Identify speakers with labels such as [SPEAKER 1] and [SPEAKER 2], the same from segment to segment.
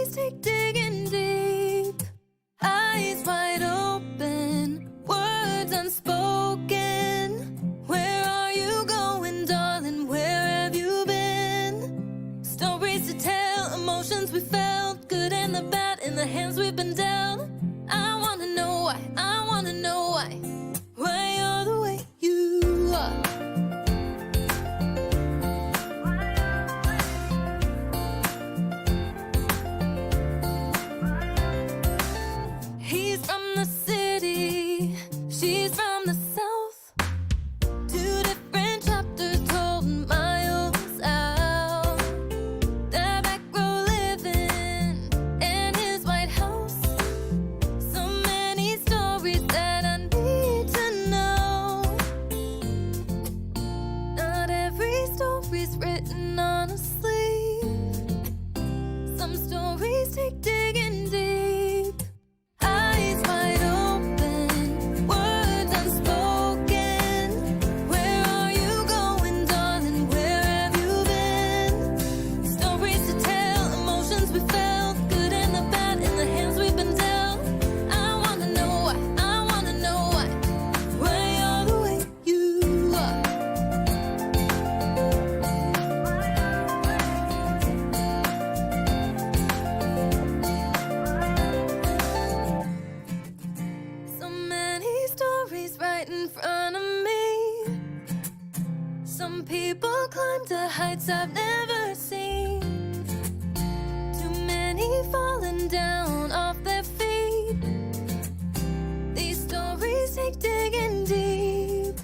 [SPEAKER 1] stories take digging deep, eyes wide open, words unspoken. Where are you going, darling? Where have you been? Stories to tell, emotions we felt, good and the bad in the hands we've been dealt. I wanna know why, I wanna know why you're the way you are. He's from the city, she's from the south. Two different chapters told miles out. Their back row living in his White House. So many stories that I need to know. Not every story's written on a sleeve. Some stories take digging deep, eyes wide open, words unspoken. Where are you going, darling? Where have you been? Stories to tell, emotions we felt, good and the bad in the hands we've been dealt. I wanna know why you're the way you are. So many stories right in front of me. Some people climb to heights I've never seen. Too many falling down off their feet. These stories take digging deep,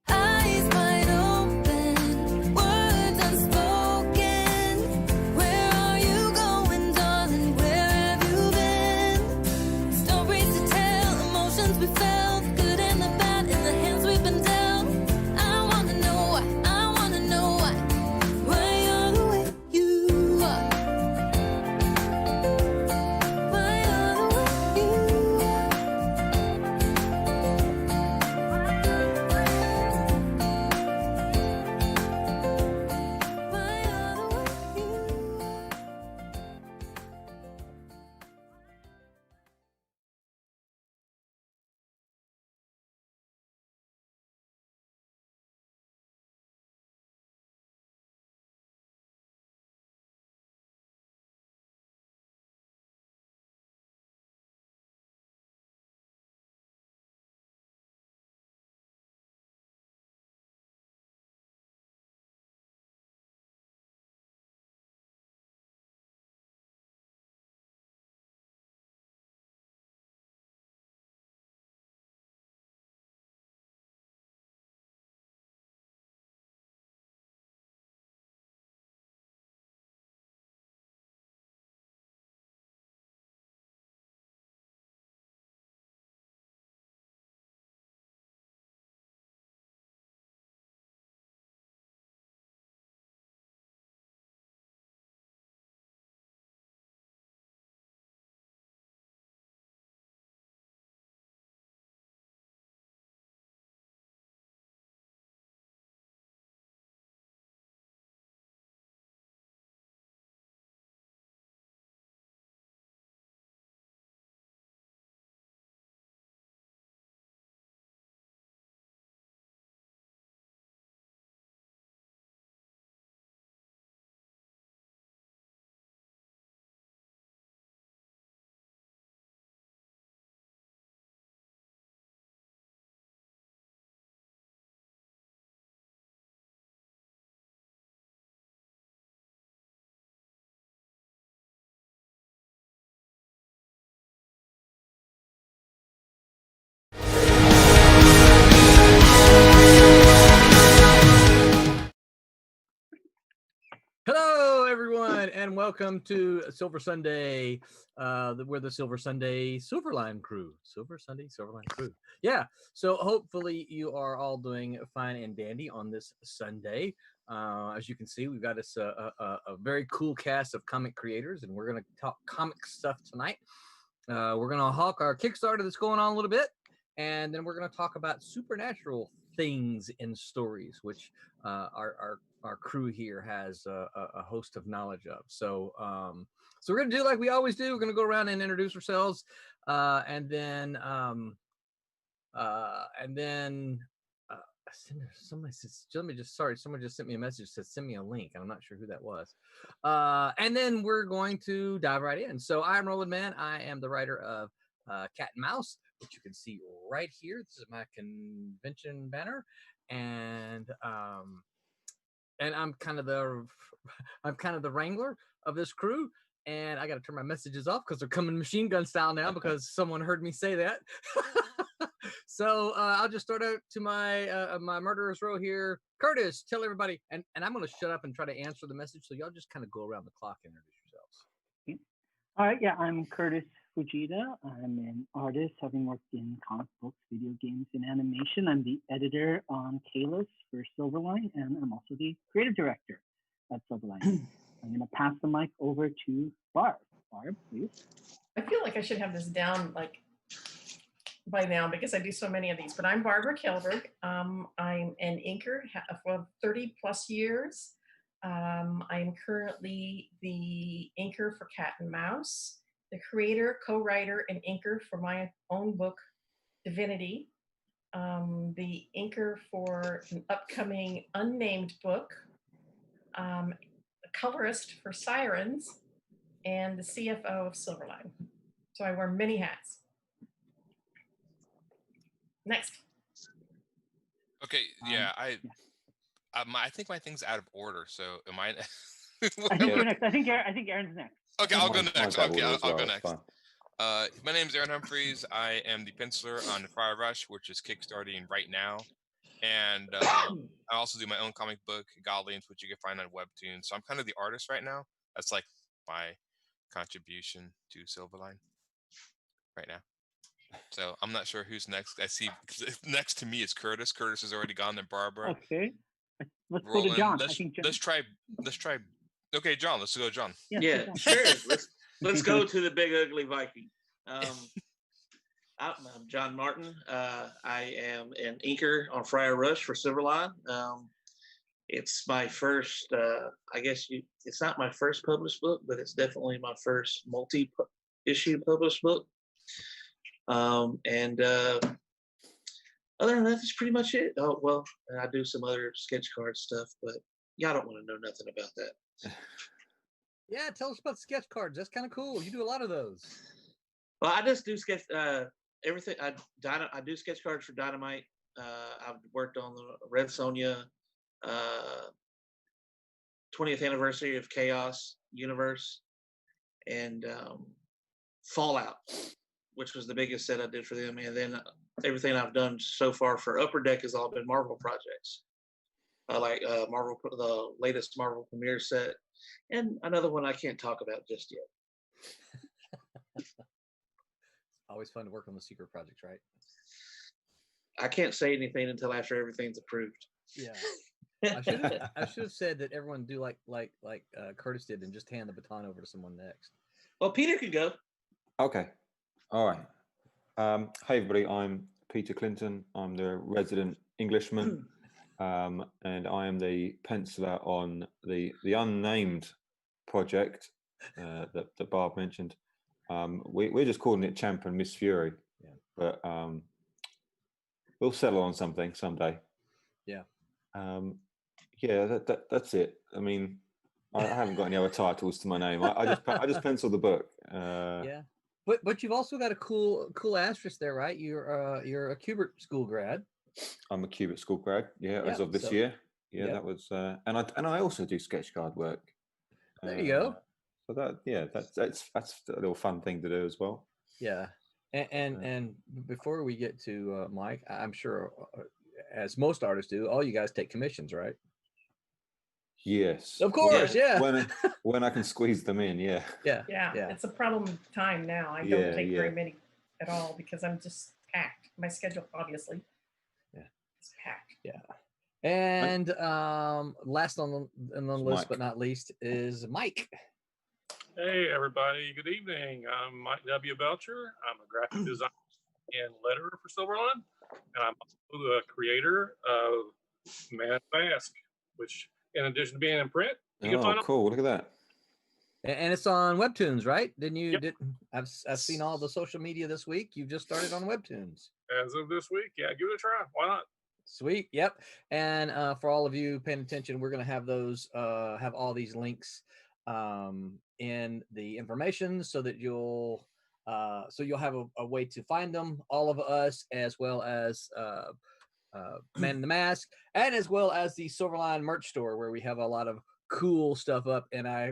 [SPEAKER 1] eyes wide open, words unspoken. Where are you going, darling? Where have you been? Stories to tell, emotions we felt, good and the bad in the hands we've been dealt. I wanna know why you're the way you are. Why you're the way you are. Why you're the way you are.
[SPEAKER 2] Hello, everyone, and welcome to Silver Sunday. We're the Silver Sunday Silverline crew. Silver Sunday Silverline crew. Yeah. So hopefully you are all doing fine and dandy on this Sunday. As you can see, we've got us a very cool cast of comic creators, and we're going to talk comic stuff tonight. We're going to hawk our Kickstarter that's going on a little bit, and then we're going to talk about supernatural things in stories, which are our crew here has a host of knowledge of. So so we're gonna do like we always do. We're gonna go around and introduce ourselves, and then somebody says, someone just sent me a message that said send me a link. I'm not sure who that was. And then we're going to dive right in. So I'm Roland Mann. I am the writer of Cat and Mouse, which you can see right here. This is my convention banner, and I'm kind of the wrangler of this crew. And I got to turn my messages off because they're coming machine gun style now because someone heard me say that. So I'll just start out to my my murderer's row here. Kurtis, tell everybody, and I'm going to shut up and try to answer the message. So y'all just kind of go around the clock and introduce yourselves.
[SPEAKER 3] All right, yeah, I'm Kurtis Fujita. I'm an artist, having worked in comic books, video games, and animation. I'm the editor on Kalos for Silverline, and I'm also the creative director at Silverline. I'm going to pass the mic over to Barb. Barb, please.
[SPEAKER 4] I feel like I should have this down like by now because I do so many of these, but I'm Barb Kaalberg. I'm an inker for 30 plus years. I'm currently the inker for Cat and Mouse, the creator, co-writer, and inker for my own book, Divinity, the inker for an upcoming unnamed book, a colorist for Sirens, and the CFO of Silverline. So I wear many hats. Next.
[SPEAKER 5] Okay, yeah, I think my thing's out of order. So am I?
[SPEAKER 3] I think you're next. I think Aaron's next.
[SPEAKER 5] Okay, I'll go next. Okay, I'll go
[SPEAKER 6] well,
[SPEAKER 5] next. My name's Aaron Humphres. I am the penciler on Fire Rush, which is kickstarting right now. And I also do my own comic book, Godlings, which you can find on Webtoon. So I'm kind of the artist right now. That's like my contribution to Silverline right now. So I'm not sure who's next. I see next to me is Kurtis. Kurtis has already gone. Then Barbara.
[SPEAKER 3] Okay. Let's
[SPEAKER 5] Roland.
[SPEAKER 3] go to John.
[SPEAKER 5] Let's try. Okay, John. Let's go, John.
[SPEAKER 6] Yeah, sure. Let's go to the big ugly Viking. I'm John Martin. I am an inker on Fire Rush for Silverline. It's my first. It's not my first published book, but it's definitely my first multi-issue published book. Other than that, that's pretty much it. Oh, well, I do some other sketch card stuff, but y'all don't want to know nothing about that.
[SPEAKER 2] Yeah, tell us about sketch cards. That's kind of cool. You do a lot of those.
[SPEAKER 6] Well, I just do everything. I do sketch cards for Dynamite. I've worked on the Red Sonja 20th anniversary of Chaos Universe and Fallout, which was the biggest set I did for them. And then everything I've done so far for Upper Deck has all been Marvel projects. Like Marvel, the latest Marvel premiere set, and another one I can't talk about just yet.
[SPEAKER 2] Always fun to work on the secret projects, right?
[SPEAKER 6] I can't say anything until after everything's approved.
[SPEAKER 2] Yeah. I should have said that everyone do like Kurtis did and just hand the baton over to someone next.
[SPEAKER 6] Well, Peter could go.
[SPEAKER 7] Okay. All right. Hey, everybody. I'm Peter Clinton. I'm the resident Englishman, and I am the penciler on the unnamed project that Barb mentioned. We're just calling it Champ and Miss Fury, but we'll settle on something someday.
[SPEAKER 2] Yeah.
[SPEAKER 7] That's it. I mean, I haven't got any other titles to my name. I just pencil the book.
[SPEAKER 2] Yeah. But you've also got a cool asterisk there, right? You're a Kubert school grad.
[SPEAKER 7] I'm a Kubert school grad, as of this year. Yeah, that was and I also do sketch card work.
[SPEAKER 2] There you go.
[SPEAKER 7] So that's a little fun thing to do as well.
[SPEAKER 2] Yeah. And before we get to Mike, I'm sure as most artists do, all you guys take commissions, right?
[SPEAKER 7] Yes.
[SPEAKER 2] Of course, yeah.
[SPEAKER 7] When I can squeeze them in, yeah.
[SPEAKER 4] Yeah. It's a problem with time now. I don't take very many at all because I'm just packed. My schedule, obviously.
[SPEAKER 2] Yeah.
[SPEAKER 4] It's packed.
[SPEAKER 2] Yeah. And last on the list,
[SPEAKER 7] Mike.
[SPEAKER 2] but not least, is Mike.
[SPEAKER 8] Hey, everybody. Good evening. I'm Mike W. Belcher. I'm a graphic designer and letterer for Silverline. And I'm also the creator of Man Mask, which in addition to being in print. You can
[SPEAKER 7] Oh,
[SPEAKER 8] find
[SPEAKER 7] cool! Look at that.
[SPEAKER 2] And it's on Webtoons, right? Didn't you?
[SPEAKER 8] Yep.
[SPEAKER 2] I've seen all the social media this week. You've just started on Webtoons.
[SPEAKER 8] as of this week. Yeah, give it a try. Why not?
[SPEAKER 2] Sweet. Yep. And for all of you paying attention, we're going to have those, have all these links in the information so that you'll have a way to find them, all of us, as well as Man in the Mask, and as well as the Silverline merch store, where we have a lot of cool stuff up. And I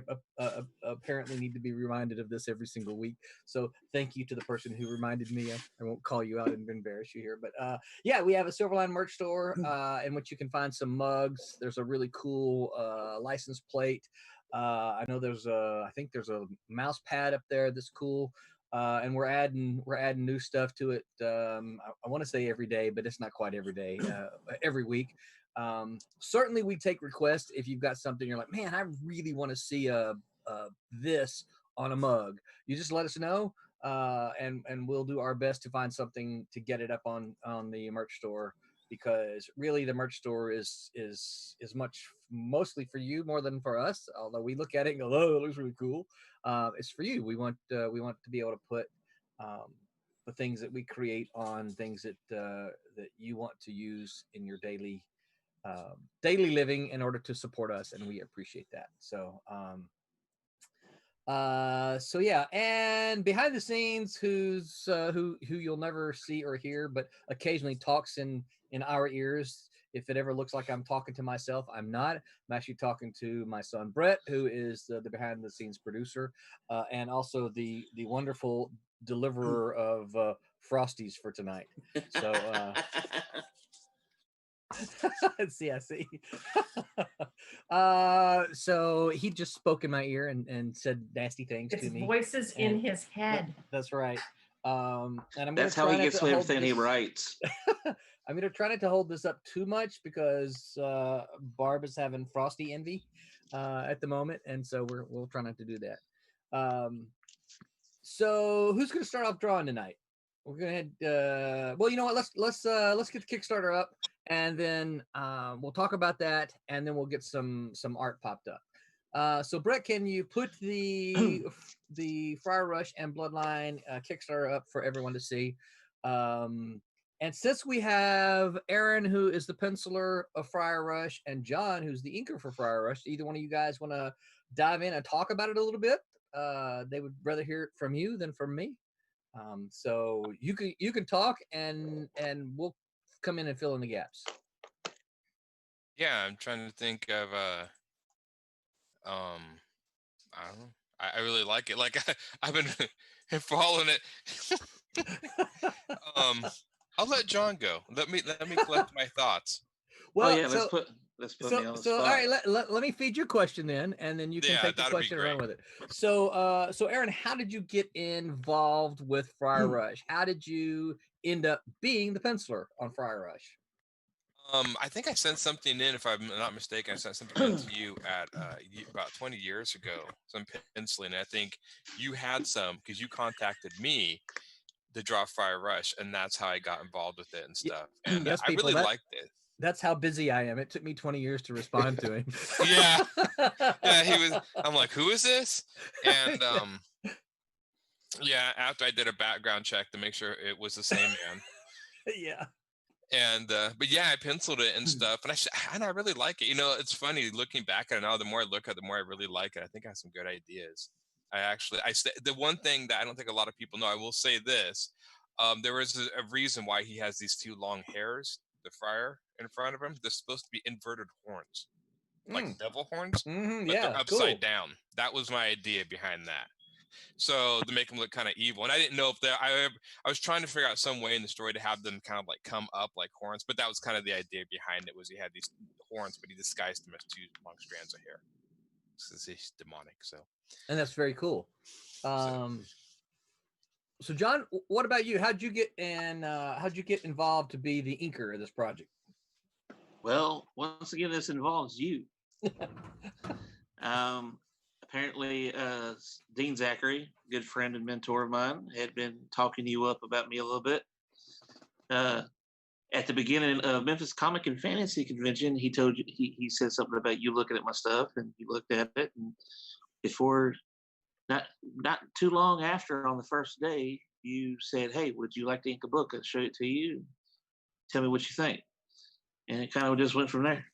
[SPEAKER 2] apparently need to be reminded of this every single week. So thank you to the person who reminded me. I won't call you out and embarrass you here, but yeah, we have a Silverline merch store in which you can find some mugs. There's a really cool license plate. I know I think there's a mouse pad up there that's cool. And we're adding new stuff to it. I want to say every day, but it's not quite every day. Every week. Certainly, we take requests. If you've got something you're like, man, I really want to see this on a mug. You just let us know, and we'll do our best to find something to get it up on the merch store. Because really, the merch store is mostly for you more than for us. Although we look at it and go, "Oh, it looks really cool." It's for you. We want to be able to put the things that we create on things that you want to use in your daily living in order to support us, and we appreciate that. So yeah, and behind the scenes, who you'll never see or hear, but occasionally talks in our ears. If it ever looks like I'm talking to myself, I'm not. I'm actually talking to my son Brett, who is the behind the scenes producer, and also the wonderful deliverer of Frosties for tonight. So see. So he just spoke in my ear and said nasty things to me.
[SPEAKER 4] Voices in his head.
[SPEAKER 2] That's right. And
[SPEAKER 6] that's how he gets away with everything he writes.
[SPEAKER 2] I'm going to try not to hold this up too much because Barb is having Frosty envy at the moment, and so we'll try not to do that. So who's going to start off drawing tonight? We're going to well, you know what? Let's get the Kickstarter up, and then we'll talk about that, and then we'll get some art popped up. So Brett, can you put the Friar Rush and Bloodline Kickstarter up for everyone to see? And since we have Aaron, who is the penciler of Friar Rush, and John, who's the inker for Friar Rush, either one of you guys want to dive in and talk about it a little bit? They would rather hear it from you than from me. So you can talk, and we'll come in and fill in the gaps.
[SPEAKER 5] Yeah, I'm trying to think of I don't know. I really like it. Like I've been following it. I'll let John go. Let me collect my thoughts.
[SPEAKER 2] Well,
[SPEAKER 6] oh yeah, let's put me on the spot.
[SPEAKER 2] All right, let me feed your question then, and then you can take the question and run with it. So Aaron, how did you get involved with Friar Rush? How did you end up being the penciler on Friar Rush?
[SPEAKER 5] I think I sent something in, if I'm not mistaken. I sent something in to you at about 20 years ago, some penciling. I think you had some because you contacted me to draw Friar Rush, and that's how I got involved with it and stuff. And
[SPEAKER 2] yes,
[SPEAKER 5] I really liked it.
[SPEAKER 2] That's how busy I am. It took me 20 years to respond to him.
[SPEAKER 5] Yeah, I'm like, who is this? And yeah, after I did a background check to make sure it was the same man.
[SPEAKER 2] Yeah.
[SPEAKER 5] And but yeah, I penciled it and stuff, and I really like it. You know, it's funny looking back at it now. The more I look at it, the more I really like it. I think I have some good ideas. The one thing that I don't think a lot of people know, I will say this: there was a reason why he has these two long hairs, the friar in front of him. They're supposed to be inverted horns, like devil horns, but they're upside down. That was my idea behind that. So to make them look kind of evil, and I didn't know if I was trying to figure out some way in the story to have them kind of like come up like horns, but that was kind of the idea behind it. Was he had these horns, but he disguised them as two long strands of hair. Because he's demonic,
[SPEAKER 2] and that's very cool. So John, what about you? How'd you get involved to be the inker of this project?
[SPEAKER 6] Well, once again, this involves you. Apparently, Dean Zachary, good friend and mentor of mine, had been talking you up about me a little bit. at the beginning of Memphis Comic and Fantasy Convention, he told you he said something about you looking at my stuff, and you looked at it, and before not too long after, on the first day, you said, "Hey, would you like to ink a book? I'll show it to you. Tell me what you think." And it kind of just went from there.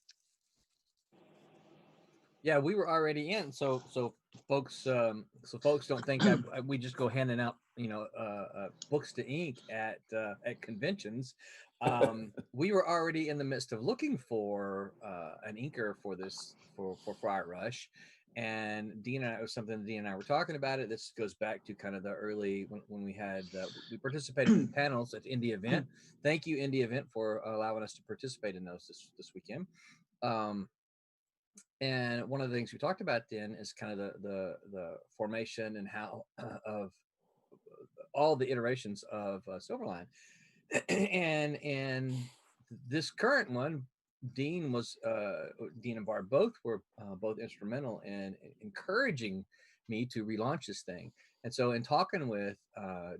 [SPEAKER 2] Yeah, we were already in. So folks don't think we just go handing out books to ink at conventions. We were already in the midst of looking for an inker for this for Friar Rush, and Dean and I, it was something Dean and I were talking about it. This goes back to kind of the early when we had we participated in panels at the Indie event. Thank you, Indie event, for allowing us to participate in those this weekend. And one of the things we talked about then is kind of the formation and how of all the iterations of Silverline, and this current one, Dean and Barb both were both instrumental in encouraging me to relaunch this thing. And so in talking with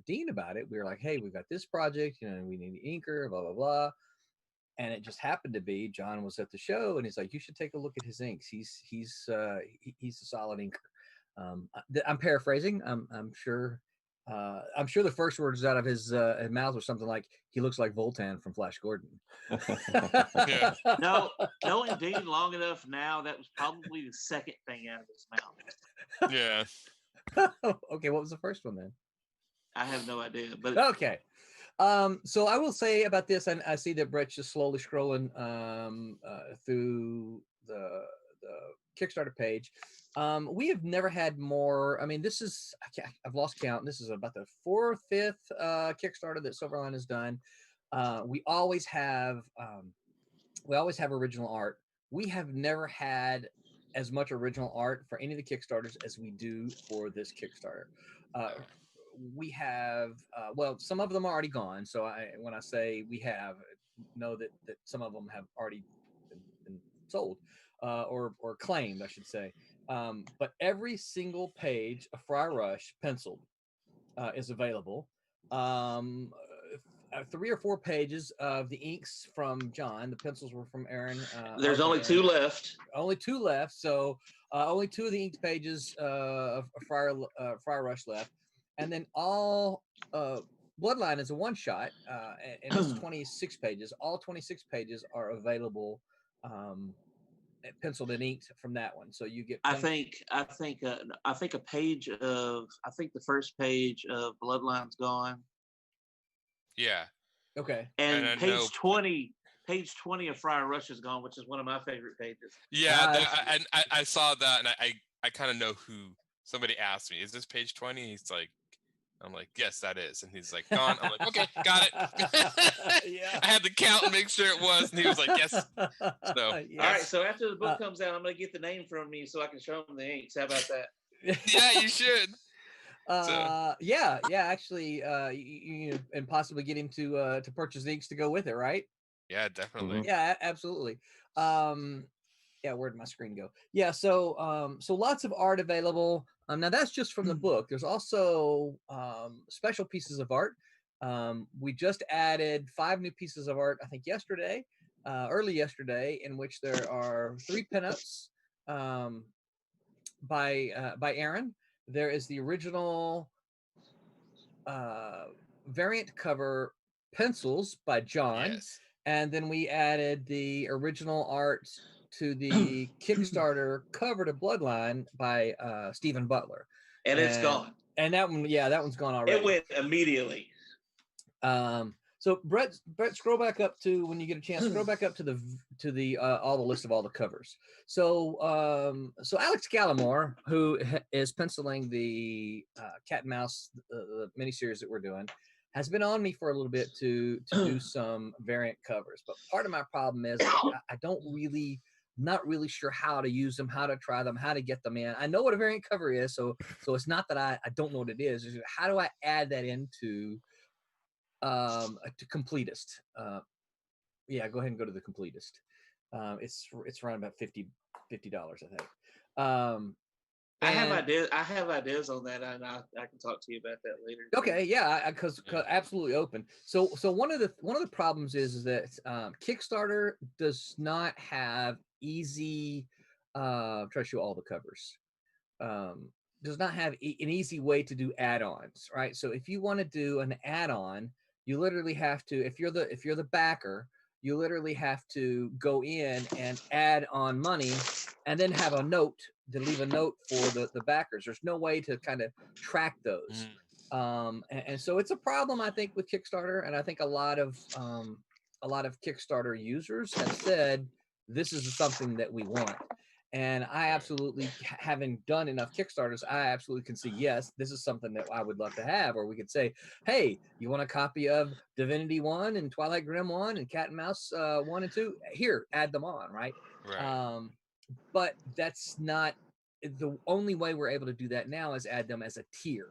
[SPEAKER 2] Dean about it, we were like, hey, we've got this project, we need an inker, blah blah blah. And it just happened to be John was at the show, and he's like, "You should take a look at his inks. He's a solid inker." I'm paraphrasing. I'm sure the first words out of his mouth were something like, "He looks like Voltan from Flash Gordon."
[SPEAKER 5] Yeah.
[SPEAKER 6] No, knowing Dean long enough now, that was probably the second thing out of his mouth.
[SPEAKER 5] Yeah.
[SPEAKER 2] Okay, what was the first one then?
[SPEAKER 6] I have no idea, but
[SPEAKER 2] okay. So I will say about this, and I see that Brett's just slowly scrolling through the Kickstarter page. We have never had more. I mean, this is I've lost count. This is about the 4th, 5th Kickstarter that Silverline has done. We always have original art. We have never had as much original art for any of the Kickstarters as we do for this Kickstarter. We have some of them are already gone, so when I say we have, know that some of them have already been sold or claimed, I should say. But every single page of Friar Rush penciled is available. 3 or 4 pages of the inks from John. The pencils were from Aaron.
[SPEAKER 6] there's only 2 left.
[SPEAKER 2] Only 2 left, so only 2 of the inked pages of Friar Rush left. And then all Bloodline is a one-shot, and it's 26 pages. All 26 pages are available, penciled and inked from that one. So you get.
[SPEAKER 6] I think a page of the first page of Bloodline's gone.
[SPEAKER 5] Yeah.
[SPEAKER 2] Okay.
[SPEAKER 6] And page 20 of Friar Rush is gone, which is one of my favorite pages.
[SPEAKER 5] Yeah, I saw that, and I kind of know who. Somebody asked me, "Is this page 20?" He's like. I'm like, yes, that is. And he's like, gone. I'm like, okay, got it.
[SPEAKER 2] Yeah.
[SPEAKER 5] I had to count and make sure it was. And he was like, yes. So,
[SPEAKER 2] yes.
[SPEAKER 6] All right. So after the book comes out, I'm going to get the name from me so I can show them the inks. How about that?
[SPEAKER 5] Yeah, you should.
[SPEAKER 2] Yeah. Actually, you and possibly get him to purchase the inks to go with it, right?
[SPEAKER 5] Yeah, definitely.
[SPEAKER 2] Mm-hmm. Yeah, absolutely. Yeah, where'd my screen go? Yeah, so lots of art available. Now that's just from the book. There's also special pieces of art. We just added 5 new pieces of art, I think yesterday, early yesterday, in which there are 3 pinups by Aaron. There is the original variant cover pencils by John.
[SPEAKER 5] Yes.
[SPEAKER 2] And then we added the original art to the Kickstarter cover to Bloodline by Stephen Butler.
[SPEAKER 6] And it's gone.
[SPEAKER 2] And that one, that one's gone already.
[SPEAKER 6] It went immediately.
[SPEAKER 2] So Brett, scroll back up to, when you get a chance, scroll back up to the all the list of all the covers. So Alex Gallimore, who is penciling the Cat and Mouse the miniseries that we're doing, has been on me for a little bit to do some variant covers. But part of my problem is I don't really, not really sure how to use them, how to try them, how to get them in. I know what a variant cover is, so it's not that I don't know what it is. It's just, how do I add that into to Completist? Yeah, go ahead and go to the Completist. It's around about $50, I think.
[SPEAKER 6] I have
[SPEAKER 2] And-
[SPEAKER 6] ideas. I have ideas on that, and I can talk to you about that later.
[SPEAKER 2] Okay, yeah, because absolutely open. So one of the problems is that Kickstarter does not have easy. Try to show all the covers. Does not have an easy way to do add-ons, right? So if you want to do an add-on, you literally have to. If you're the backer, you literally have to go in and add on money, and then have a note to leave a note for the backers. There's no way to kind of track those. And so it's a problem, I think, with Kickstarter, and I think a lot of Kickstarter users have said this is something that we want. And I absolutely, having done enough Kickstarters, I absolutely can see, yes, this is something that I would love to have. Or we could say, hey, you want a copy of Divinity 1 and Twilight Grim 1 and Cat and Mouse 1 and 2? Here, add them on, right? But that's not the only way we're able to do that now, is add them as a tier.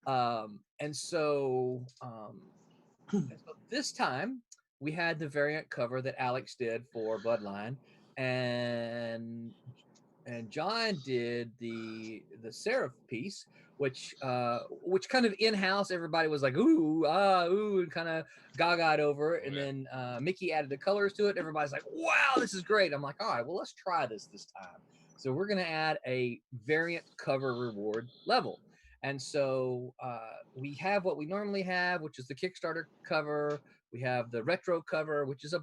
[SPEAKER 2] And so this time we had the variant cover that Alex did for Bloodline, and John did the Seraph piece, which kind of in-house everybody was like ooh and kind of gagaed over it, and then Mickey added the colors to it. Everybody's like, wow, this is great. I'm like, all right, well, let's try this time. So we're going to add a variant cover reward level. And so we have what we normally have, which is the Kickstarter cover. We have the retro cover, which is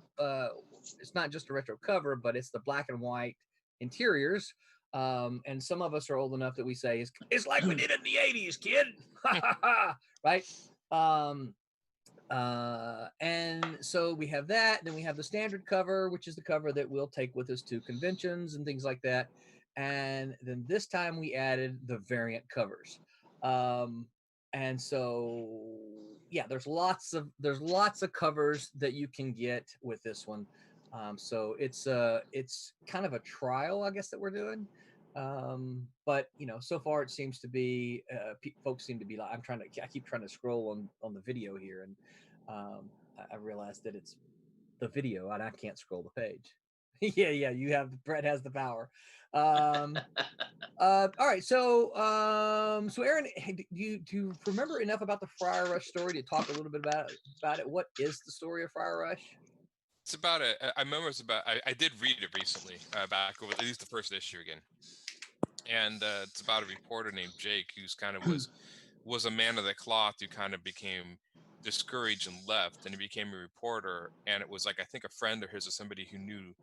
[SPEAKER 2] it's not just a retro cover, but it's the black and white interiors. And some of us are old enough that we say it's like we did it in the 80s, kid. Right? And so we have that. Then we have the standard cover, which is the cover that we'll take with us to conventions and things like that. And then this time we added the variant covers. And so yeah, there's lots of covers that you can get with this one. So it's kind of a trial, I guess, that we're doing. But so far it seems to be folks seem to be like, I keep trying to scroll on the video here, and I realized that it's the video and I can't scroll the page. yeah, Brett has the power. All right, so Aaron, do you remember enough about the Friar Rush story to talk a little bit about it? What is the story of Friar Rush?
[SPEAKER 5] It's about I remember it's about. I did read it recently, back over at least the first issue again, and it's about a reporter named Jake, who's kind of was a man of the cloth who kind of became discouraged and left, and he became a reporter. And it was like, I think a friend of his or somebody who knew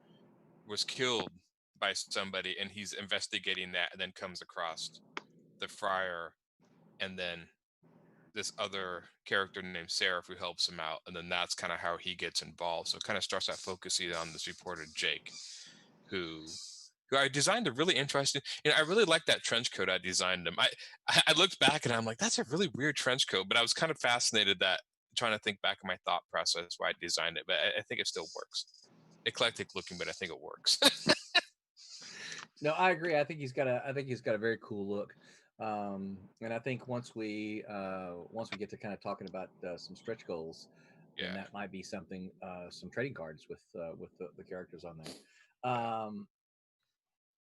[SPEAKER 5] was killed by somebody, and he's investigating that, and then comes across the friar, and then this other character named Seraph who helps him out, and then that's kind of how he gets involved. So it kind of starts out focusing on this reporter Jake, who I designed a really interesting. I really like that trench coat I designed him. I looked back and I'm like, that's a really weird trench coat, but I was kind of fascinated that trying to think back on my thought process why I designed it, but I think it still works. Eclectic looking, but I think it works.
[SPEAKER 2] No, I agree. I think he's got a very cool look. And I think once we get to kind of talking about some stretch goals, then that might be something, some trading cards with the characters on there.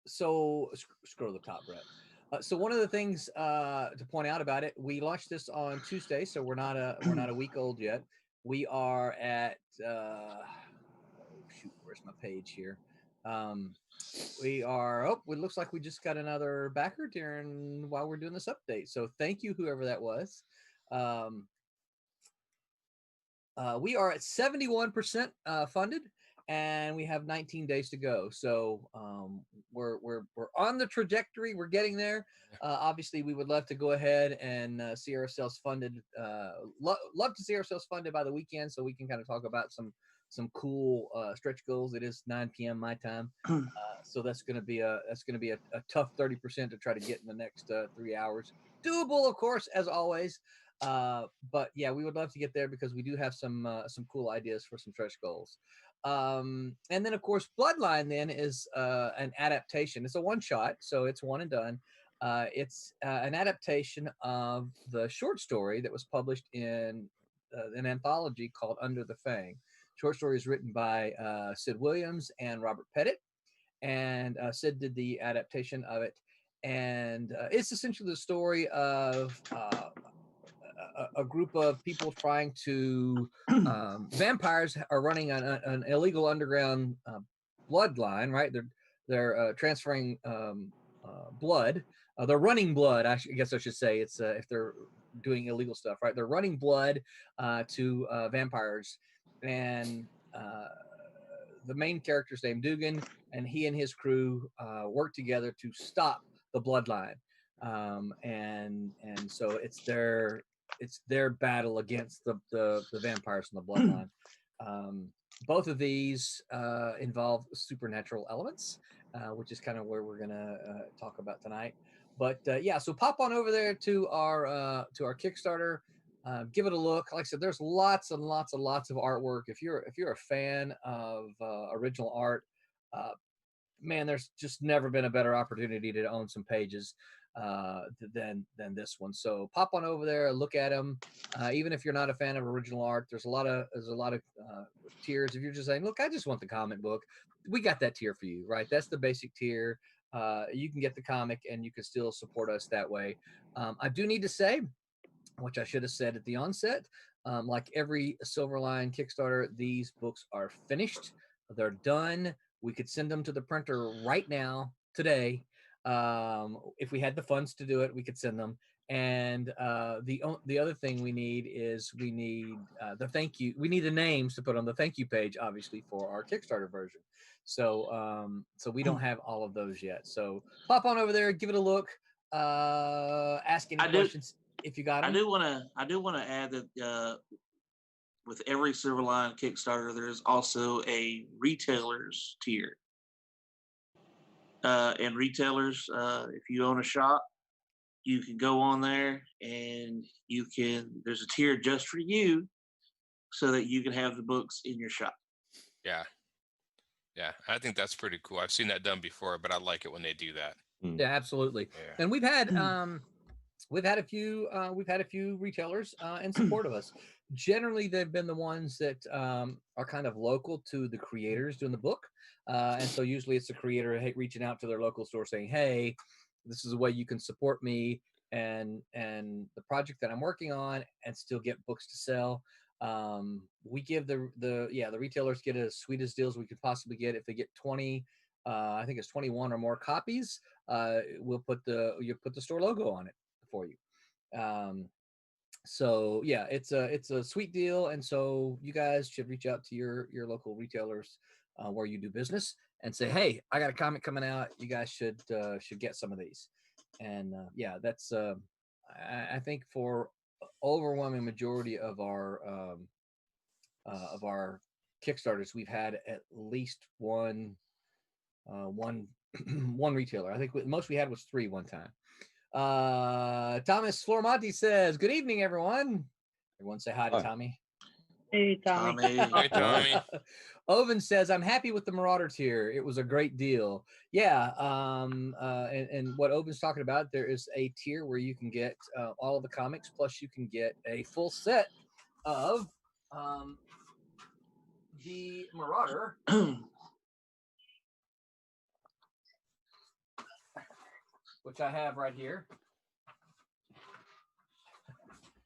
[SPEAKER 2] So scroll to the top, Brett. So one of the things to point out about it, we launched this on Tuesday, so we're not a week old yet. We are at where's my page here? We are. It looks like we just got another backer while we're doing this update. So thank you, whoever that was. We are at 71% funded, and we have 19 days to go. So we're on the trajectory. We're getting there. Obviously, we would love to go ahead and see ourselves funded. Love to see ourselves funded by the weekend, so we can kind of talk about some cool stretch goals. It is 9 p.m. my time, so that's going to be a tough 30% to try to get in the next 3 hours. Doable, of course, as always. But yeah, we would love to get there because we do have some cool ideas for some stretch goals. And then of course, Bloodline then is an adaptation. It's a one shot, so it's one and done. It's an adaptation of the short story that was published in an anthology called Under the Fang. Short story is written by Sid Williams and Robert Pettit, and Sid did the adaptation of it. it's essentially the story of a group of people trying to vampires are running an illegal underground bloodline, right? They're transferring blood. They're running blood. I guess I should say it's if they're doing illegal stuff, right? They're running blood to vampires, and the main character's named Dugan, and he and his crew work together to stop the bloodline. And so it's their battle against the vampires and the bloodline. Both of these involve supernatural elements, which is kind of where we're gonna talk about tonight. But yeah, so pop on over there to our Kickstarter. Give it a look. Like I said, there's lots and lots and lots of artwork. If you're a fan of original art, man, there's just never been a better opportunity to own some pages than this one. So pop on over there, look at them. Even if you're not a fan of original art, there's a lot of tiers. If you're just saying, look, I just want the comic book, we got that tier for you, right? That's the basic tier. You can get the comic and you can still support us that way. I do need to say, which I should have said at the onset, like every Silverline Kickstarter, these books are finished. They're done. We could send them to the printer right now, today. If we had the funds to do it, we could send them. And the other thing we need is the thank you. We need the names to put on the thank you page, obviously, for our Kickstarter version. So we don't have all of those yet. So pop on over there, give it a look, ask any questions if you got them.
[SPEAKER 6] I do want to add that with every Silverline Kickstarter, there's also a retailers tier. And retailers, if you own a shop, you can go on there and there's a tier just for you so that you can have the books in your shop.
[SPEAKER 5] Yeah. Yeah. I think that's pretty cool. I've seen that done before, but I like it when they do that.
[SPEAKER 2] Yeah, absolutely. Yeah. And we've had a few retailers in support of us. Generally, they've been the ones that are kind of local to the creators doing the book. And so usually it's the creator reaching out to their local store saying, hey, this is a way you can support me and the project that I'm working on and still get books to sell. We give the retailers get as sweet as deals we could possibly get. If they get 20, I think it's 21 or more copies, you put the store logo on it for you. So yeah, it's a sweet deal. And so you guys should reach out to your local retailers where you do business and say, hey, I got a comic coming out. You guys should get some of these. And yeah, that's I think for overwhelming majority of our Kickstarters, we've had at least one retailer. I think the most we had was 3 one time. Thomas Flormonti says, good evening, everyone. Everyone say hi to Tommy.
[SPEAKER 3] Hey, Tommy.
[SPEAKER 5] Hey, Tommy.
[SPEAKER 2] Oven says, I'm happy with the Marauder tier. It was a great deal. Yeah. And what Oven's talking about, there is a tier where you can get all of the comics, plus you can get a full set of the Marauder. Which I have right here.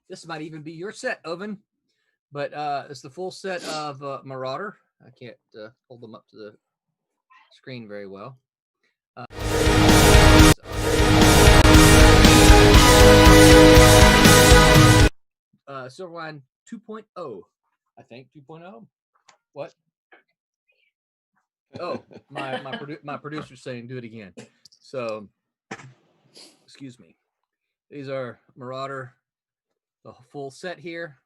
[SPEAKER 2] This might even be your set, Oven. But it's the full set of Marauder. I can't hold them up to the screen very well. Silverline 2.0, I think. 2.0? What? Oh, my producer's saying do it again. So, excuse me. These are Marauder, the full set here.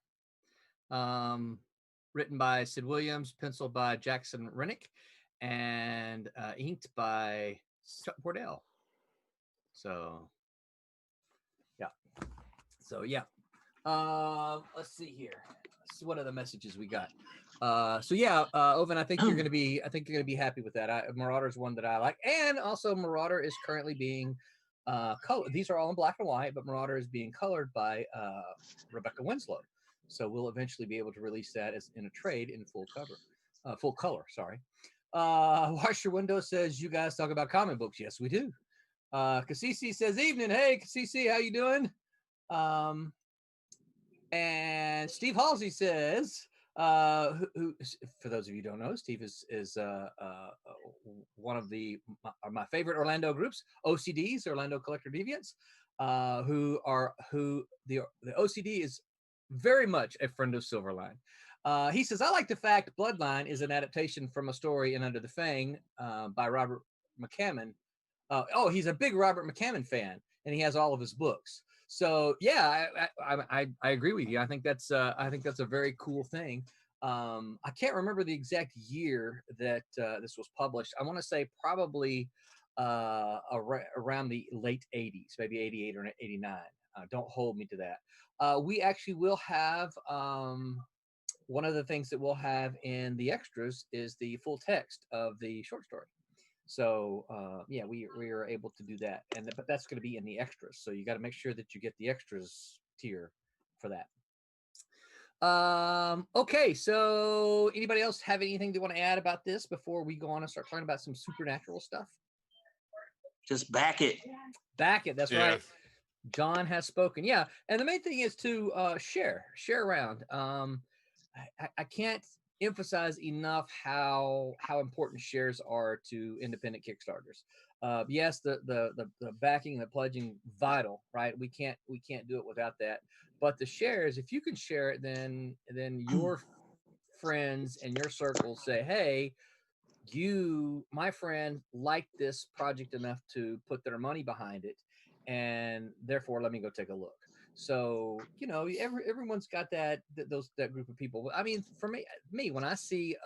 [SPEAKER 2] Written by Sid Williams, penciled by Jackson Rennick, and inked by Chuck Bordell. So, yeah. Let's see here. Let's see what other messages we got. Oven, I think you're gonna be happy with that. Marauder is one that I like, and also Marauder is currently being colored. These are all in black and white, but Marauder is being colored by Rebecca Winslow. So we'll eventually be able to release that as in a trade in full color. Sorry. Wash Your Window says, you guys talk about comic books. Yes, we do. Kasisi says, evening. Hey, Kasisi, how you doing? And Steve Halsey says, who, for those of you who don't know, Steve is one of my favorite Orlando groups, OCDs, Orlando Collector Deviants, who the OCD is very much a friend of Silverline. He says, I like the fact Bloodline is an adaptation from a story in Under the Fang by Robert McCammon. He's a big Robert McCammon fan, and he has all of his books. So yeah, I agree with you. I think that's a very cool thing. I can't remember the exact year that this was published. I want to say probably around the late 80s, maybe 88 or 89. Don't hold me to that. We actually will have one of the things that we'll have in the extras is the full text of the short story. So yeah, we are able to do that, but that's going to be in the extras. So you got to make sure that you get the extras tier for that. Okay, so anybody else have anything they want to add about this before we go on and start talking about some supernatural stuff?
[SPEAKER 6] Just back it.
[SPEAKER 2] Back it. That's right. John has spoken. Yeah, and the main thing is to share around. I can't emphasize enough how important shares are to independent Kickstarters. Yes, the backing and the pledging vital, right? We can't do it without that. But the shares, if you can share it, then your friends and your circles say, hey, my friend liked this project enough to put their money behind it, and therefore let me go take a look. So everyone's got that group of people. I mean, for me when I see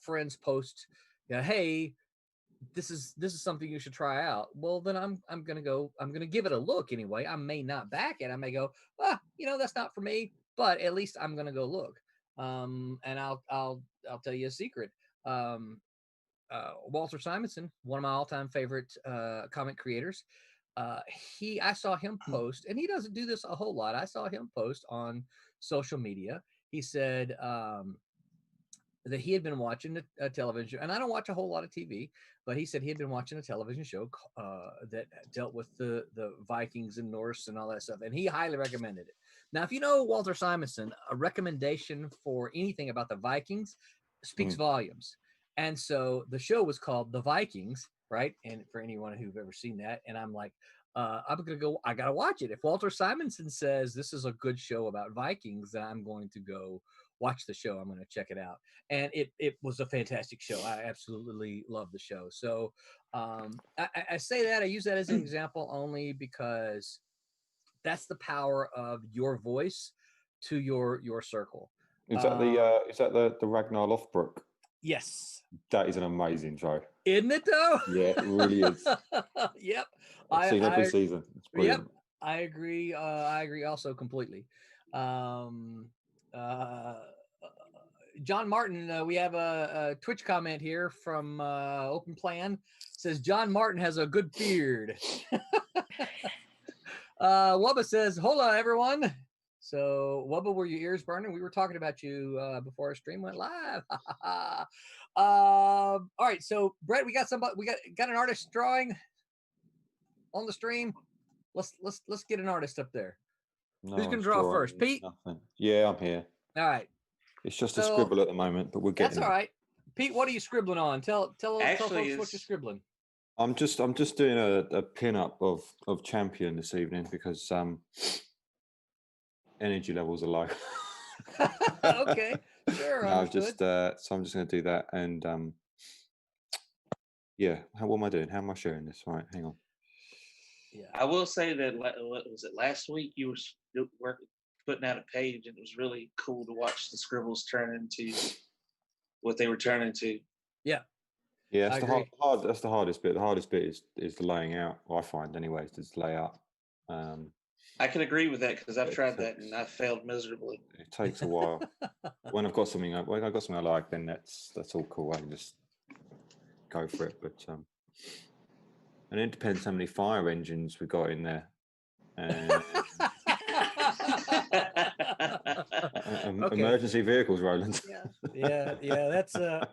[SPEAKER 2] friends post, hey, this is something you should try out, well then I'm gonna give it a look anyway. I may not back it. I may go, that's not for me, but at least I'm gonna go look. And I'll tell you a secret. Walter Simonson, one of my all-time favorite comic creators. I saw him post, and he doesn't do this a whole lot. I saw him post on social media. He said that he had been watching a television show, and I don't watch a whole lot of TV, but he said he had been watching a television show that dealt with the Vikings and Norse and all that stuff, and he highly recommended it. Now, if you know Walter Simonson, a recommendation for anything about the Vikings speaks volumes. And so the show was called The Vikings, right? And for anyone who've ever seen that, and I'm like, I gotta watch it. If Walter Simonson says this is a good show about Vikings, then I'm going to go watch the show. I'm going to check it out. And it was a fantastic show. I absolutely love the show. So I say that, I use that as an example only because that's the power of your voice to your circle.
[SPEAKER 7] Is that the Ragnar Lothbrok?
[SPEAKER 2] Yes.
[SPEAKER 7] That is an amazing show.
[SPEAKER 2] Isn't it though?
[SPEAKER 7] Yeah, it really is.
[SPEAKER 2] Yep.
[SPEAKER 7] I've seen every season. It's brilliant.
[SPEAKER 2] Yep. I agree. I agree also completely. John Martin, we have a Twitch comment here from Open Plan. Says John Martin has a good beard. Wubba says, hola everyone. So Wubba, were your ears burning? We were talking about you before our stream went live. All right, so Brett, we got an artist drawing on the stream. Let's get an artist up there.
[SPEAKER 7] No,
[SPEAKER 2] who's gonna draw first? Pete?
[SPEAKER 7] Nothing. Yeah, I'm here.
[SPEAKER 2] All right.
[SPEAKER 7] It's just a scribble at the moment, but we're getting.
[SPEAKER 2] That's all right. Pete, what are you scribbling on? Tell folks what you're scribbling.
[SPEAKER 7] I'm just doing a pin-up of Champion this evening because energy levels are low.
[SPEAKER 2] Okay, sure.
[SPEAKER 7] No, I'm just going to do that, and yeah. What am I doing? How am I sharing this? Right, hang on.
[SPEAKER 6] Yeah, I will say that was it last week you were putting out a page, and it was really cool to watch the scribbles turn into what they were turning to.
[SPEAKER 2] Yeah.
[SPEAKER 7] Yeah, that's the hardest bit. The hardest bit is the laying out. I find, anyways, is layout.
[SPEAKER 6] I can agree with that because I've tried that and I failed miserably.
[SPEAKER 7] It takes a while. When I've got something, I like, then that's all cool. I can just go for it. But and it depends how many fire engines we got in there.
[SPEAKER 2] Okay.
[SPEAKER 7] Emergency vehicles, Roland.
[SPEAKER 2] Yeah. Yeah,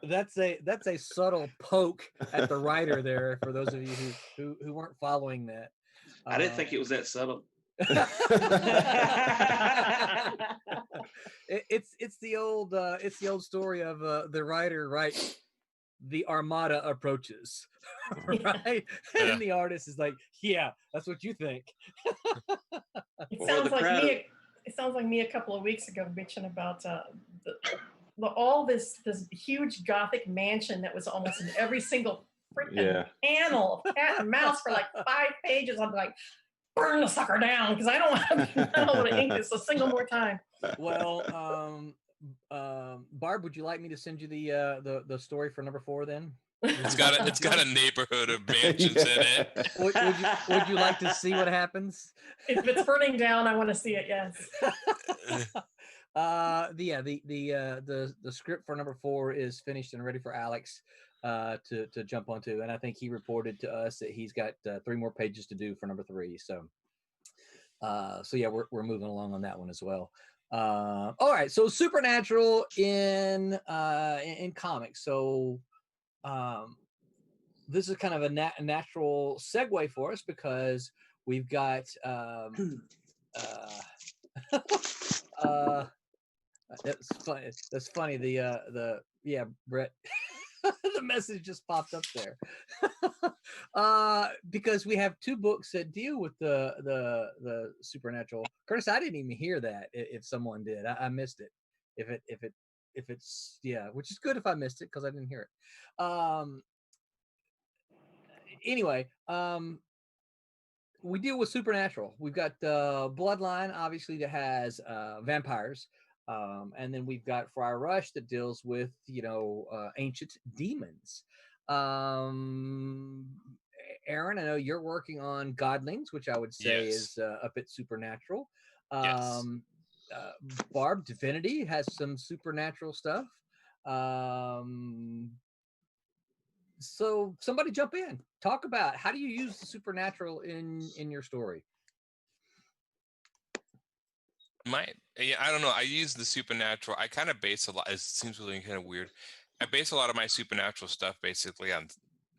[SPEAKER 2] that's a subtle poke at the writer there. For those of you who weren't following that,
[SPEAKER 6] I didn't think it was that subtle.
[SPEAKER 2] It's the old story of the writer writes, the armada approaches, right?
[SPEAKER 5] Yeah.
[SPEAKER 2] And the artist is like, yeah, that's what you think.
[SPEAKER 4] It
[SPEAKER 6] Or
[SPEAKER 4] sounds
[SPEAKER 6] the
[SPEAKER 4] like
[SPEAKER 6] crowd-
[SPEAKER 4] me. It sounds like me a couple of weeks ago bitching about all this huge Gothic mansion that was almost in every single freaking panel of cat and mouse for like 5 pages. I'm like, burn the sucker down because I don't want to ink this a single more time.
[SPEAKER 2] Well, Barb, would you like me to send you the story for number 4 then?
[SPEAKER 5] It's got a neighborhood of mansions in it.
[SPEAKER 2] Would you like to see what happens?
[SPEAKER 4] If it's burning down, I want to see it. Yes.
[SPEAKER 2] The script for number 4 is finished and ready for Alex to jump onto, and I think he reported to us that he's got 3 more pages to do for number 3. So yeah, we're moving along on that one as well. All right, so supernatural in comics. So this is kind of a natural segue for us because we've got that's funny. Brett, the message just popped up there. Because we have 2 books that deal with the supernatural. Curtis, I didn't even hear that. If someone did, I missed it. If it's which is good if I missed it because I didn't hear it. Anyway, we deal with supernatural. We've got Bloodline, obviously, that has vampires. And then we've got Friar Rush that deals with, ancient demons. Aaron, I know you're working on Godlings, which I would say is a bit supernatural.
[SPEAKER 5] Yes.
[SPEAKER 2] Barb, Divinity has some supernatural stuff. So somebody jump in. Talk about how do you use the supernatural in your story?
[SPEAKER 5] I don't know. I use the supernatural. I kind of base a lot. It seems really kind of weird. I base a lot of my supernatural stuff basically on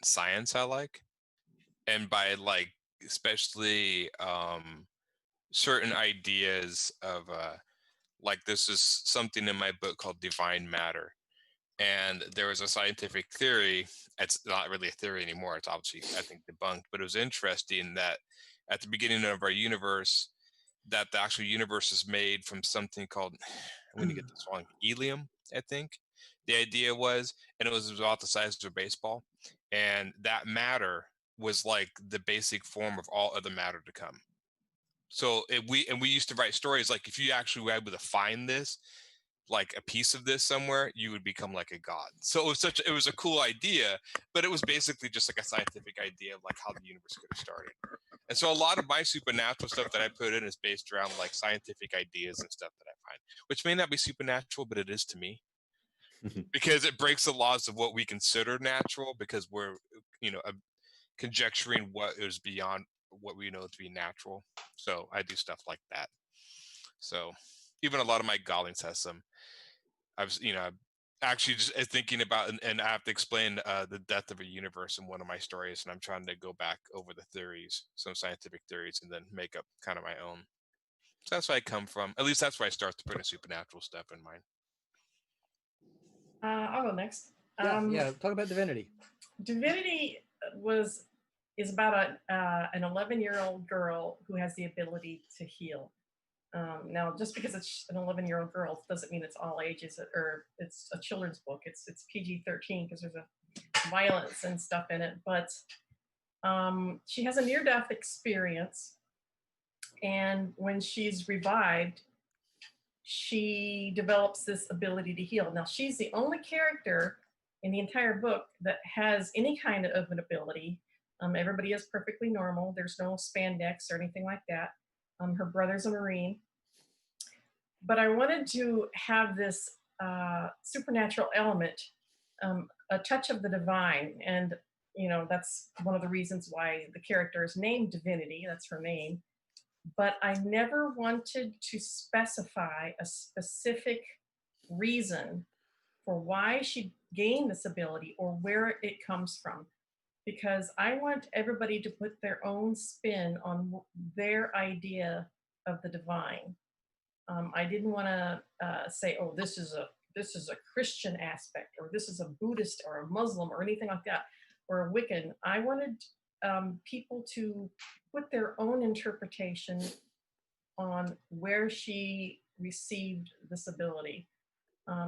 [SPEAKER 5] science I like, and by especially certain ideas of this is something in my book called Divine Matter, and there was a scientific theory. It's not really a theory anymore. It's obviously, I think, debunked, but it was interesting that at the beginning of our universe, that the actual universe is made from something called, I'm going to get this wrong, helium, I think the idea was, and it was about the size of a baseball, and that matter was like the basic form of all other matter to come. So we used to write stories like, if you actually were able to find this, like a piece of this somewhere, you would become like a god. So it was a cool idea, but it was basically just like a scientific idea of like how the universe could have started. And so a lot of my supernatural stuff that I put in is based around like scientific ideas and stuff that I find, which may not be supernatural, but it is to me, because it breaks the laws of what we consider natural, because we're, conjecturing what is beyond what we know to be natural. So I do stuff like that. So even a lot of my Goblins has some, I've actually just thinking about, and I have to explain the death of a universe in one of my stories, and I'm trying to go back over the theories, some scientific theories, and then make up kind of my own. So that's where I come from. At least that's where I start to put a supernatural stuff in mine.
[SPEAKER 4] I'll go next.
[SPEAKER 2] Talk about Divinity.
[SPEAKER 4] Divinity is about an 11-year-old girl who has the ability to heal. Now, just because it's an 11-year-old girl doesn't mean it's all ages, or it's a children's book. It's PG-13 because there's a violence and stuff in it. But she has a near-death experience, and when she's revived, she develops this ability to heal. Now, she's the only character in the entire book that has any kind of an ability. Everybody is perfectly normal. There's no spandex or anything like that. Her brother's a Marine. But I wanted to have this supernatural element, a touch of the divine. And, that's one of the reasons why the character is named Divinity. That's her name. But I never wanted to specify a specific reason for why she gained this ability or where it comes from, because I want everybody to put their own spin on their idea of the divine. I didn't want to say, oh, this is a Christian aspect, or this is a Buddhist or a Muslim or anything like that, or a Wiccan. I wanted people to put their own interpretation on where she received this ability,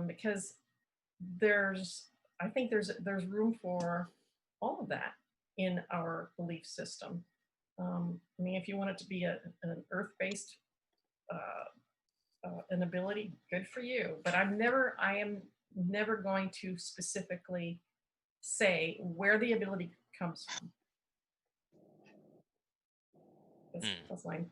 [SPEAKER 4] because I think there's room for all of that in our belief system. I mean, if you want it to be an earth-based an ability, good for you. But I am never going to specifically say where the ability comes from. That's mine.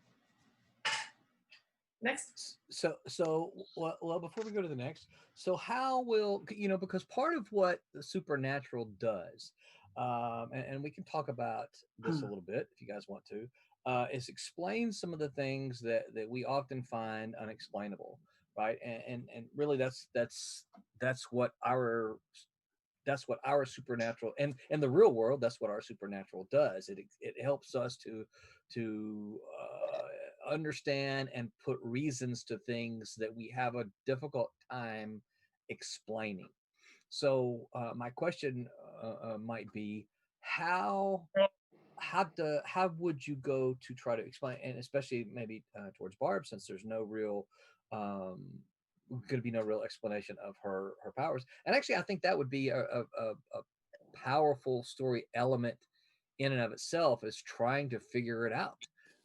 [SPEAKER 4] Next.
[SPEAKER 2] So well, before we go to the next, so how will, because part of what the supernatural does, and we can talk about this a little bit if you guys want to, is explain some of the things that we often find unexplainable, right? And really that's what our supernatural, and in the real world, that's what our supernatural does. It helps us to understand and put reasons to things that we have a difficult time explaining. So my question might be, how would you go to try to explain, and especially maybe towards Barb, since there's no real going to be no real explanation of her powers. And actually, I think that would be a powerful story element in and of itself, is trying to figure it out.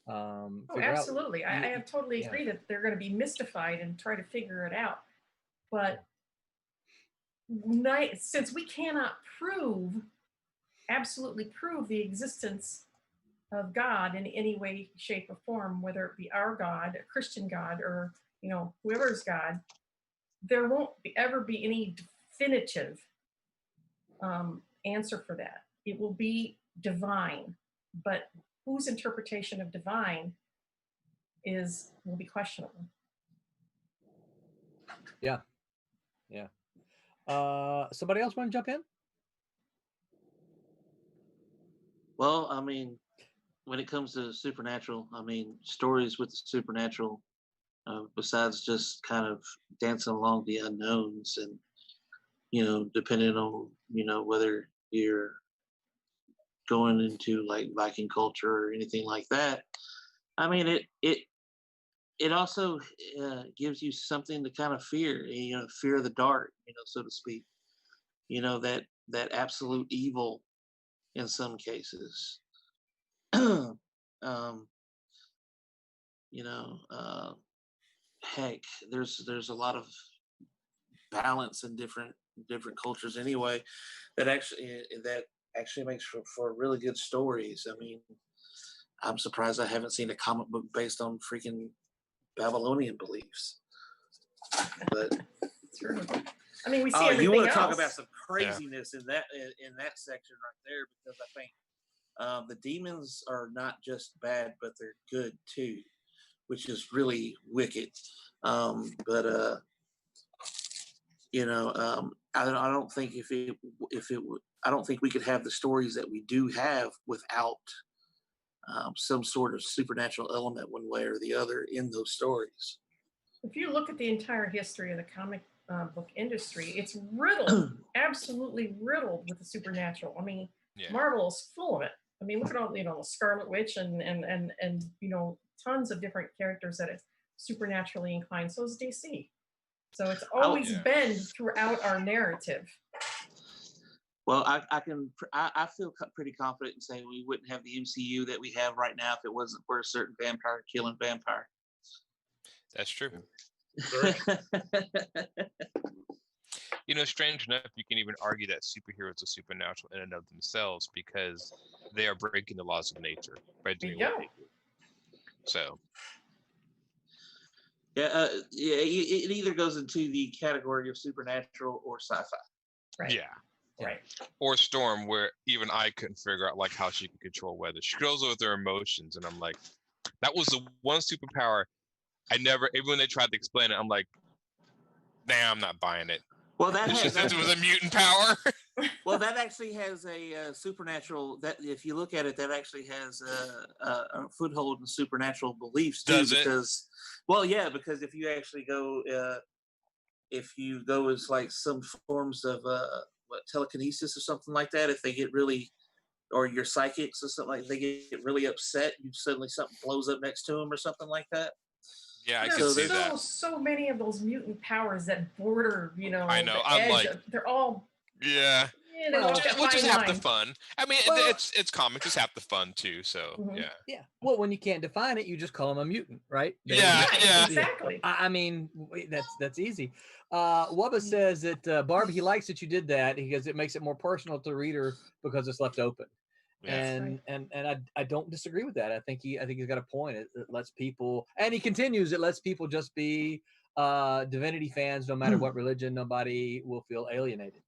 [SPEAKER 4] Absolutely. I have totally agree that they're going to be mystified and try to figure it out. But since we cannot absolutely prove the existence of God in any way, shape, or form, whether it be our God, a Christian God, or whoever's God, there won't ever be any definitive answer for that. It will be divine, but whose interpretation of divine will be questionable.
[SPEAKER 2] Yeah. Somebody else want to jump in?
[SPEAKER 6] Well, I mean, when it comes to supernatural, I mean, stories with the supernatural, besides just kind of dancing along the unknowns and, depending on, whether you're going into like Viking culture or anything like that. I mean, it also gives you something to kind of fear, fear of the dark, so to speak, that absolute evil in some cases. Heck, there's a lot of balance in different cultures anyway, that actually makes for really good stories. I mean, I'm surprised I haven't seen a comic book based on freaking Babylonian beliefs. But
[SPEAKER 4] true. I mean, we see everything
[SPEAKER 6] you want to
[SPEAKER 4] else.
[SPEAKER 6] talk about some craziness in that section right there, because I think the demons are not just bad, but they're good too, which is really wicked. I don't think I don't think we could have the stories that we do have without some sort of supernatural element, one way or the other, in those stories.
[SPEAKER 4] If you look at the entire history of the comic book industry, it's riddled, absolutely riddled with the supernatural. I mean, Marvel is full of it. I mean, look at all, Scarlet Witch and tons of different characters that are supernaturally inclined. So is DC. So it's always been throughout our narrative.
[SPEAKER 6] Well, I feel pretty confident in saying we wouldn't have the MCU that we have right now if it wasn't for a certain vampire killing vampire.
[SPEAKER 5] That's true. Strange enough, you can even argue that superheroes are supernatural in and of themselves, because they are breaking the laws of nature by doing what they do. So,
[SPEAKER 6] it either goes into the category of supernatural or sci-fi.
[SPEAKER 4] Right.
[SPEAKER 5] Yeah. Right. Or Storm, where even I couldn't figure out how she could control weather. She goes with her emotions, and I'm like, that was the one superpower I never. Even when they tried to explain it, I'm like, nah, I'm not buying it.
[SPEAKER 6] Well, that
[SPEAKER 5] It's
[SPEAKER 6] has
[SPEAKER 5] just it was a mutant power.
[SPEAKER 6] well, that actually has a supernatural. That if you look at it, that actually has a foothold in supernatural beliefs too.
[SPEAKER 5] Does it?
[SPEAKER 6] Because, well, yeah, because if you actually go, if you go as like some forms of what, telekinesis or something like that, if they get really, or your psychics or something like, they get really upset, you suddenly something blows up next to them or something like that.
[SPEAKER 5] Yeah, I
[SPEAKER 4] There's
[SPEAKER 5] can see
[SPEAKER 6] so
[SPEAKER 5] that.
[SPEAKER 4] so many of those mutant powers that border,
[SPEAKER 5] I know.
[SPEAKER 4] the
[SPEAKER 5] I'm
[SPEAKER 4] edge.
[SPEAKER 5] like,
[SPEAKER 4] They're all,
[SPEAKER 5] yeah.
[SPEAKER 4] they
[SPEAKER 2] Well,
[SPEAKER 4] walk that
[SPEAKER 5] Which is
[SPEAKER 4] fine
[SPEAKER 5] half the
[SPEAKER 4] line.
[SPEAKER 5] fun. I mean,
[SPEAKER 2] Well-
[SPEAKER 5] it's comics. It's half the fun too. So
[SPEAKER 4] Mhm.
[SPEAKER 5] yeah.
[SPEAKER 2] Yeah. Well, when you can't define it, you just call them a mutant, right?
[SPEAKER 5] Yeah,
[SPEAKER 4] Right,
[SPEAKER 5] yeah.
[SPEAKER 4] exactly.
[SPEAKER 2] I mean, that's easy. Wubba says that Barb, he likes that you did that because it makes it more personal to the reader because it's left open.
[SPEAKER 5] Yeah.
[SPEAKER 2] And I don't disagree with that. I think he's got a point. It lets people, and he continues, it lets people just be Divinity fans no matter what religion. Nobody will feel alienated.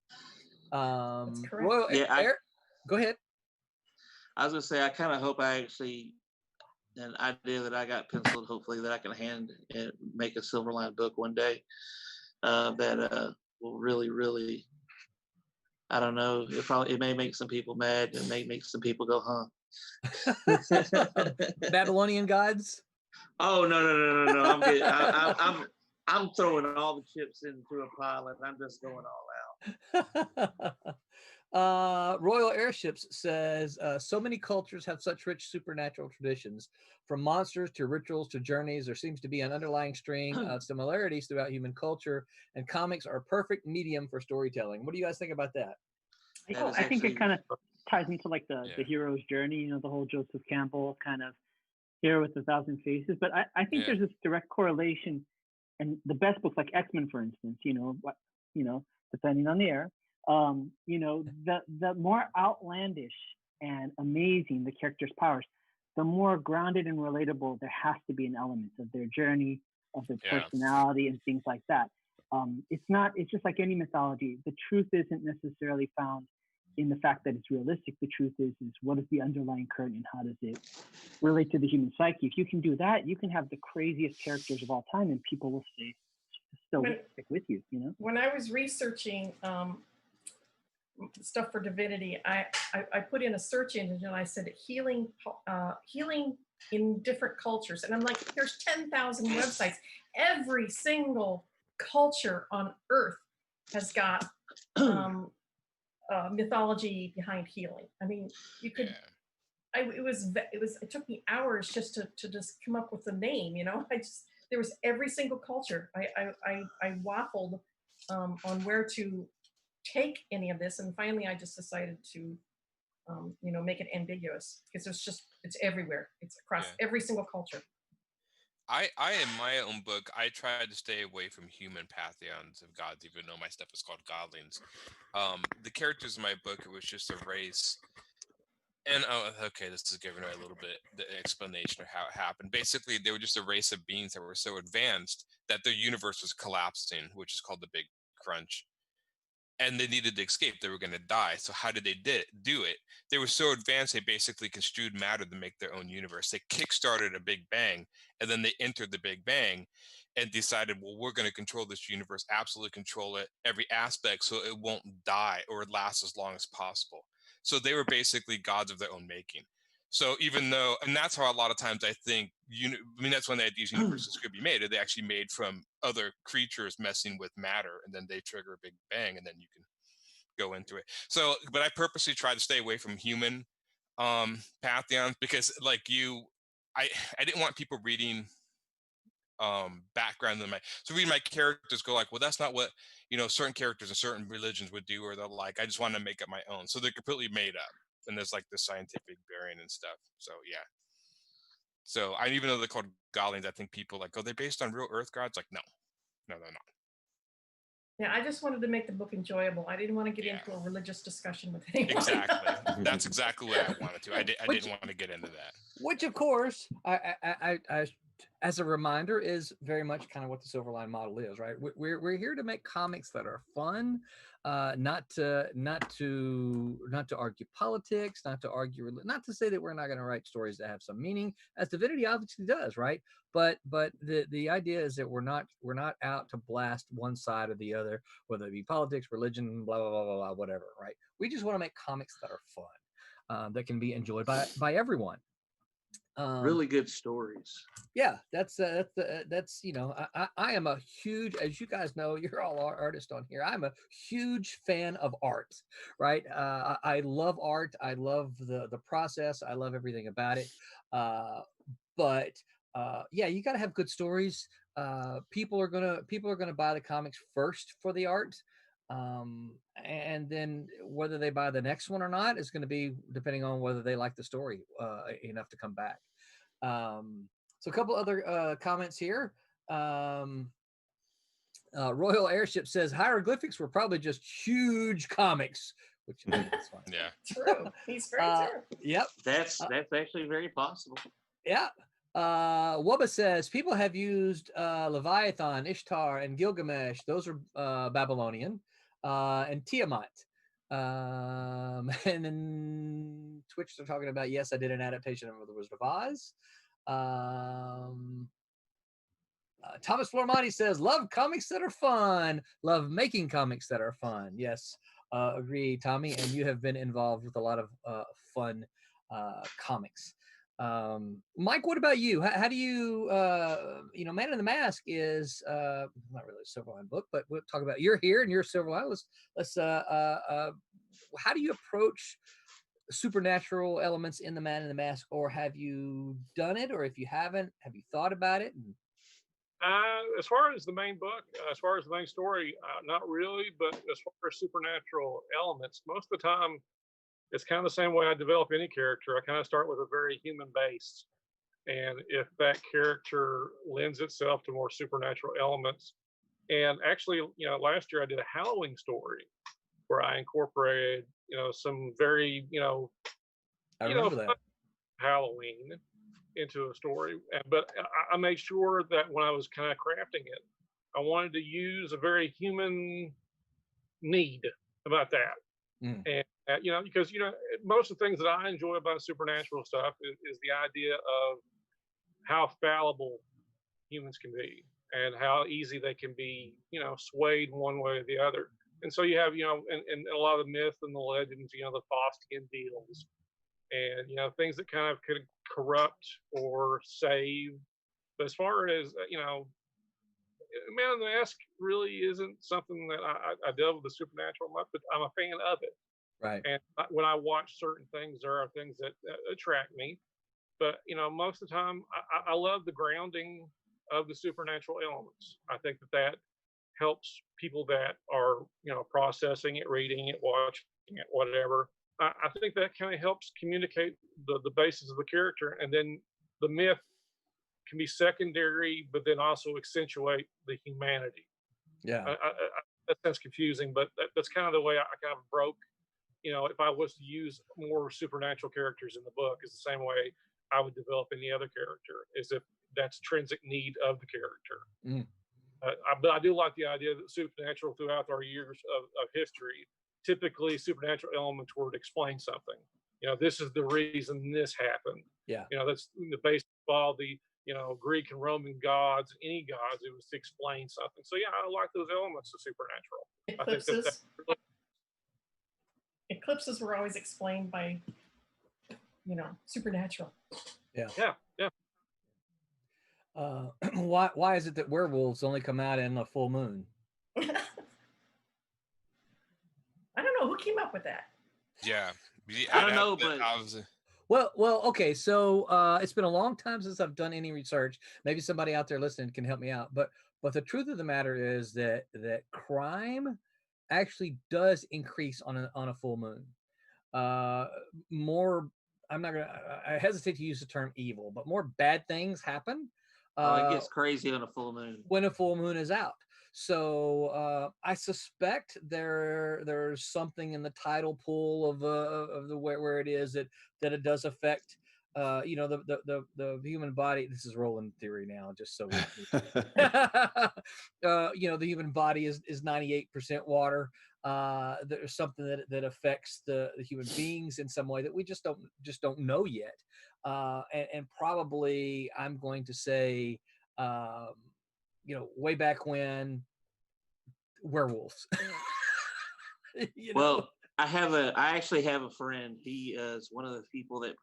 [SPEAKER 4] That's correct.
[SPEAKER 2] Royal,
[SPEAKER 6] Yeah,
[SPEAKER 2] go ahead.
[SPEAKER 6] I was gonna say, I kind of hope I actually, an idea that I got penciled, hopefully that I can hand and make a Silverline book one day. That will really, really, I don't know. It may make some people mad. It may make some people go, huh?
[SPEAKER 2] Babylonian gods.
[SPEAKER 6] Oh no! I'm getting, I'm throwing all the chips into a pile and I'm just going all out.
[SPEAKER 2] Royal Airships says so many cultures have such rich supernatural traditions, from monsters to rituals to journeys. There seems to be an underlying string of similarities throughout human culture, and comics are a perfect medium for storytelling. What do you guys think about that?
[SPEAKER 3] I think it kind of ties into like the
[SPEAKER 5] Yeah.
[SPEAKER 3] hero's journey, the whole Joseph Campbell kind of hero with 1,000 faces. But I think
[SPEAKER 5] Yeah.
[SPEAKER 3] there's this direct correlation, and the best books like X-Men, for instance, depending on the era, the more outlandish and amazing the character's powers, the more grounded and relatable there has to be an element of their journey, of their
[SPEAKER 5] Yeah.
[SPEAKER 3] personality, and things like that. It's just like any mythology. The truth isn't necessarily found in the fact that it's realistic. The truth is what is the underlying current and how does it relate to the human psyche. If you can do that, you can have the craziest characters of all time and people will still stick with you,
[SPEAKER 4] When I was researching stuff for Divinity, I put in a search engine and I said healing in different cultures, and I'm like, there's 10,000 websites. Every single culture on Earth has got mythology behind healing. I mean, you could. It took me hours just to just come up with a name. There was every single culture. I waffled on where to take any of this, and finally I just decided to make it ambiguous, because it's everywhere. It's across every single culture.
[SPEAKER 5] I in my own book, I tried to stay away from human pantheons of gods, even though my stuff is called godlings. The characters in my book, it was just a race. And okay, this is giving away a little bit the explanation of how it happened. Basically, they were just a race of beings that were so advanced that their universe was collapsing, which is called the Big Crunch. And they needed to escape. They were going to die. So how did they do it? They were so advanced, they basically construed matter to make their own universe. They kickstarted a Big Bang, and then they entered the Big Bang and decided, well, we're going to control this universe, absolutely control it, every aspect, so it won't die or last as long as possible. So they were basically gods of their own making. So even though, and that's how a lot of times I think, that's when these universes could be made. Are they actually made from other creatures messing with matter, and then they trigger a Big Bang, and then you can go into it. So, but I purposely try to stay away from human pantheons, because like I didn't want people reading background in reading my characters go like, well, that's not what certain characters in certain religions would do, or they're like, I just want to make up my own. So they're completely made up, and there's like the scientific bearing and stuff. So yeah. So even though they're called godlings, I think people like, oh, they're based on real Earth gods. Like, no, they're not.
[SPEAKER 4] Yeah, I just wanted to make the book enjoyable. I didn't want to get into a religious discussion with anyone.
[SPEAKER 5] Exactly. That's exactly what I wanted to. I didn't want to get into that.
[SPEAKER 2] Which, of course, I as a reminder, is very much kind of what the Silverline model is, right? We're here to make comics that are fun, not to argue politics, not to argue, not to say that we're not going to write stories that have some meaning, as Divinity obviously does, right? But the idea is that we're not out to blast one side or the other, whether it be politics, religion, blah blah blah blah, blah, whatever, right? We just want to make comics that are fun, that can be enjoyed by everyone.
[SPEAKER 6] Really good stories.
[SPEAKER 2] Yeah, that's you know, I am a huge, as you guys know, you're all artists on here. I'm a huge fan of art, right? I love art. I love the process. I love everything about it. But yeah, you got to have good stories. People are gonna buy the comics first for the art. And then whether they buy the next one or not is going to be depending on whether they like the story enough to come back. So a couple other comments here. Royal Airship says hieroglyphics were probably just huge comics, which is fun.
[SPEAKER 5] Yeah.
[SPEAKER 4] True. He's very true.
[SPEAKER 2] Yep.
[SPEAKER 6] That's actually very possible.
[SPEAKER 2] Yeah. Wubba says people have used Leviathan, Ishtar, and Gilgamesh. Those are Babylonian, and Tiamat. And then Twitch, they're talking about, yes, I did an adaptation of The Wizard of Oz. Thomas Flormani says, love comics that are fun. Love making comics that are fun. Yes, agree, Tommy. And you have been involved with a lot of fun comics. Mike, what about you? How do you, you know, Man in the Mask is not really a Silverline book, but we'll talk about, you're here and you're Silverline. Let's how do you approach supernatural elements in the Man in the Mask, or have you done it? Or if you haven't, have you thought about it?
[SPEAKER 8] As far as the main book, as far as the main story, not really, but as far as supernatural elements, most of the time, it's kind of the same way I develop any character. I kind of start with a very human base. And if that character lends itself to more supernatural elements, and actually, you know, last year I did a Halloween story where I incorporated, you know, some very,
[SPEAKER 2] I remember that.
[SPEAKER 8] Halloween into a story. But I made sure that when I was kind of crafting it, I wanted to use a very human need about that. And you know, because most of the things that I enjoy about supernatural stuff is the idea of how fallible humans can be and how easy they can be, swayed one way or the other. And so you have, and a lot of the myth and the legends, the Faustian deals, and things that kind of could corrupt or save. But as far as Man in the Mask really isn't something that I delve with the supernatural much, but I'm a fan of it.
[SPEAKER 2] Right.
[SPEAKER 8] And when I watch certain things, there are things that attract me. But most of the time, I love the grounding of the supernatural elements. I think that helps people that are processing it, reading it, watching it, whatever. I think that kind of helps communicate the basis of the character, and then the myth can be secondary, but then also accentuate the humanity.
[SPEAKER 2] Yeah,
[SPEAKER 8] that sounds confusing, but that's kind of the way I kind of broke. If I was to use more supernatural characters in the book, is the same way I would develop any other character, is if that's intrinsic need of the character. But I do like the idea that supernatural throughout our years of history, typically supernatural elements were to explain something. This is the reason this happened.
[SPEAKER 2] Yeah.
[SPEAKER 8] That's the basis of all the Greek and Roman gods, any gods. It was to explain something. So yeah, I like those elements of supernatural.
[SPEAKER 4] Eclipses. Eclipses were always explained by, supernatural.
[SPEAKER 2] Yeah.
[SPEAKER 8] Yeah.
[SPEAKER 2] Why is it that werewolves only come out in a full moon?
[SPEAKER 4] I don't know who came up with that.
[SPEAKER 5] Yeah.
[SPEAKER 6] I don't know, but
[SPEAKER 2] Well, okay. So it's been a long time since I've done any research. Maybe somebody out there listening can help me out. But the truth of the matter is that crime actually does increase on a full moon. More, I hesitate to use the term evil, but more bad things happen.
[SPEAKER 6] It gets crazy on a full moon.
[SPEAKER 2] When a full moon is out. So I suspect there's something in the tidal pool of the where it is that it does affect you know, the human body. This is Roland theory now, just so you know, the human body is 98% water. There's something that affects the human beings in some way that we just don't know yet. And probably I'm going to say, you know, way back when, werewolves. You know?
[SPEAKER 6] Well, I actually have a friend. He is one of the people that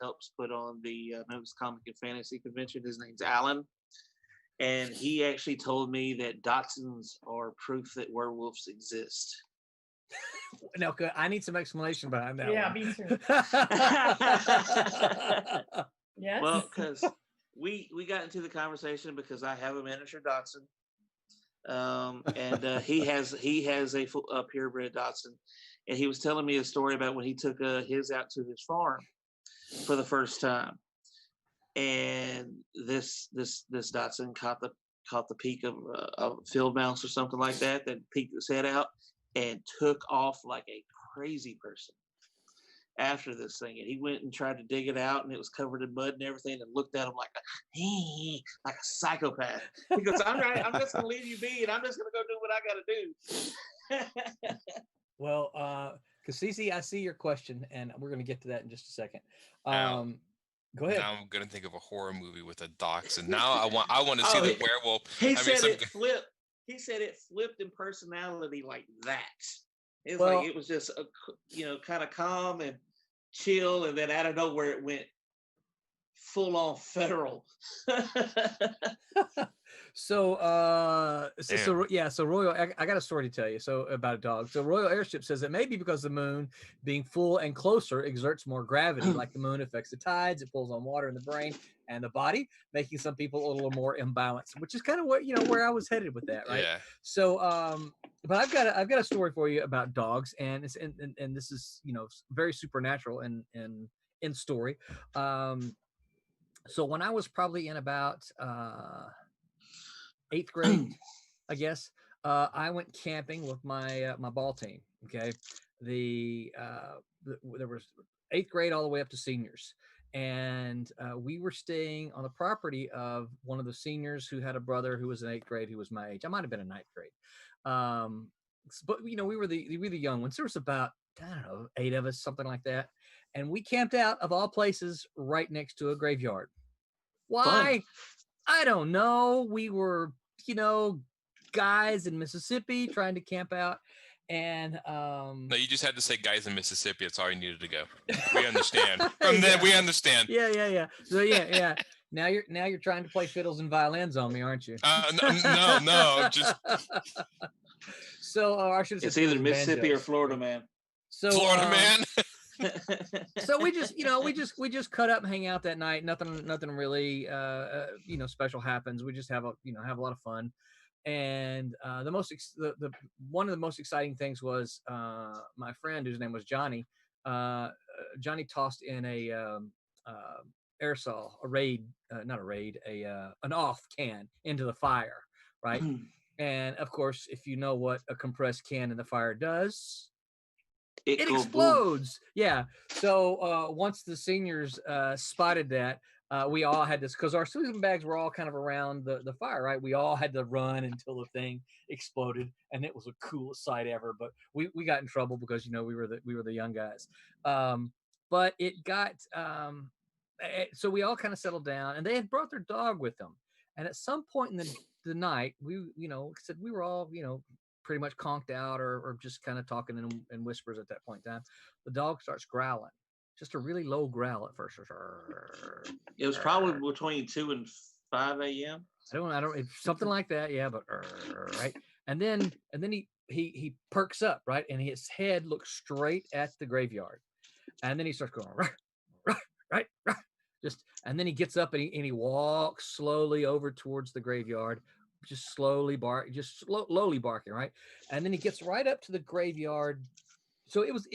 [SPEAKER 6] helps put on the Memphis Comic and Fantasy Convention. His name's Alan, and he actually told me that Dachshunds are proof that werewolves exist.
[SPEAKER 2] No, I need some explanation behind that.
[SPEAKER 4] Yeah,
[SPEAKER 2] one.
[SPEAKER 4] me too. Yes.
[SPEAKER 6] Well, because we got into the conversation because I have a miniature Dachshund, and he has a purebred Dachshund, and he was telling me a story about when he took his out to his farm for the first time, and this Dachshund caught the peak of a field mouse or something like that peeked its head out and took off like a crazy person after this thing. And he went and tried to dig it out, and it was covered in mud and everything, and looked at him like a psychopath. He goes, I'm just going to leave you be, and I'm just going to go do what I got to do.
[SPEAKER 2] Well, Cassisi, I see your question, and we're going to get to that in just a second. Go ahead.
[SPEAKER 5] Now I'm gonna think of a horror movie with a dachshund. Now I want to see the werewolf.
[SPEAKER 6] He said it flipped. He said it flipped in personality like that. It's like it was just kind of calm and chill, and then out of nowhere it went full on feral.
[SPEAKER 2] So Royal, I got a story to tell you. So about a dog. So Royal Airship says it may be because the moon being full and closer exerts more gravity, like the moon affects the tides. It pulls on water in the brain and the body, making some people a little more imbalanced, which is kind of what, where I was headed with that. Right.
[SPEAKER 5] Yeah.
[SPEAKER 2] So, but I've got a story for you about dogs, and it's, and this is, very supernatural in story. So when I was probably in about, 8th grade, I guess, I went camping with my ball team. Okay, there was 8th grade all the way up to seniors, and we were staying on the property of one of the seniors who had a brother who was in 8th grade who was my age. I might have been in 9th grade, but we were the young ones. There was about 8 of us, something like that, and we camped out of all places right next to a graveyard. Why?
[SPEAKER 6] Fun.
[SPEAKER 2] I don't know. We were, guys in Mississippi trying to camp out, and
[SPEAKER 5] no, you just had to say guys in Mississippi. It's all you needed to go. We understand. From then, we understand.
[SPEAKER 2] Yeah. So yeah. Now you're trying to play fiddles and violins on me, aren't you?
[SPEAKER 5] No, just.
[SPEAKER 2] So I should have.
[SPEAKER 6] It's either Mississippi or Florida, man.
[SPEAKER 2] So
[SPEAKER 5] Florida man.
[SPEAKER 2] So we just cut up and hang out that night. Nothing really special happens. We just have a lot of fun. And one of the most exciting things was my friend, whose name was Johnny. Johnny tossed in a aerosol, an off can into the fire, right? And of course, if you know what a compressed can in the fire does, it explodes. Boom. Yeah. So once the seniors spotted that, we all had this, because our sleeping bags were all kind of around the fire, right? We all had to run until the thing exploded, and it was the coolest sight ever. But we got in trouble because we were the young guys. But it got so we all kind of settled down, and they had brought their dog with them. And at some point in the night, we said we were all pretty much conked out or just kind of talking in whispers at that point in time. The dog starts growling, just a really low growl at first.
[SPEAKER 6] It was probably between 2 and 5 a.m.
[SPEAKER 2] I don't something like that. Yeah, but right. And then he perks up, right, and his head looks straight at the graveyard, and then he starts going right, and then he gets up and he walks slowly over towards the graveyard. Just slowly slowly barking, right? And then he gets right up to the graveyard. So it was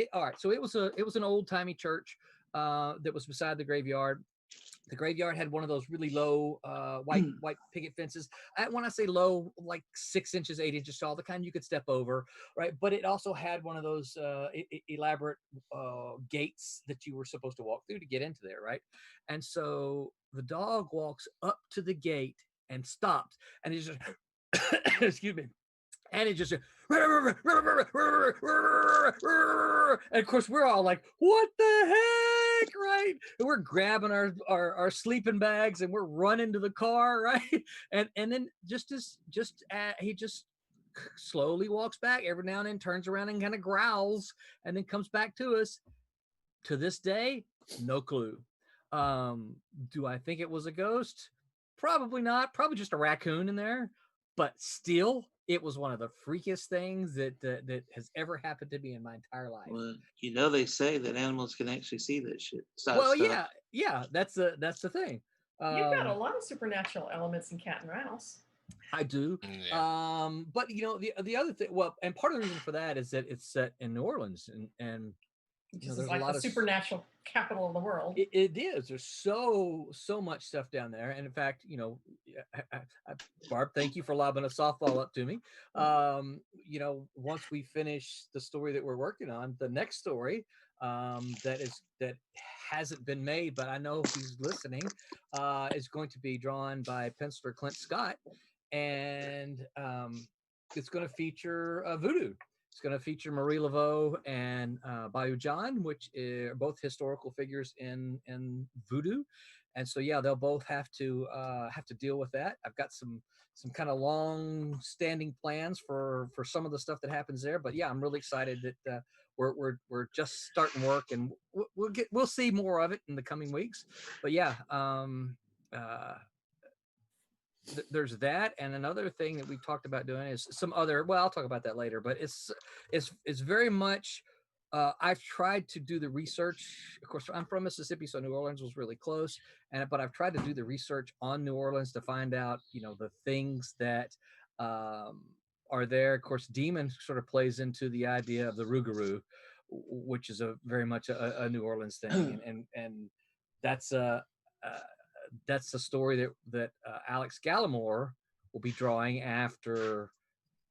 [SPEAKER 2] an old timey church that was beside the graveyard. The graveyard had one of those really low white picket fences. When I say low, like 6 inches, 8 inches tall, the kind you could step over, right? But it also had one of those elaborate gates that you were supposed to walk through to get into there, right? And so the dog walks up to the gate and stops, and he's just, excuse me, and it just, and of course we're all like, what the heck, right? And we're grabbing our sleeping bags and we're running to the car, right? And then he just slowly walks back every now and then, turns around and kind of growls, and then comes back to us. To this day, no clue. Do I think it was a ghost? Probably not. Probably just a raccoon in there. But still, it was one of the freakiest things that has ever happened to me in my entire life.
[SPEAKER 6] Well, you know, they say that animals can actually see that shit.
[SPEAKER 2] Well, yeah, that's the thing.
[SPEAKER 4] You've got a lot of supernatural elements in Cat and Mouse.
[SPEAKER 2] I do.
[SPEAKER 5] Yeah.
[SPEAKER 2] But you know, the other thing, well, and part of the reason for that is that it's set in New Orleans, and
[SPEAKER 4] This is like the supernatural capital of the world.
[SPEAKER 2] It is. There's so much stuff down there, and in fact, you know, Barb, thank you for lobbing a softball up to me. You know, once we finish the story that we're working on, the next story that hasn't been made, but I know he's listening, is going to be drawn by penciler Clint Scott, and it's going to feature voodoo. It's going to feature Marie Laveau and Bayou John, which are both historical figures in voodoo, and so yeah, they'll both have to deal with that. I've got some kind of long-standing plans for some of the stuff that happens there, but yeah, I'm really excited that we're just starting work, and we'll see more of it in the coming weeks. But yeah, there's that, and another thing that we've talked about doing is some other. Well, I'll talk about that later. But it's very much. I've tried to do the research. Of course, I'm from Mississippi, so New Orleans was really close. But I've tried to do the research on New Orleans to find out, you know, the things that are there. Of course, Demon sort of plays into the idea of the Rougarou, which is very much a New Orleans thing, and that's that's the story that Alex Gallimore will be drawing after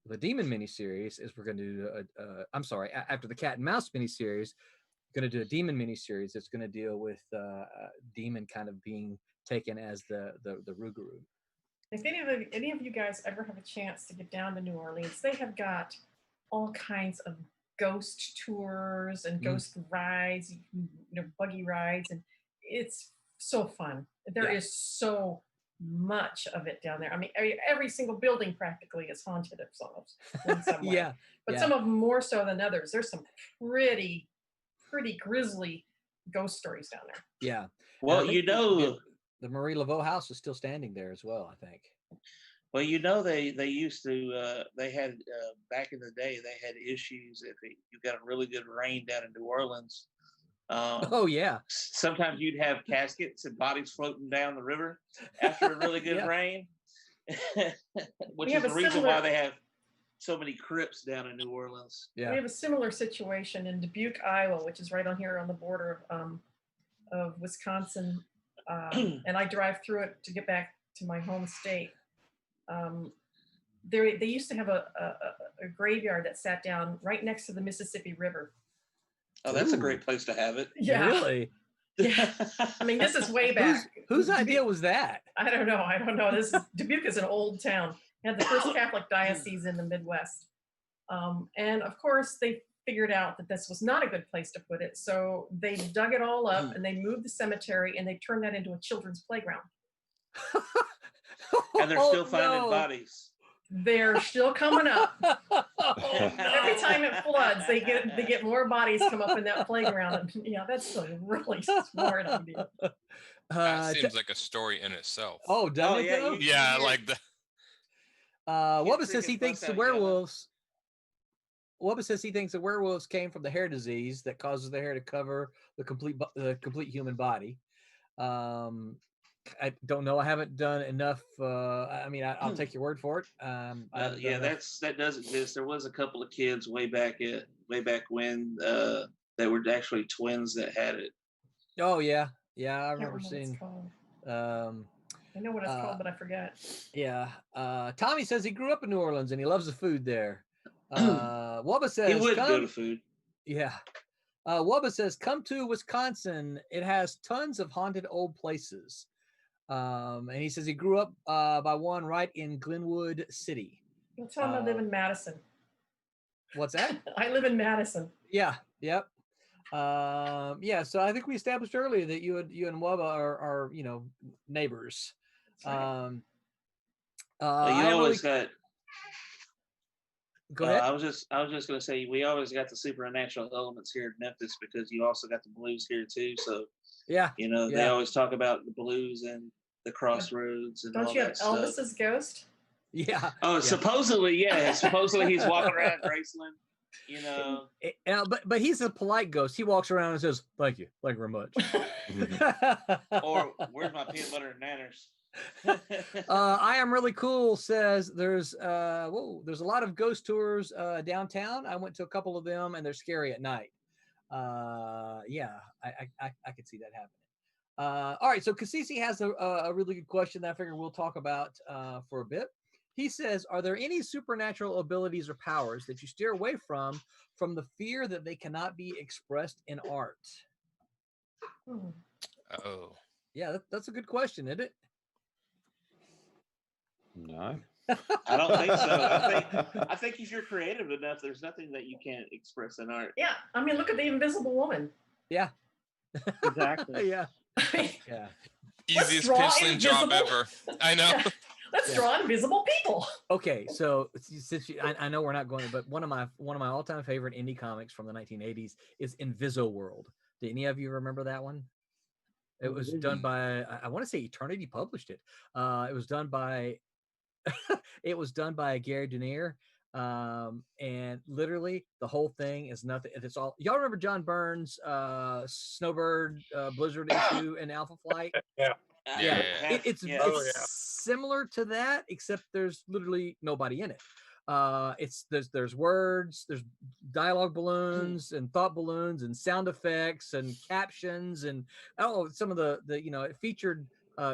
[SPEAKER 2] the Demon miniseries. Is we're going to do after the Cat and Mouse miniseries, we're going to do a Demon miniseries that's going to deal with Demon kind of being taken as the Rougarou.
[SPEAKER 4] If any of you guys ever have a chance to get down to New Orleans, they have got all kinds of ghost tours and ghost rides, you know, buggy rides, and it's so fun. There is so much of it down there. I mean, every single building practically is haunted of in some way. But some of them more so than others. There's some pretty grisly ghost stories down there.
[SPEAKER 2] Yeah.
[SPEAKER 6] Well, you know,
[SPEAKER 2] the Marie Laveau house is still standing there as well, I think.
[SPEAKER 6] Well, you know, they used to, they had, back in the day, they had issues if you got a really good rain down in New Orleans.
[SPEAKER 2] Oh, yeah.
[SPEAKER 6] Sometimes you'd have caskets and bodies floating down the river after a really good rain, which is the reason why they have so many crypts down in New Orleans.
[SPEAKER 4] Yeah. We have a similar situation in Dubuque, Iowa, which is right on here on the border of Wisconsin. And I drive through it to get back to my home state. They used to have a graveyard that sat down right next to the Mississippi River.
[SPEAKER 6] Oh, that's a great place to have it.
[SPEAKER 4] Yeah.
[SPEAKER 2] Really?
[SPEAKER 4] Yeah. I mean, this is way back.
[SPEAKER 2] Whose idea was that?
[SPEAKER 4] I don't know. Dubuque is an old town. It had the first Catholic diocese in the Midwest. And of course, they figured out that this was not a good place to put it. So they dug it all up and they moved the cemetery and they turned that into a children's playground.
[SPEAKER 6] And they're still finding bodies.
[SPEAKER 4] They're still coming up. Every time it floods, they get more bodies come up in that playground. And, yeah, that's a really smart idea.
[SPEAKER 5] That seems like a story in itself.
[SPEAKER 2] Oh, does it? Though?
[SPEAKER 5] Yeah, like the.
[SPEAKER 2] Wubba says he thinks the werewolves. Wubba says he thinks the werewolves came from the hair disease that causes the hair to cover the complete human body. I don't know. I haven't done enough. I mean, I'll take your word for it.
[SPEAKER 6] That does exist. There was a couple of kids way back when they were actually twins that had it.
[SPEAKER 2] Oh yeah. Yeah, I
[SPEAKER 4] I can't
[SPEAKER 2] remember
[SPEAKER 4] remember what
[SPEAKER 2] seeing.
[SPEAKER 4] it's called.
[SPEAKER 2] Um,
[SPEAKER 4] I know what it's
[SPEAKER 2] uh,
[SPEAKER 4] called, but I forget.
[SPEAKER 2] yeah. Tommy says he grew up in New Orleans and he loves the food there. Wubba
[SPEAKER 6] He
[SPEAKER 2] says,
[SPEAKER 6] would go to
[SPEAKER 2] "Come."
[SPEAKER 6] food.
[SPEAKER 2] Yeah. Wubba says, "Come to Wisconsin. It has tons of haunted old places." And he says he grew up by one right in Glenwood City.
[SPEAKER 4] Don't tell him I live in Madison.
[SPEAKER 2] What's that?
[SPEAKER 4] I live in Madison.
[SPEAKER 2] Yeah. Yep. Yeah. So I think we established earlier that you and Wubba are neighbors.
[SPEAKER 4] That's right.
[SPEAKER 6] Well, you
[SPEAKER 2] I
[SPEAKER 6] always
[SPEAKER 2] really
[SPEAKER 6] got.
[SPEAKER 2] go ahead.
[SPEAKER 6] I was just going to say we always got the supernatural elements here in Memphis because you also got the blues here too. So
[SPEAKER 2] Yeah.
[SPEAKER 6] they always talk about the blues and the crossroads and
[SPEAKER 4] Don't
[SPEAKER 6] all
[SPEAKER 4] you
[SPEAKER 6] that
[SPEAKER 4] have
[SPEAKER 6] stuff.
[SPEAKER 4] Elvis's ghost?
[SPEAKER 2] Yeah.
[SPEAKER 6] Oh,
[SPEAKER 2] yeah.
[SPEAKER 6] supposedly, yeah. Supposedly he's walking around Graceland.
[SPEAKER 2] But he's a polite ghost. He walks around and says, "Thank you very much."
[SPEAKER 6] Or where's my peanut butter and nanners?
[SPEAKER 2] I am really cool says there's a lot of ghost tours downtown. I went to a couple of them and they're scary at night. Yeah, I could see that happening. All right, so Kasisi has a really good question that I figure we'll talk about for a bit. He says, "Are there any supernatural abilities or powers that you steer away from the fear that they cannot be expressed in art?"
[SPEAKER 5] Oh.
[SPEAKER 2] Yeah, that's a good question, isn't it?
[SPEAKER 7] No.
[SPEAKER 6] I don't think so. I think if you're creative enough, there's nothing that you can't express in art.
[SPEAKER 4] Yeah, I mean, look at the Invisible Woman.
[SPEAKER 2] Yeah.
[SPEAKER 3] Exactly.
[SPEAKER 2] Yeah. Yeah.
[SPEAKER 5] Easiest
[SPEAKER 4] draw
[SPEAKER 5] penciling job
[SPEAKER 4] invisible-
[SPEAKER 5] ever. I know.
[SPEAKER 4] Let's draw invisible people.
[SPEAKER 2] Okay, so since I know we're not going, but one of my all-time favorite indie comics from the 1980s is Inviso World. Do any of you remember that one? It was done by I want to say Eternity published it. It was done by Gary Denier. And literally the whole thing is nothing. It's all y'all remember John Burns' Snowbird Blizzard issue and Alpha Flight?
[SPEAKER 8] Yeah.
[SPEAKER 2] Yeah.
[SPEAKER 6] It's
[SPEAKER 2] Similar to that, except there's literally nobody in it. There's words, there's dialogue balloons and thought balloons and sound effects and captions and some of the it featured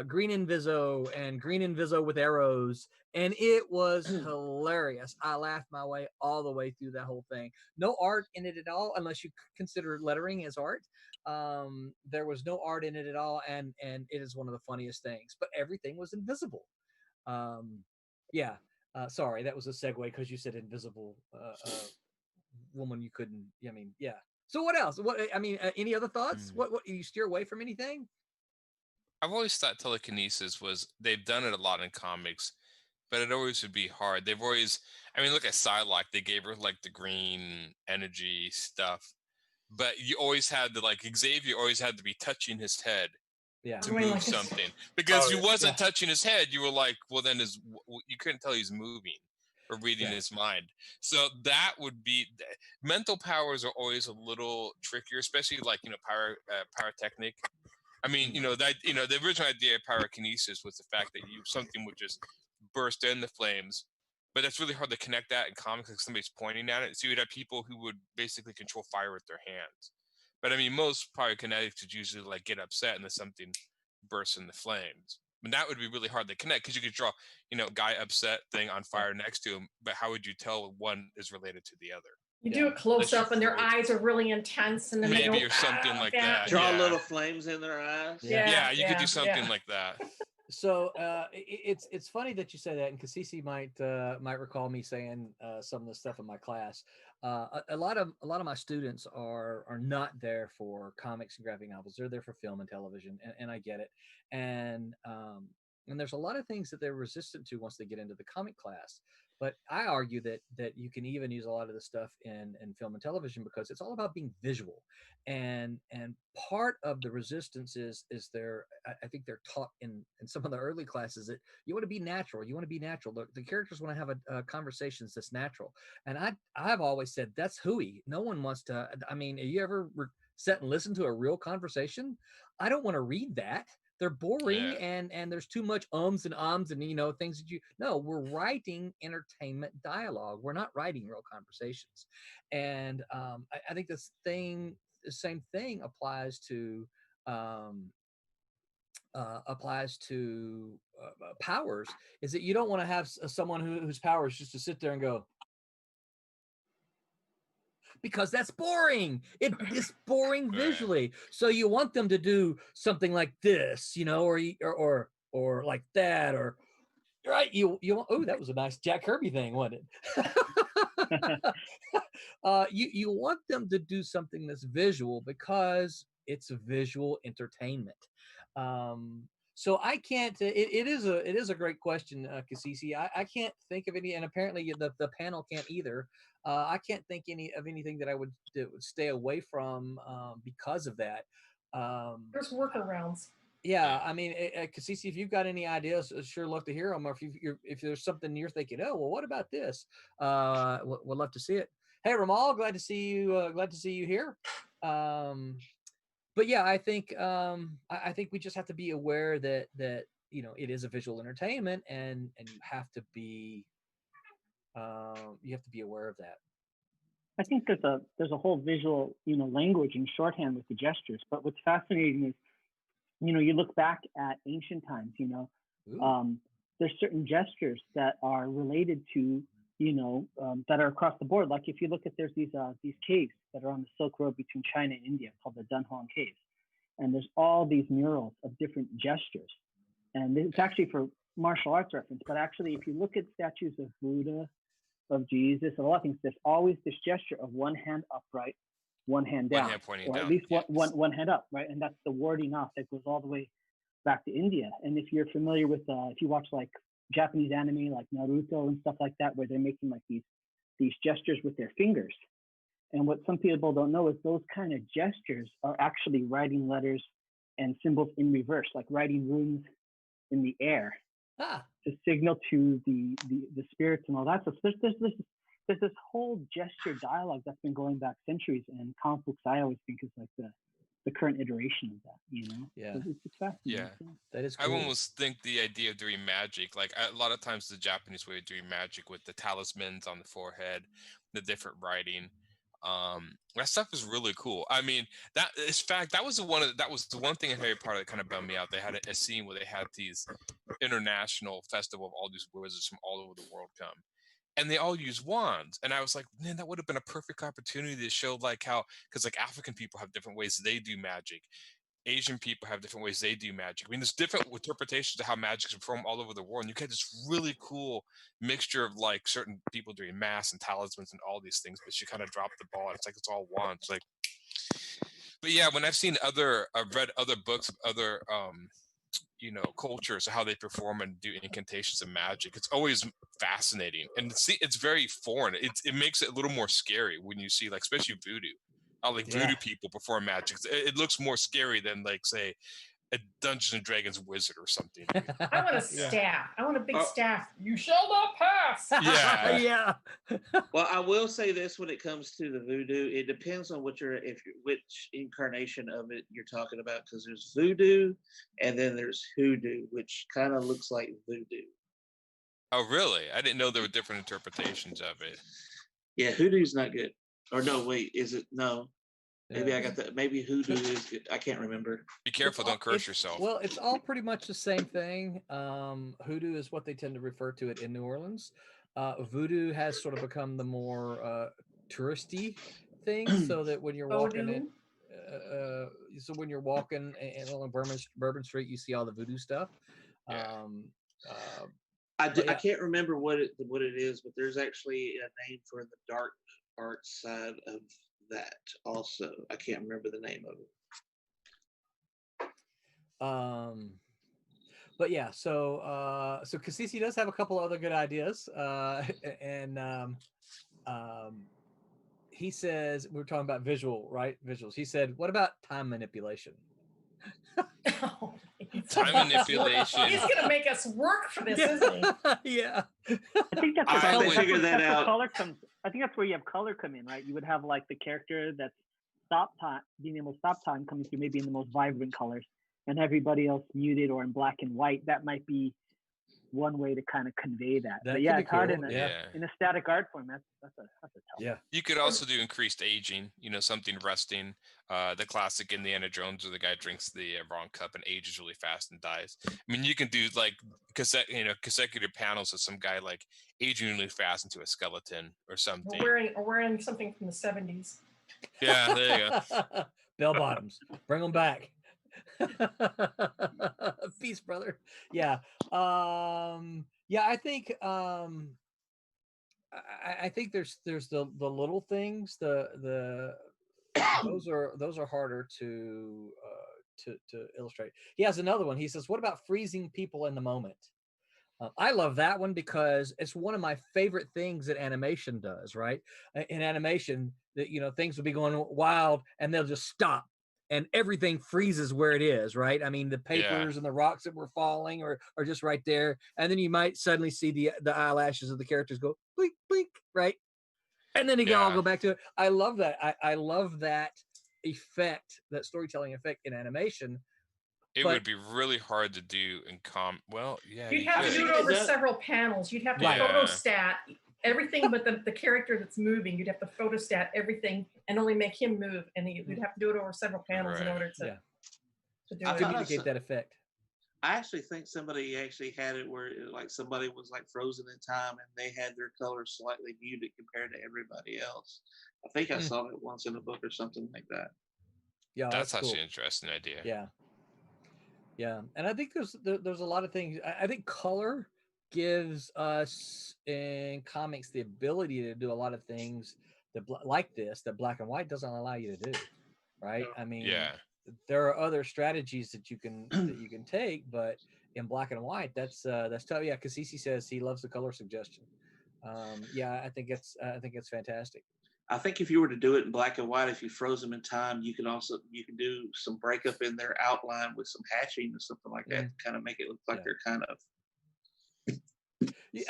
[SPEAKER 2] Green Inviso and Green Inviso with arrows, and it was hilarious. I laughed my way all the way through that whole thing. No art in it at all, unless you consider lettering as art. There was no art in it at all, and it is one of the funniest things. But everything was invisible. Yeah. Sorry, that was a segue because you said invisible woman. You couldn't. I mean, yeah. So what else? Any other thoughts? What you steer away from anything?
[SPEAKER 5] I've always thought telekinesis they've done it a lot in comics, but it always would be hard. They've always, look at Psylocke. They gave her like the green energy stuff, but you always had to Xavier always had to be touching his head to move something, because if he wasn't touching his head, you were like, well, then you couldn't tell he's moving or reading his mind. So that would be mental powers are always a little trickier, especially pyrotechnic. The original idea of pyrokinesis was the fact that something would just burst into flames, but that's really hard to connect that in comics because somebody's pointing at it. So you'd have people who would basically control fire with their hands. But most pyrokinetics would usually get upset and then something bursts into flames. And that would be really hard to connect because you could draw, guy upset thing on fire next to him, but how would you tell one is related to the other?
[SPEAKER 4] You do a close up and their eyes are really intense, and then
[SPEAKER 5] maybe or something like that.
[SPEAKER 6] Draw little flames in their eyes.
[SPEAKER 5] Yeah, you could do something like that.
[SPEAKER 2] So it's funny that you say that, and Kasisi might recall me saying some of the stuff in my class. A lot of my students are not there for comics and graphic novels. They're there for film and television, and I get it. And there's a lot of things that they're resistant to once they get into the comic class. But I argue that you can even use a lot of the stuff in film and television because it's all about being visual, and part of the resistance is I think they're taught in some of the early classes that you want to be natural. You want to be natural. The characters want to have a conversations that's natural, and I've always said that's hooey. No one wants to. Have you ever sat and listened to a real conversation? I don't want to read that. They're boring and there's too much ums and ums and things that we're writing entertainment dialogue. We're not writing real conversations. And I think the same thing applies to applies to powers is that you don't want to have someone whose power is just to sit there and go, because that's boring. It's boring visually. So you want them to do something like this, you know, or like that, or right. You want, oh, that was a nice Jack Kirby thing, wasn't it? You want them to do something that's visual because it's a visual entertainment. So I can't. It is a great question, Kasisi. I can't think of any, and apparently the panel can't either. I can't think of anything that I would stay away from because of that.
[SPEAKER 4] There's workarounds.
[SPEAKER 2] Yeah, I mean, Kasisi, if you've got any ideas, sure love to hear them. Or if there's something you're thinking, oh well, what about this? We'd love to see it. Hey, Ramal, glad to see you. Glad to see you here. But yeah, I think we just have to be aware that you know it is a visual entertainment, and you have to be aware of that.
[SPEAKER 3] I think there's a whole visual, you know, language and shorthand with the gestures. But what's fascinating is, you know, you look back at ancient times, you know, there's certain gestures that are related to, you know, that are across the board. Like if you look at, there's these caves that are on the Silk Road between China and India called the Dunhuang Caves. And there's all these murals of different gestures. And it's actually for martial arts reference, but actually if you look at statues of Buddha, of Jesus, a lot of things, there's always this gesture of one hand upright, one hand down, or at least one hand up, right? And that's the warding off that goes all the way back to India. And if you're familiar with, if you watch like Japanese anime, like Naruto and stuff like that, where they're making like these gestures with their fingers. And what some people don't know is those kind of gestures are actually writing letters and symbols in reverse, like writing runes in the air to signal to the spirits and all that. So there's this whole gesture dialogue that's been going back centuries, and comic books I always think is like the current iteration of that, you know?
[SPEAKER 2] Yeah.
[SPEAKER 3] So it's fascinating.
[SPEAKER 5] Yeah.
[SPEAKER 2] That is cool.
[SPEAKER 5] I almost think the idea of doing magic, like a lot of times the Japanese way of doing magic with the talismans on the forehead, the different writing, that stuff is really cool. I mean, that was the one thing in Harry Potter that kind of bummed me out. They had a scene where they had these international festival of all these wizards from all over the world come, and they all use wands. And I was like, man, that would have been a perfect opportunity to show like how, because like African people have different ways they do magic. Asian people have different ways they do magic. I mean, there's different interpretations of how magic is performed all over the world. And you get this really cool mixture of like certain people doing mass and talismans and all these things, but you kind of drop the ball. It's like it's all wands. Like, but yeah, when I've read other books of other you know, cultures, how they perform and do incantations and magic, it's always fascinating. And it's very foreign. It makes it a little more scary when you see, like, especially voodoo. How like voodoo people perform magic. It looks more scary than like, say, a Dungeons and Dragons wizard or something.
[SPEAKER 4] I want a staff. I want a big staff. You shall not pass.
[SPEAKER 5] Yeah.
[SPEAKER 2] Yeah.
[SPEAKER 6] Well, I will say this: when it comes to the voodoo, it depends on which incarnation of it you're talking about. Because there's voodoo, and then there's hoodoo, which kind of looks like voodoo.
[SPEAKER 5] Oh, really? I didn't know there were different interpretations of it.
[SPEAKER 6] Yeah, hoodoo's not good. Or no, wait, is it? No. Maybe I got that. Maybe hoodoo is good. I can't remember.
[SPEAKER 5] Be careful, don't curse yourself.
[SPEAKER 2] Well, it's all pretty much the same thing. Hoodoo is what they tend to refer to it in New Orleans. Voodoo has sort of become the more touristy thing, so that when you're walking in, when you're walking along Bourbon Street, you see all the voodoo stuff.
[SPEAKER 5] Yeah.
[SPEAKER 6] I can't remember what it is, but there's actually a name for the dark art side of that also. I can't remember the name of it.
[SPEAKER 2] But yeah, so Kasisi does have a couple other good ideas, and he says, we were talking about visuals. He said, what about time manipulation?
[SPEAKER 5] Time manipulation.
[SPEAKER 4] He's gonna make us work for this, isn't
[SPEAKER 2] he? Yeah.
[SPEAKER 3] I think that's
[SPEAKER 6] I would figure that out.
[SPEAKER 3] Color comes. I think that's where you have color come in, right? You would have like the character that's being able to stop time coming through maybe in the most vibrant colors, and everybody else muted or in black and white. That might be one way to kind of convey that. But yeah, it's hard in a static art form. That's a
[SPEAKER 2] Yeah.
[SPEAKER 5] You could also do increased aging, something rusting. The classic Indiana Jones where the guy drinks the wrong cup and ages really fast and dies. I mean, you can do like consecutive panels of some guy like aging really fast into a skeleton or something.
[SPEAKER 4] Or wearing something from the 70s.
[SPEAKER 5] Yeah, there you go.
[SPEAKER 2] Bell bottoms, bring them back. Peace, brother. Yeah. I think I think there's the little things, the those are harder to illustrate. He has another one. He says, what about freezing people in the moment? I love that one because it's one of my favorite things that animation does, right? In animation, that things will be going wild and they'll just stop and everything freezes where it is, right? I mean, the papers and the rocks that were falling are just right there. And then you might suddenly see the eyelashes of the characters go blink, blink, right? And then all go back to it. I love that. I love that effect, that storytelling effect in animation.
[SPEAKER 5] It would be really hard to do in Well, yeah.
[SPEAKER 4] You'd have to do it over several panels. You'd have to photostat everything but the character that's moving. You'd have to photostat everything and only make him move. And you'd have to do it over several panels in order to do it.
[SPEAKER 2] Communicate that effect.
[SPEAKER 6] I actually think somebody actually had it where like somebody was like frozen in time and they had their colors slightly muted compared to everybody else. I think I saw it once in a book or something like that.
[SPEAKER 2] Yeah,
[SPEAKER 5] that's actually
[SPEAKER 2] cool.
[SPEAKER 5] an interesting idea.
[SPEAKER 2] Yeah, and I think there's a lot of things. I think color gives us in comics the ability to do a lot of things that like this that black and white doesn't allow you to do, right? I mean, there are other strategies that you can take, but in black and white, that's tough. Yeah, Cassisi says he loves the color suggestion. I think it's fantastic.
[SPEAKER 6] I think if you were to do it in black and white, if you froze them in time, you can do some breakup in their outline with some hatching or something like that to kind of make it look like they're kind of.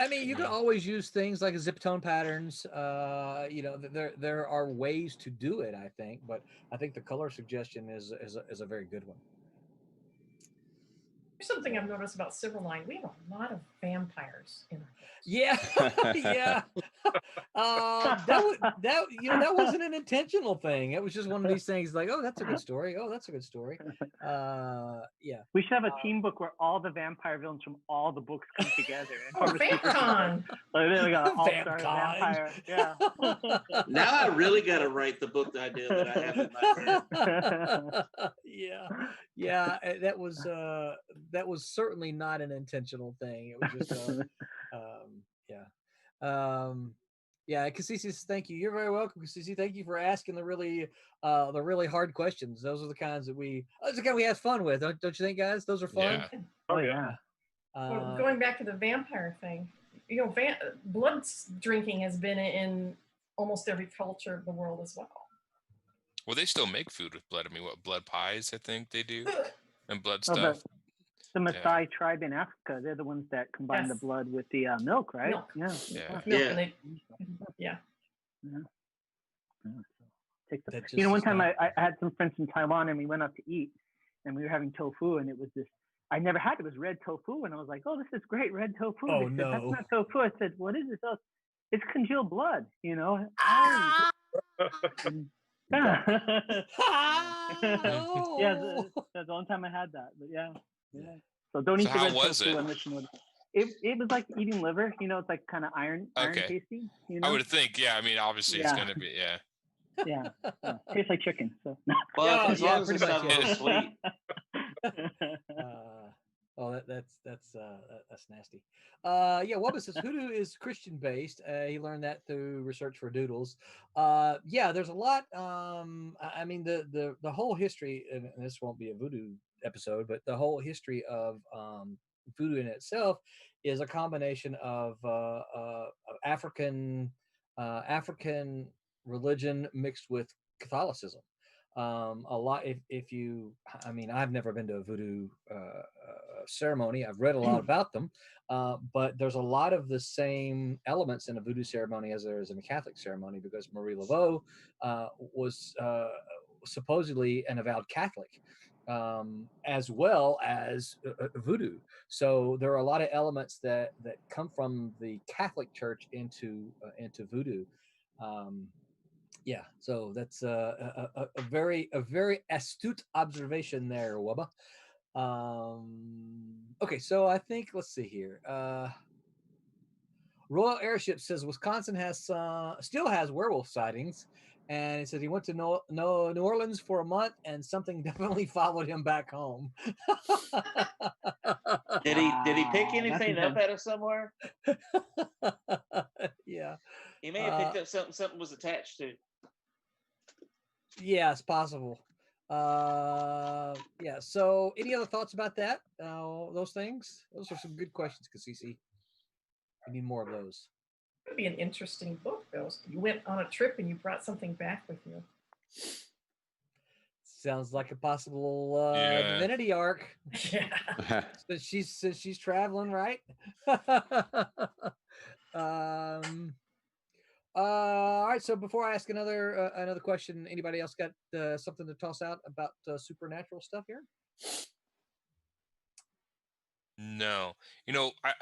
[SPEAKER 2] I mean, you can always use things like zip tone patterns. There are ways to do it, I think, but I think the color suggestion is a very good one.
[SPEAKER 4] There's something I've noticed about Silverline. We have a lot of vampires in our books.
[SPEAKER 2] Yeah. That wasn't an intentional thing. It was just one of these things like, oh, that's a good story. Oh, that's a good story.
[SPEAKER 3] We should have a team book where all the vampire villains from all the books come together.
[SPEAKER 4] VampCon.
[SPEAKER 3] We got an all-star vampire. Yeah.
[SPEAKER 6] Now I really got to write the book idea that I have in my head.
[SPEAKER 2] Yeah. That was certainly not an intentional thing. It was just Cassisi says, thank you. You're very welcome, Cassisi. Thank you for asking the really hard questions. Those are the kinds that we have fun with, don't you think, guys? Those are fun.
[SPEAKER 3] Yeah. Oh yeah.
[SPEAKER 4] Well, going back to the vampire thing, blood drinking has been in almost every culture of the world as well.
[SPEAKER 5] Well, they still make food with blood. I mean, blood pies, I think they do, and blood stuff.
[SPEAKER 3] The Maasai tribe in Africa, they're the ones that combine the blood with the milk, right?
[SPEAKER 4] Milk.
[SPEAKER 3] Yeah. One time I had some friends from Taiwan and we went out to eat and we were having tofu and it was this, I never had it, was red tofu and I was like, oh, this is great, red tofu.
[SPEAKER 2] Oh,
[SPEAKER 3] said,
[SPEAKER 2] no.
[SPEAKER 3] That's not tofu. I said, what is this? Oh, it's congealed blood,
[SPEAKER 2] Yeah,
[SPEAKER 3] that's the only time I had that. But yeah. So don't eat the red tofu unless you know that. It was like eating liver. It's like kind of iron tasty.
[SPEAKER 5] I would think. Yeah, I mean, obviously it's going to be.
[SPEAKER 3] Yeah. Tastes like chicken. So.
[SPEAKER 6] Well, as long as it's not a little sweet.
[SPEAKER 2] That's nasty. Wubba says Hoodoo is Christian based. He learned that through research for Doodles. There's a lot. I mean, the whole history, and this won't be a voodoo episode, but the whole history of voodoo in itself is a combination of African religion mixed with Catholicism. A lot. I've never been to a voodoo ceremony. I've read a lot about them, but there's a lot of the same elements in a voodoo ceremony as there is in a Catholic ceremony, because Marie Laveau was supposedly an avowed Catholic, as well as voodoo. So there are a lot of elements that come from the Catholic Church into voodoo. Yeah, so that's a very astute observation there, Wubba. Okay, so I think let's see here. Royal Airship says Wisconsin still has werewolf sightings, and he says he went to New Orleans for a month, and something definitely followed him back home.
[SPEAKER 6] Did he pick
[SPEAKER 3] Wow, that's
[SPEAKER 6] anything up
[SPEAKER 3] intense.
[SPEAKER 6] out of somewhere?
[SPEAKER 2] Yeah.
[SPEAKER 6] He may have picked up something was attached to.
[SPEAKER 2] Yeah, it's possible. Yeah. So, any other thoughts about that? Those things. Those are some good questions, Cassisi. We need more of those.
[SPEAKER 4] It would be an interesting book, though. You went on a trip and you brought something back with you.
[SPEAKER 2] Sounds like a possible
[SPEAKER 5] Yeah.
[SPEAKER 2] Divinity arc.
[SPEAKER 4] Yeah.
[SPEAKER 2] Since she's traveling, right? All right. So before I ask another question, anybody else got something to toss out about supernatural stuff here?
[SPEAKER 5] No,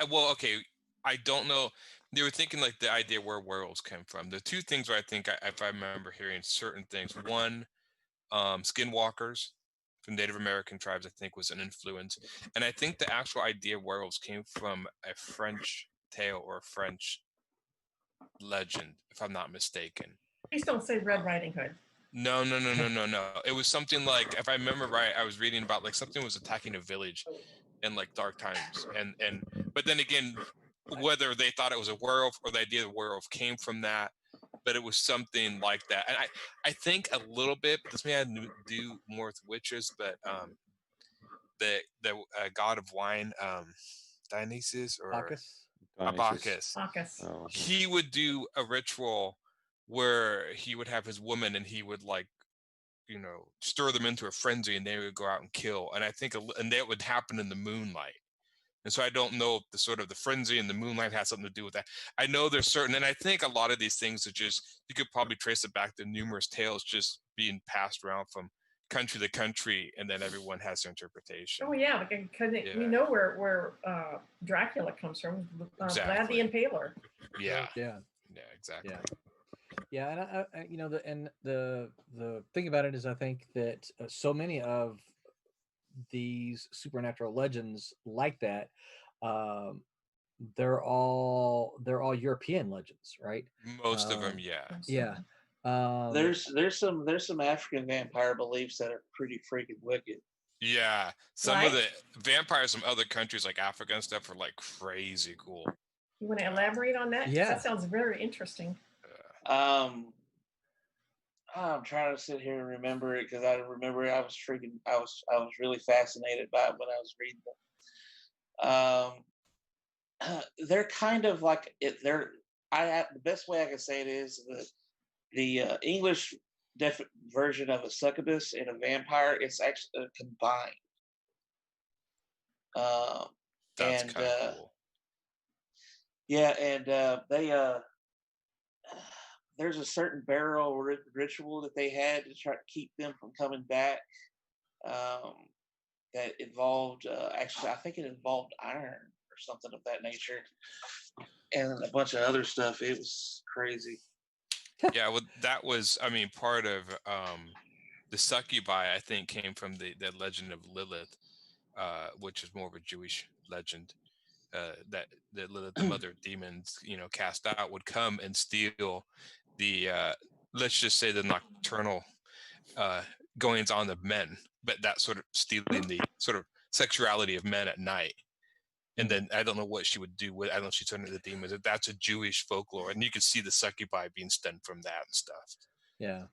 [SPEAKER 5] well, okay. I don't know. They were thinking like the idea where werewolves came from. The two things where I think, if I remember hearing certain things, one, skinwalkers from Native American tribes, I think was an influence, and I think the actual idea of werewolves came from a French tale or a French legend, if I'm not mistaken.
[SPEAKER 4] Please don't say Red Riding Hood.
[SPEAKER 5] No. It was something like, if I remember right, I was reading about like something was attacking a village in like dark times, and but then again, whether they thought it was a werewolf or the idea of a werewolf came from that, but it was something like that. And I think a little bit, this may have to do more with witches, but the god of wine, Dionysus or
[SPEAKER 2] Bacchus.
[SPEAKER 5] Bacchus.
[SPEAKER 7] Oh.
[SPEAKER 5] He would do a ritual where he would have his woman and he would like, stir them into a frenzy and they would go out and kill. And I think, and that would happen in the moonlight. And so I don't know if the frenzy and the moonlight has something to do with that. I know there's certain, and I think a lot of these things are just, you could probably trace it back to numerous tales just being passed around from country to country, and then everyone has their interpretation.
[SPEAKER 4] Oh yeah, because we know where Dracula comes from.
[SPEAKER 5] Exactly.
[SPEAKER 4] Vlad the Impaler.
[SPEAKER 5] Yeah.
[SPEAKER 2] Yeah.
[SPEAKER 5] Yeah. Exactly.
[SPEAKER 2] Yeah, and the thing about it is, I think that so many of these supernatural legends like that, they're all European legends, right?
[SPEAKER 5] Most of them, yeah.
[SPEAKER 2] Yeah.
[SPEAKER 6] There's some African vampire beliefs that are pretty freaking wicked.
[SPEAKER 5] Yeah, some of the vampires from other countries like Africa and stuff are like crazy cool.
[SPEAKER 4] You want to elaborate on that?
[SPEAKER 2] Yeah,
[SPEAKER 4] that sounds very interesting.
[SPEAKER 6] I'm trying to sit here and remember it because I remember I was really fascinated by it when I was reading them. They're kind of like it. The best way I can say it is the English version of a succubus and a vampire. It's actually combined.
[SPEAKER 5] That's kind of cool.
[SPEAKER 6] Yeah, and they there's a certain burial ritual that they had to try to keep them from coming back. That involved actually, I think it involved iron or something of that nature, and a bunch of other stuff. It was crazy.
[SPEAKER 5] Yeah, well, that was, part of the succubi, I think, came from the legend of Lilith, which is more of a Jewish legend. That Lilith, the mother of demons, cast out, would come and steal the, let's just say, the nocturnal goings on of men, but that sort of stealing the sort of sexuality of men at night. And then I don't know what she would do with. I don't know if she turned into demons. That's a Jewish folklore, and you could see the succubi being stemmed from that and stuff.
[SPEAKER 2] Yeah.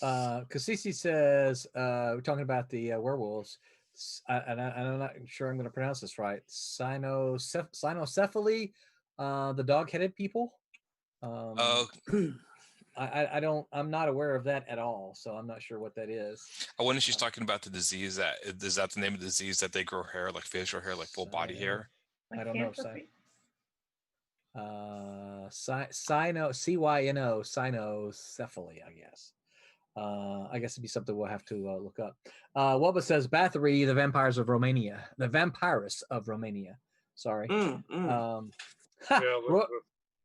[SPEAKER 2] Cassisi says we're talking about the werewolves, and I'm not sure I'm going to pronounce this right. Cynocephaly, the dog-headed people. I'm not aware of that at all, so I'm not sure what that is.
[SPEAKER 5] I wonder if she's talking about the disease is that the name of the disease that they grow hair, like facial hair, like full body hair?
[SPEAKER 2] I don't know. CYNO, cynocephaly, I guess. I guess it'd be something we'll have to look up. Wubba says Bathory, the vampires of Romania, the vampirus of Romania. Sorry.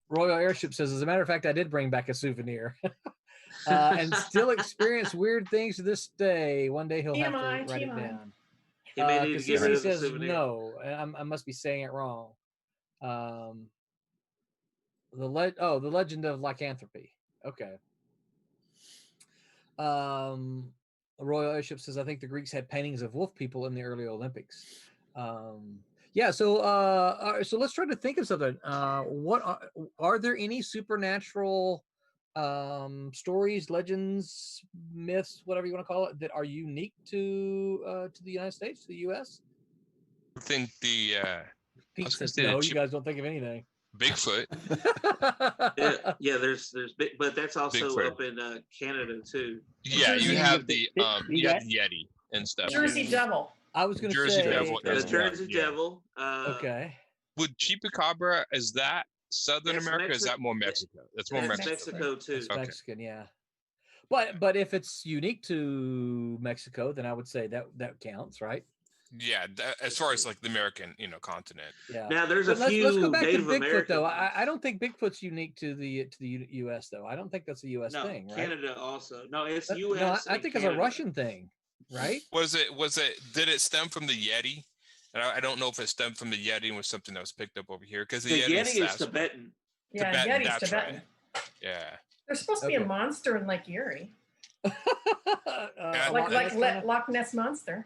[SPEAKER 2] Royal Airship says, as a matter of fact, I did bring back a souvenir. And still experience weird things to this day. One day he'll have to
[SPEAKER 4] TMI,
[SPEAKER 2] write it
[SPEAKER 4] TMI.
[SPEAKER 2] down.
[SPEAKER 6] He may need to get rid
[SPEAKER 2] Cassisi
[SPEAKER 6] of the
[SPEAKER 2] says
[SPEAKER 6] souvenir.
[SPEAKER 2] no. I must be saying it wrong. The Legend of Lycanthropy. Okay. Royal Airship says, I think the Greeks had paintings of wolf people in the early Olympics. Yeah, so let's try to think of something. What are there any supernatural stories, legends, myths, whatever you want to call it, that are unique to the United States, to the U.S.?
[SPEAKER 5] I think the
[SPEAKER 2] Pete
[SPEAKER 5] was gonna
[SPEAKER 2] says
[SPEAKER 5] say the
[SPEAKER 2] no. You
[SPEAKER 5] chip-
[SPEAKER 2] guys don't think of anything.
[SPEAKER 5] Bigfoot.
[SPEAKER 6] Yeah, there's big, but that's also
[SPEAKER 5] Bigfoot.
[SPEAKER 6] up in Canada too.
[SPEAKER 5] Yeah, you
[SPEAKER 4] Jersey-
[SPEAKER 5] have the
[SPEAKER 3] you
[SPEAKER 5] you have
[SPEAKER 3] got-
[SPEAKER 5] the Yeti and stuff.
[SPEAKER 4] Jersey Devil.
[SPEAKER 2] I was going to
[SPEAKER 5] Jersey
[SPEAKER 2] say
[SPEAKER 5] Devil
[SPEAKER 6] The
[SPEAKER 5] is
[SPEAKER 6] Jersey
[SPEAKER 5] one, yeah.
[SPEAKER 6] Devil.
[SPEAKER 2] okay.
[SPEAKER 5] Would Chupacabra, is that Southern
[SPEAKER 6] That's
[SPEAKER 5] America? Or is
[SPEAKER 6] Mexi-
[SPEAKER 5] that more Mexico? That's more
[SPEAKER 6] That's
[SPEAKER 5] Mexico.
[SPEAKER 6] Mexico too.
[SPEAKER 2] It's
[SPEAKER 5] Okay.
[SPEAKER 2] Mexican, yeah. But if it's unique to Mexico, then I would say that counts, right?
[SPEAKER 5] Yeah, as far as like the American, continent.
[SPEAKER 2] Yeah.
[SPEAKER 6] Now there's
[SPEAKER 2] But
[SPEAKER 6] a few
[SPEAKER 2] let's go back
[SPEAKER 6] Native
[SPEAKER 2] to Bigfoot
[SPEAKER 6] American.
[SPEAKER 2] though.
[SPEAKER 6] ones.
[SPEAKER 2] I don't think Bigfoot's unique to the U.S. though. I don't think that's a U.S.
[SPEAKER 6] No,
[SPEAKER 2] thing, right?
[SPEAKER 6] Canada also. No, it's
[SPEAKER 2] No,
[SPEAKER 6] U.S.
[SPEAKER 2] I
[SPEAKER 6] and
[SPEAKER 2] think
[SPEAKER 6] Canada.
[SPEAKER 2] it's a Russian thing, right?
[SPEAKER 5] Did it stem from the Yeti? And I don't know if it stemmed from the Yeti and was something that was picked up over here because
[SPEAKER 6] The Yeti is
[SPEAKER 5] Sasquatch.
[SPEAKER 6] Tibetan.
[SPEAKER 4] Yeah,
[SPEAKER 5] Tibetan,
[SPEAKER 4] Yeti's
[SPEAKER 5] that's
[SPEAKER 4] Tibetan.
[SPEAKER 5] right. Yeah.
[SPEAKER 4] There's supposed to be a
[SPEAKER 2] Okay.
[SPEAKER 4] monster in Lake Erie,
[SPEAKER 5] Yeah,
[SPEAKER 4] like
[SPEAKER 5] that's
[SPEAKER 2] kinda-
[SPEAKER 4] Loch Ness monster.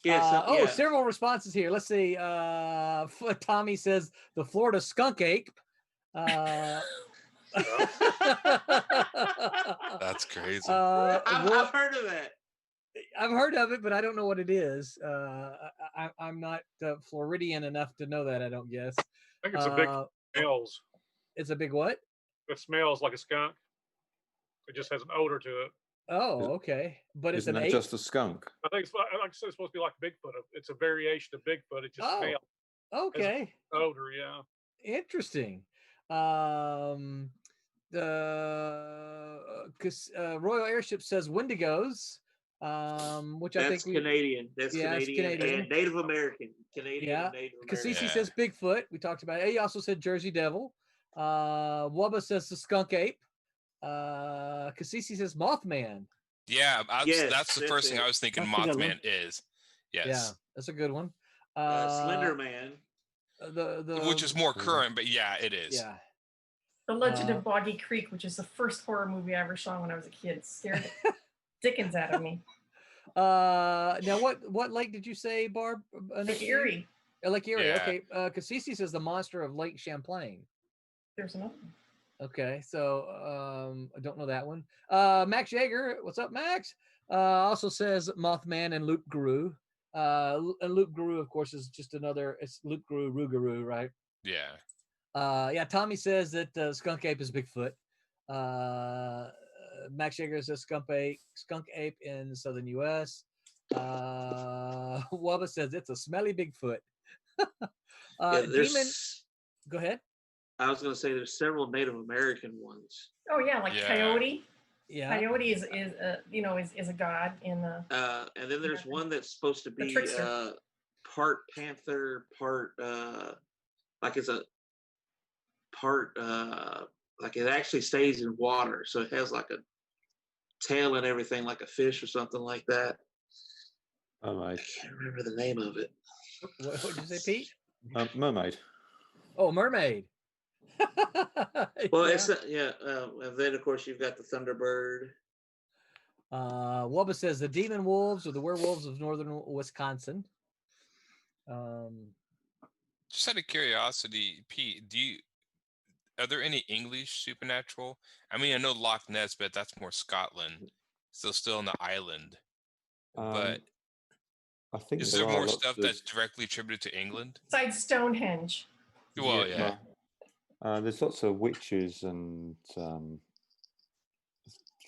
[SPEAKER 6] Yeah.
[SPEAKER 2] Oh,
[SPEAKER 6] yeah.
[SPEAKER 2] several responses here. Let's see. Tommy says the Florida skunk ape.
[SPEAKER 5] That's crazy.
[SPEAKER 6] I've heard of that.
[SPEAKER 2] I've heard of it, but I don't know what it is. I'm not Floridian enough to know that. I don't guess.
[SPEAKER 8] I think it's a big smells.
[SPEAKER 2] It's a big what?
[SPEAKER 8] It smells like a skunk. It just has an odor to it.
[SPEAKER 2] Oh, okay. But it's
[SPEAKER 7] Isn't
[SPEAKER 2] an
[SPEAKER 7] that
[SPEAKER 2] ape.
[SPEAKER 7] just a skunk?
[SPEAKER 8] I think it's like I said, it's supposed to be like Bigfoot. It's a variation of Bigfoot. It just
[SPEAKER 2] Oh.
[SPEAKER 8] smells
[SPEAKER 2] Okay.
[SPEAKER 8] odor. Yeah.
[SPEAKER 2] Interesting. Royal Airship says Wendigos, which I
[SPEAKER 6] That's
[SPEAKER 2] think
[SPEAKER 6] Canadian. That's
[SPEAKER 2] Yeah, it's
[SPEAKER 6] Canadian,
[SPEAKER 2] Canadian.
[SPEAKER 6] and Native American. Canadian
[SPEAKER 2] Yeah.
[SPEAKER 6] and Native American.
[SPEAKER 2] Cassisi
[SPEAKER 5] Yeah.
[SPEAKER 2] says Bigfoot. We talked about it. He also said Jersey Devil. Wubba says the skunk ape. Cassisi says Mothman.
[SPEAKER 5] Yeah,
[SPEAKER 6] Yes,
[SPEAKER 5] that's the
[SPEAKER 6] that's
[SPEAKER 5] first thing
[SPEAKER 6] it.
[SPEAKER 5] I was thinking
[SPEAKER 3] That's a good one.
[SPEAKER 5] Mothman is. Yes.
[SPEAKER 2] Yeah, that's a good one.
[SPEAKER 6] Slender Man.
[SPEAKER 5] Which is more current, but yeah, it is.
[SPEAKER 2] Yeah.
[SPEAKER 4] The Legend of Boggy Creek, which is the first horror movie I ever saw when I was a kid, scared the dickens out of me.
[SPEAKER 2] Now what lake did you say, Barb?
[SPEAKER 4] Lake Erie.
[SPEAKER 2] Lake Erie.
[SPEAKER 5] Yeah.
[SPEAKER 2] Okay. Cassisi says the monster of Lake Champlain.
[SPEAKER 4] There's another one.
[SPEAKER 2] Okay, so I don't know that one. Max Jaeger, what's up, Max? Also says Mothman and Loop Guru. And Loop Guru, of course, is just another. It's Loop Guru, Rougarou, right?
[SPEAKER 5] Yeah.
[SPEAKER 2] Yeah. Tommy says that skunk ape is Bigfoot. Max Jaeger says skunk ape in the southern U.S. Wubba says it's a smelly Bigfoot. Demon, go ahead.
[SPEAKER 6] I was going to say there's several Native American ones.
[SPEAKER 4] Oh yeah, like
[SPEAKER 5] Yeah.
[SPEAKER 4] Coyote.
[SPEAKER 2] Yeah.
[SPEAKER 4] Coyote is a god in the.
[SPEAKER 6] And then there's one that's supposed to
[SPEAKER 4] The
[SPEAKER 6] be
[SPEAKER 4] trickster.
[SPEAKER 6] part panther, part like it's a part like it actually stays in water, so it has like a tail and everything, like a fish or something like that.
[SPEAKER 7] Oh,
[SPEAKER 6] I can't remember the name of it.
[SPEAKER 2] What did you say, Pete?
[SPEAKER 7] mermaid.
[SPEAKER 2] Oh, mermaid.
[SPEAKER 6] Well,
[SPEAKER 2] Yeah.
[SPEAKER 6] it's and then of course you've got the Thunderbird.
[SPEAKER 2] Wubba says the demon wolves or the werewolves of northern Wisconsin.
[SPEAKER 5] Just out of curiosity, Pete, are there any English supernatural? I mean, I know Loch Ness, but that's more Scotland. Still on the island. But
[SPEAKER 7] I think
[SPEAKER 5] is
[SPEAKER 7] there
[SPEAKER 5] there
[SPEAKER 7] are
[SPEAKER 5] more
[SPEAKER 7] lots
[SPEAKER 5] stuff
[SPEAKER 7] of-
[SPEAKER 5] that's directly attributed to England?
[SPEAKER 4] Besides Stonehenge.
[SPEAKER 5] Well, yeah.
[SPEAKER 7] There's lots of witches and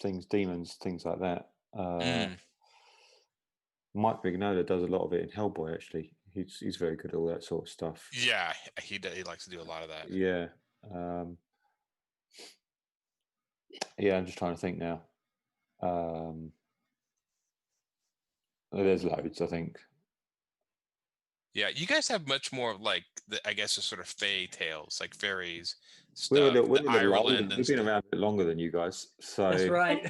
[SPEAKER 7] things, demons, things like that. Mike Mignola does a lot of it in Hellboy. Actually, he's very good at all that sort of stuff.
[SPEAKER 5] Yeah, he likes to do a lot of that.
[SPEAKER 7] Yeah. Yeah, I'm just trying to think now. There's loads, I think.
[SPEAKER 5] Yeah, you guys have much more of like I guess the sort of fae tales, like fairies,
[SPEAKER 7] We're a
[SPEAKER 5] stuff,
[SPEAKER 7] little, we're
[SPEAKER 5] the
[SPEAKER 7] a little older.
[SPEAKER 5] Ireland and
[SPEAKER 7] We've been
[SPEAKER 5] stuff.
[SPEAKER 7] around a bit longer than you guys, so
[SPEAKER 2] That's right.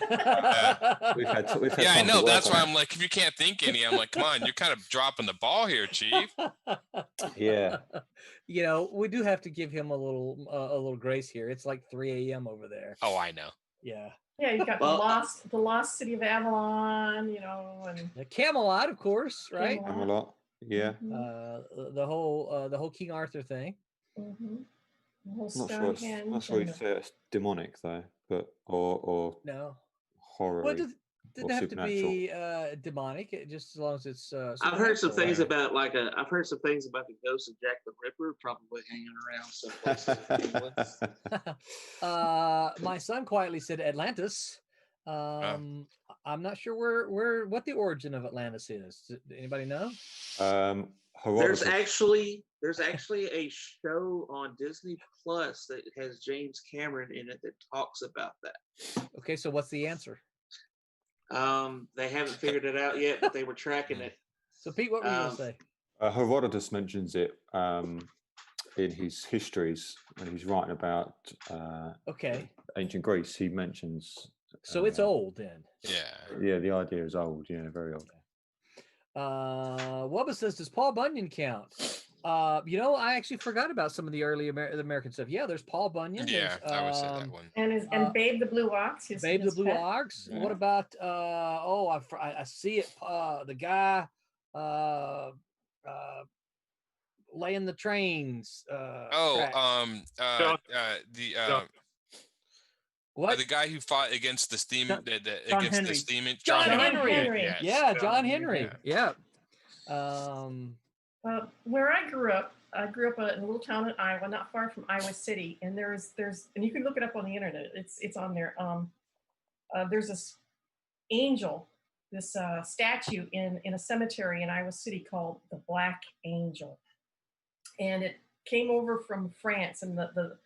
[SPEAKER 7] we've had
[SPEAKER 5] Yeah, I
[SPEAKER 7] time to
[SPEAKER 5] know.
[SPEAKER 7] work
[SPEAKER 5] That's
[SPEAKER 7] on
[SPEAKER 5] why
[SPEAKER 7] it.
[SPEAKER 5] I'm like, if you can't think any, I'm like, come on, you're kind of dropping the ball here, Chief.
[SPEAKER 7] Yeah.
[SPEAKER 2] You know, we do have to give him a little grace here. It's like 3 a.m. over there.
[SPEAKER 5] Oh, I know.
[SPEAKER 2] Yeah.
[SPEAKER 4] Yeah, you got
[SPEAKER 6] Well,
[SPEAKER 4] the lost city of Avalon, you know, and
[SPEAKER 2] The Camelot, of course, right?
[SPEAKER 4] Camelot.
[SPEAKER 7] I'm a lot. Yeah.
[SPEAKER 2] The whole King Arthur thing.
[SPEAKER 4] Mm-hmm. The whole
[SPEAKER 7] Not sure. Not
[SPEAKER 4] Stonehenge.
[SPEAKER 7] sure
[SPEAKER 4] and
[SPEAKER 7] you'd say it's demonic though, but or
[SPEAKER 2] No.
[SPEAKER 7] horror.
[SPEAKER 2] Well, it didn't
[SPEAKER 7] or
[SPEAKER 2] have to
[SPEAKER 7] supernatural.
[SPEAKER 2] be demonic, just as long as it's
[SPEAKER 6] I've heard some things
[SPEAKER 2] supernatural.
[SPEAKER 6] about I've heard some things about the ghost of Jack the Ripper probably hanging around someplace in England.
[SPEAKER 2] My son quietly said Atlantis. I'm not sure what the origin of Atlantis is. Anybody know?
[SPEAKER 6] There's
[SPEAKER 7] Herodotus.
[SPEAKER 6] actually a show on Disney Plus that has James Cameron in it that talks about that.
[SPEAKER 2] Okay, so what's the answer?
[SPEAKER 6] They haven't figured it out yet, but they were tracking it.
[SPEAKER 2] So Pete, what were you gonna say?
[SPEAKER 7] Herodotus mentions it in his histories when he's writing about
[SPEAKER 2] Okay,
[SPEAKER 7] ancient Greece. He mentions.
[SPEAKER 2] so it's old then.
[SPEAKER 5] Yeah.
[SPEAKER 7] Yeah, the idea is old. Yeah, very old.
[SPEAKER 2] Wubba says, does Paul Bunyan count? You know, I actually forgot about some of the early American stuff. Yeah, there's Paul Bunyan.
[SPEAKER 5] Yeah,
[SPEAKER 2] there's,
[SPEAKER 5] I would say that one.
[SPEAKER 4] And Babe the Blue Ox.
[SPEAKER 2] Babe the Blue
[SPEAKER 4] pet.
[SPEAKER 2] Ox.
[SPEAKER 7] Yeah.
[SPEAKER 2] What about I see it. The guy laying the trains. tracks. What?
[SPEAKER 5] The guy who fought against the steam,
[SPEAKER 3] John
[SPEAKER 5] against
[SPEAKER 3] Henry.
[SPEAKER 5] the steam.
[SPEAKER 2] John
[SPEAKER 4] John
[SPEAKER 2] Henry.
[SPEAKER 4] Henry.
[SPEAKER 5] Yes.
[SPEAKER 2] Yeah,
[SPEAKER 8] John
[SPEAKER 2] John
[SPEAKER 8] Henry.
[SPEAKER 2] Henry. Yeah.
[SPEAKER 4] Where I grew up in a little town in Iowa, not far from Iowa City, and there's and you can look it up on the internet. It's on there. There's this angel, this statue in a cemetery in Iowa City called the Black Angel, and it came over from France. And the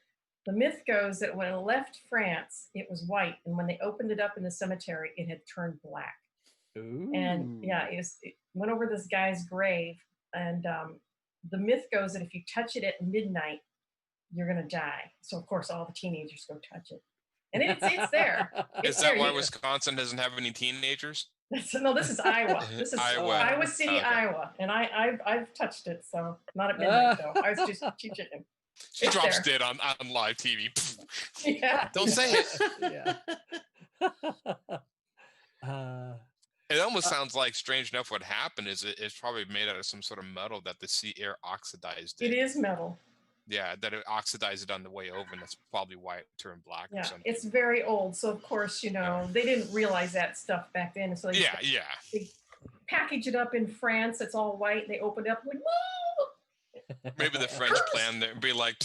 [SPEAKER 4] myth goes that when it left France, it was white, and when they opened it up in the cemetery, it had turned black.
[SPEAKER 2] Ooh.
[SPEAKER 4] And yeah, it went over this guy's grave, and the myth goes that if you touch it at midnight, you're gonna die. So of course, all the teenagers go touch it, and it's there.
[SPEAKER 5] Is that why Wisconsin doesn't have any teenagers?
[SPEAKER 4] No, this is Iowa. This is Iowa City,
[SPEAKER 5] Okay.
[SPEAKER 4] Iowa, and I've touched it, so not at midnight though. I was just teaching him.
[SPEAKER 5] She
[SPEAKER 4] It's
[SPEAKER 5] drops
[SPEAKER 4] there.
[SPEAKER 5] dead on live TV.
[SPEAKER 4] Yeah.
[SPEAKER 5] Don't say it.
[SPEAKER 2] Yeah.
[SPEAKER 5] It almost sounds like, strange enough, what happened is it's probably made out of some sort of metal that the sea air oxidized
[SPEAKER 4] It is metal.
[SPEAKER 5] Yeah, that it oxidized it on the way over, and that's probably why it turned black or
[SPEAKER 4] Yeah,
[SPEAKER 5] something.
[SPEAKER 4] it's very old. So of course, you know, they didn't realize that stuff back then. So they they package it up in France. It's all white. They open it up like, whoa!
[SPEAKER 5] Maybe the French plan there and be like,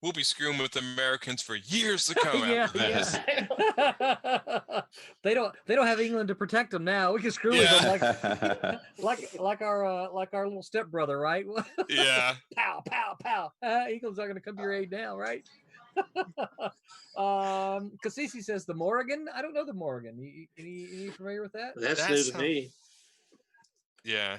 [SPEAKER 5] we'll be screwing with Americans for years to come after this.
[SPEAKER 2] They don't have England to protect them now. We can screw with them like our little stepbrother, right?
[SPEAKER 5] Yeah.
[SPEAKER 2] Pow, pow, pow. England's not going to come to your aid now, right? Cassisi says the Morrigan. I don't know the Morrigan. You familiar with that?
[SPEAKER 6] That's new to me.
[SPEAKER 5] Yeah.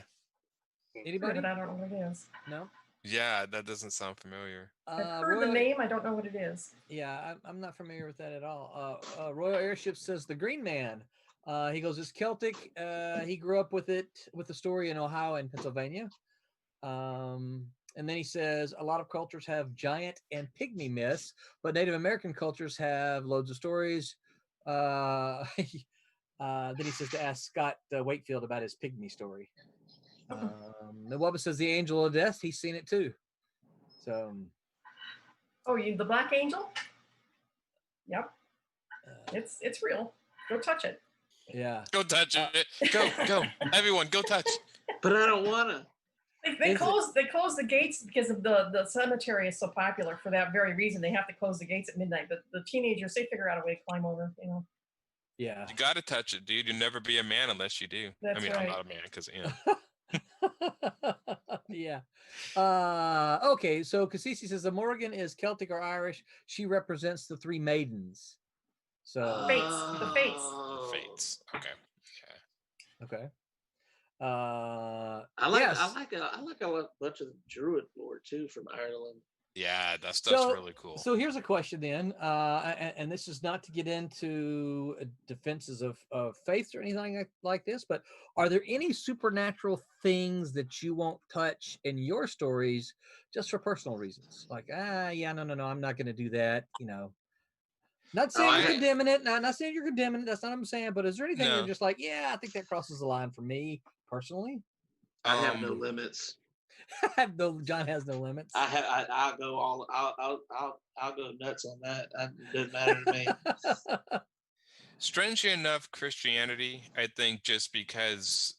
[SPEAKER 2] Anybody?
[SPEAKER 4] But I don't know what it is.
[SPEAKER 2] No.
[SPEAKER 5] Yeah, that doesn't sound familiar.
[SPEAKER 4] I've heard the name. I don't know what it is.
[SPEAKER 2] Yeah, I'm not familiar with that at all. Royal Airship says the Green Man. He goes, it's Celtic. He grew up with the story in Ohio and Pennsylvania. And then he says a lot of cultures have giant and pygmy myths, but Native American cultures have loads of stories. Then he says to ask Scott Wakefield about his pygmy story. The Wubba says the Angel of Death. He's seen it too. So.
[SPEAKER 4] Oh, the Black Angel? Yep. It's real. Go touch it.
[SPEAKER 2] Yeah.
[SPEAKER 5] Go touch it. Go. Everyone, go touch.
[SPEAKER 6] But I don't want to.
[SPEAKER 4] They close the gates because of the cemetery is so popular for that very reason. They have to close the gates at midnight. But the teenagers, they figure out a way to climb over, you know.
[SPEAKER 2] Yeah.
[SPEAKER 5] You got to touch it, dude. You'll never be a man unless you do.
[SPEAKER 4] That's
[SPEAKER 5] I mean,
[SPEAKER 4] right.
[SPEAKER 5] I'm not a man because,
[SPEAKER 2] Yeah. Okay, so Cassisi says the Morrigan is Celtic or Irish. She represents the three maidens. So
[SPEAKER 4] the fates.
[SPEAKER 5] The fates. Okay.
[SPEAKER 6] I like a bunch of the Druid lore too from Ireland.
[SPEAKER 5] Yeah, that stuff's
[SPEAKER 2] So,
[SPEAKER 5] really cool.
[SPEAKER 2] so here's a question then, and this is not to get into defenses of faith or anything like this, but are there any supernatural things that you won't touch in your stories just for personal reasons? Like, yeah, no, I'm not going to do that. Not saying you're condemning it. Not saying you're condemning it. That's not what I'm saying. But is there anything you're just like, yeah, I think that crosses the line for me personally?
[SPEAKER 6] I have no limits.
[SPEAKER 2] John has no limits.
[SPEAKER 6] I'll go I'll go nuts on that. It doesn't matter to me.
[SPEAKER 5] Strangely enough, Christianity, I think, just because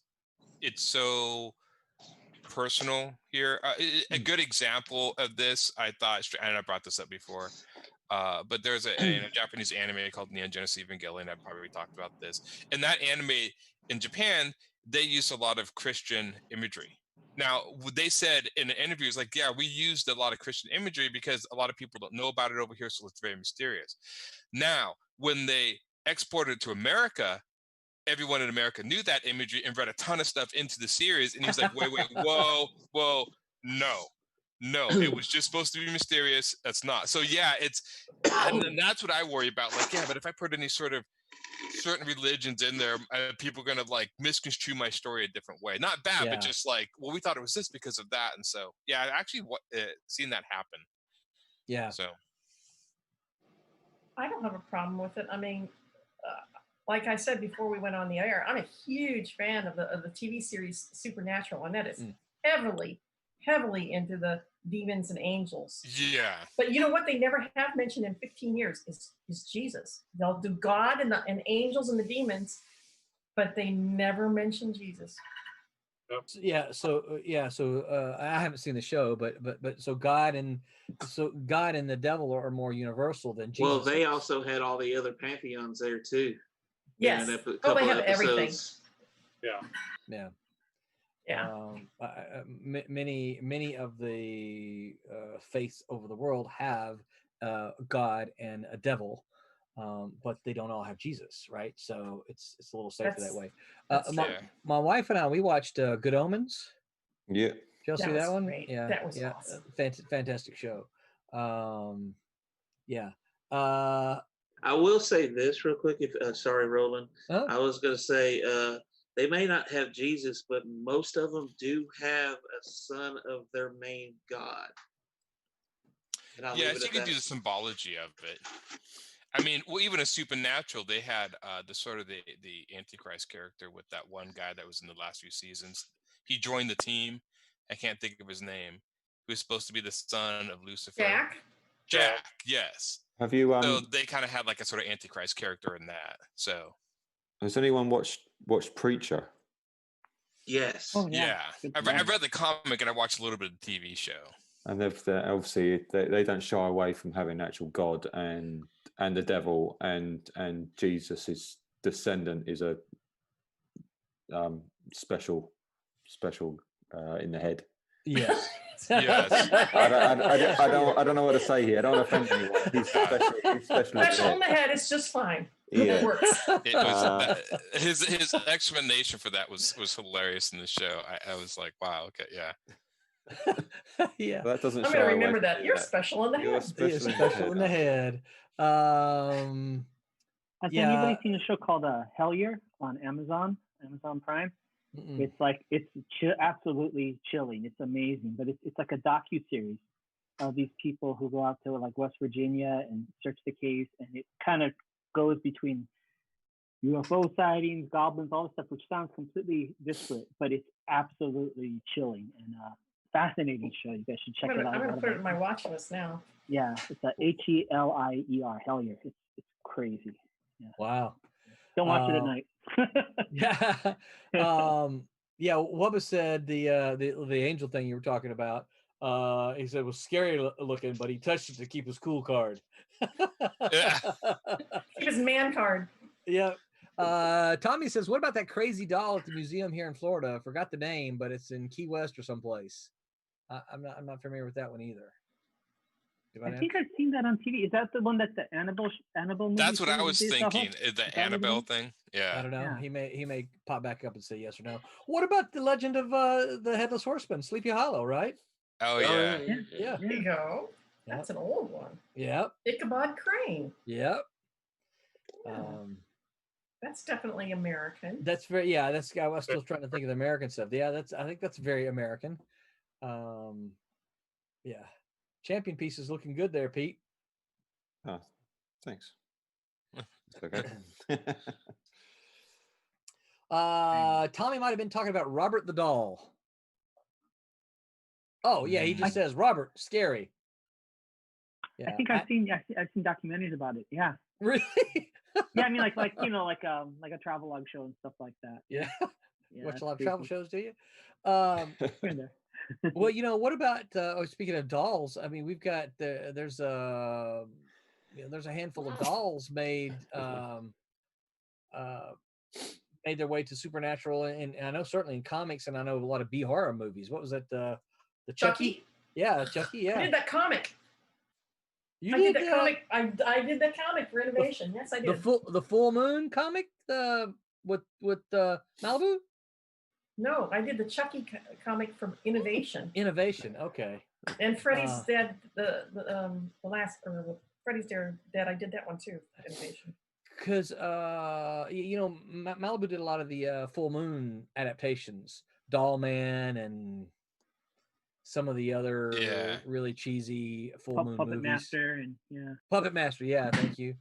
[SPEAKER 5] it's so personal here. A good example of this, I thought, and I brought this up before, but there's a Japanese anime called Neon Genesis Evangelion. I've probably talked about this. In that anime in Japan, they use a lot of Christian imagery. Now, they said in the interviews, like, yeah, we used a lot of Christian imagery because a lot of people don't know about it over here, so it's very mysterious. Now, when they exported it to America, everyone in America knew that imagery and read a ton of stuff into the series, and he was like, wait, whoa, no, it was just supposed to be mysterious. That's not. So yeah, and that's what I worry about. Like, yeah, but if I put any sort of certain religions in there, people are gonna like misconstrue my story a different way. Not bad, but just like, well, we thought it was this because of that, and so yeah, I actually seen that happen.
[SPEAKER 2] Yeah.
[SPEAKER 5] So
[SPEAKER 4] I don't have a problem with it. I mean, like I said before we went on the air, I'm a huge fan of the TV series Supernatural, and that is heavily into the demons and angels.
[SPEAKER 5] Yeah.
[SPEAKER 4] But you know what they never have mentioned in 15 years is Jesus. They'll do God and angels and the demons, but they never mention Jesus.
[SPEAKER 2] So I haven't seen the show, but so God and the devil are more universal than Jesus.
[SPEAKER 6] Well, they also had all the other pantheons there too.
[SPEAKER 4] Yes. They have everything.
[SPEAKER 2] Yeah.
[SPEAKER 4] Yeah.
[SPEAKER 2] Many of the faiths over the world have God and a devil, but they don't all have Jesus, right? So it's a little safer that way. My wife and I, we watched Good Omens.
[SPEAKER 7] Yeah.
[SPEAKER 2] Did y'all see that one?
[SPEAKER 4] Great.
[SPEAKER 2] Yeah,
[SPEAKER 4] that was awesome.
[SPEAKER 2] Fantastic show.
[SPEAKER 6] I will say this real quick. Sorry, Roland. I was going to say they may not have Jesus, but most of them do have a son of their main god.
[SPEAKER 5] Yeah, so you can do the symbology of it. I mean, well, even a Supernatural, they had the sort of the Antichrist character with that one guy that was in the last few seasons. He joined the team. I can't think of his name. He was supposed to be the son of Lucifer. Jack, yes.
[SPEAKER 7] Have you?
[SPEAKER 5] So they kind of had like a sort of Antichrist character in that. So,
[SPEAKER 7] has anyone watched Preacher?
[SPEAKER 6] Yes.
[SPEAKER 3] Oh, yeah.
[SPEAKER 5] I've read the comic and I watched a little bit of the TV show.
[SPEAKER 7] And obviously they don't shy away from having actual God and the devil and Jesus' descendant is a special in the head.
[SPEAKER 2] Yes.
[SPEAKER 5] Yes.
[SPEAKER 7] I don't know what to say here. I don't want to offend anyone. He's special
[SPEAKER 4] in the head is just fine.
[SPEAKER 7] Yeah.
[SPEAKER 4] It works.
[SPEAKER 5] It was his explanation for that was hilarious in the show. I was like, wow, okay, yeah.
[SPEAKER 2] Yeah.
[SPEAKER 7] But that doesn't.
[SPEAKER 4] I'm gonna remember that. You're special in the head.
[SPEAKER 2] You're special in the head.
[SPEAKER 3] Has anybody seen a show called Hellier on Amazon Prime? Mm-mm. It's like absolutely chilling. It's amazing, but it's like a docu-series of these people who go out to like West Virginia and search the case, and it kind of goes between UFO sightings, goblins, all this stuff, which sounds completely disparate, but it's absolutely chilling and fascinating show. You guys should check it out.
[SPEAKER 4] I'm gonna put it in my watch list now.
[SPEAKER 3] Yeah, it's a Hellier. Hellier. It's crazy. Yeah.
[SPEAKER 2] Wow.
[SPEAKER 3] Don't watch it at night.
[SPEAKER 2] Yeah. Wubba said the angel thing you were talking about. He said it was scary looking, but he touched it to keep his cool card.
[SPEAKER 4] Keep his man card.
[SPEAKER 2] Yeah. Tommy says, what about that crazy doll at the museum here in Florida? I forgot the name, but it's in Key West or someplace. I'm not familiar with that one either.
[SPEAKER 3] I think I've seen that on TV. Is that the one that the Annabelle movie?
[SPEAKER 5] That's what I was thinking. The Annabelle thing. Yeah.
[SPEAKER 2] I don't know. Yeah. He may pop back up and say yes or no. What about the legend of the Headless Horseman, Sleepy Hollow, right?
[SPEAKER 5] Oh yeah.
[SPEAKER 2] Yeah.
[SPEAKER 4] There you go. That's an old one.
[SPEAKER 2] Yep.
[SPEAKER 4] Ichabod Crane.
[SPEAKER 2] Yep.
[SPEAKER 4] Yeah. That's definitely American.
[SPEAKER 2] That's very, yeah, that's, I was still trying to think of the American stuff. Yeah, I think that's very American. Yeah. Champion piece is looking good there, Pete.
[SPEAKER 7] Oh, thanks. It's okay.
[SPEAKER 2] Tommy might have been talking about Robert the Doll. Oh yeah, he just says Robert, scary. Yeah,
[SPEAKER 3] I think I've seen documentaries about it. Yeah.
[SPEAKER 2] Really?
[SPEAKER 3] Yeah, I mean, like you know, like a travelogue show and stuff like that.
[SPEAKER 2] Yeah.
[SPEAKER 3] Yeah,
[SPEAKER 2] Watch a
[SPEAKER 3] that's
[SPEAKER 2] lot of
[SPEAKER 3] pretty
[SPEAKER 2] travel
[SPEAKER 3] cool.
[SPEAKER 2] shows, do you?
[SPEAKER 3] Here and there.
[SPEAKER 2] Well, you know, what about? Speaking of dolls, I mean, we've got there's a handful of dolls made made their way to Supernatural, and I know certainly in comics, and I know a lot of B horror movies. What was that? The Chucky? Yeah, Chucky. Yeah,
[SPEAKER 4] I did that comic.
[SPEAKER 2] You
[SPEAKER 4] I
[SPEAKER 2] did
[SPEAKER 4] that comic. I did that comic for Innovation. Yes, I did.
[SPEAKER 2] The Full Moon comic. With Malibu.
[SPEAKER 4] No, I did the Chucky comic from Innovation.
[SPEAKER 2] Innovation. Okay.
[SPEAKER 4] And Freddy's Dead. The last Freddy's Dead. I did that one too. Innovation.
[SPEAKER 2] Because you know, Malibu did a lot of the Full Moon adaptations, Doll Man, and some of the other really cheesy Full Moon
[SPEAKER 3] Puppet
[SPEAKER 2] movies.
[SPEAKER 3] Master and
[SPEAKER 2] Puppet Master. Yeah, thank you.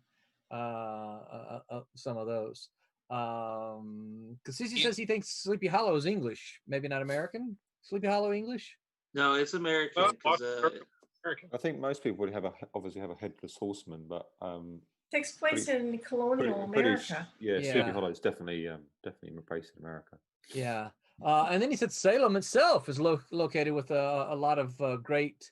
[SPEAKER 2] Some of those. Because Cece says he thinks Sleepy Hollow is English, maybe not American. Sleepy Hollow English?
[SPEAKER 6] No, it's American.
[SPEAKER 7] I think most people would obviously have a headless horseman, but
[SPEAKER 4] takes place in colonial America.
[SPEAKER 7] Sleepy Hollow is definitely replaced in America.
[SPEAKER 2] Yeah, and then he said Salem itself is located with a lot of great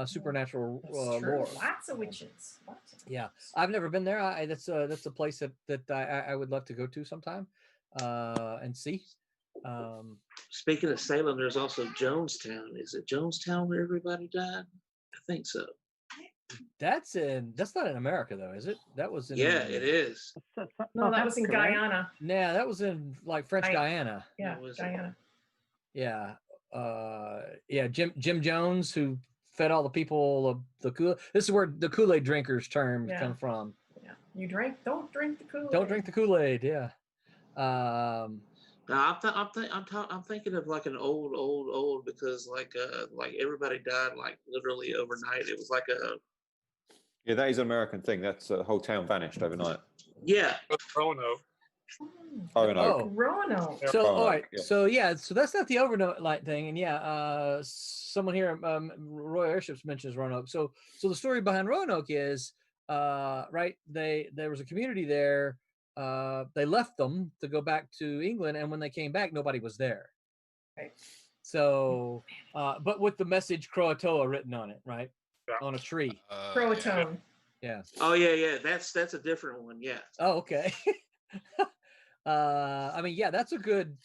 [SPEAKER 2] supernatural lore.
[SPEAKER 4] Lots of witches.
[SPEAKER 2] Yeah, I've never been there. That's a place that I would love to go to sometime and see.
[SPEAKER 6] Speaking of Salem, there's also Jonestown. Is it Jonestown where everybody died? I think so.
[SPEAKER 2] That's not in America though, is it? That was in
[SPEAKER 6] it is.
[SPEAKER 4] No, that was in Guyana.
[SPEAKER 2] Nah, that was in like French Guyana.
[SPEAKER 4] Yeah, Guyana.
[SPEAKER 2] Yeah. Yeah, Jim Jones, who fed all the people of the Kool-Aid. This is where the Kool-Aid drinkers term come from.
[SPEAKER 4] Yeah. Don't drink the Kool-Aid.
[SPEAKER 2] Don't drink the Kool-Aid, yeah.
[SPEAKER 6] No, I'm thinking of like an old because like everybody died like literally overnight. It was like a
[SPEAKER 7] that is an American thing. That's the whole town vanished overnight.
[SPEAKER 6] Yeah.
[SPEAKER 8] Roanoke.
[SPEAKER 4] Roanoke.
[SPEAKER 2] So all right, so that's not the overnight thing, and someone here, Roy Airships mentions Roanoke. So the story behind Roanoke is right. There was a community there. They left them to go back to England, and when they came back, nobody was there.
[SPEAKER 4] Right.
[SPEAKER 2] So, but with the message Croatoa written on it, right, on a tree.
[SPEAKER 4] Croatoan.
[SPEAKER 2] Yeah.
[SPEAKER 6] Oh yeah. That's a different one. Yeah.
[SPEAKER 2] Oh, okay. I mean, yeah, that's a good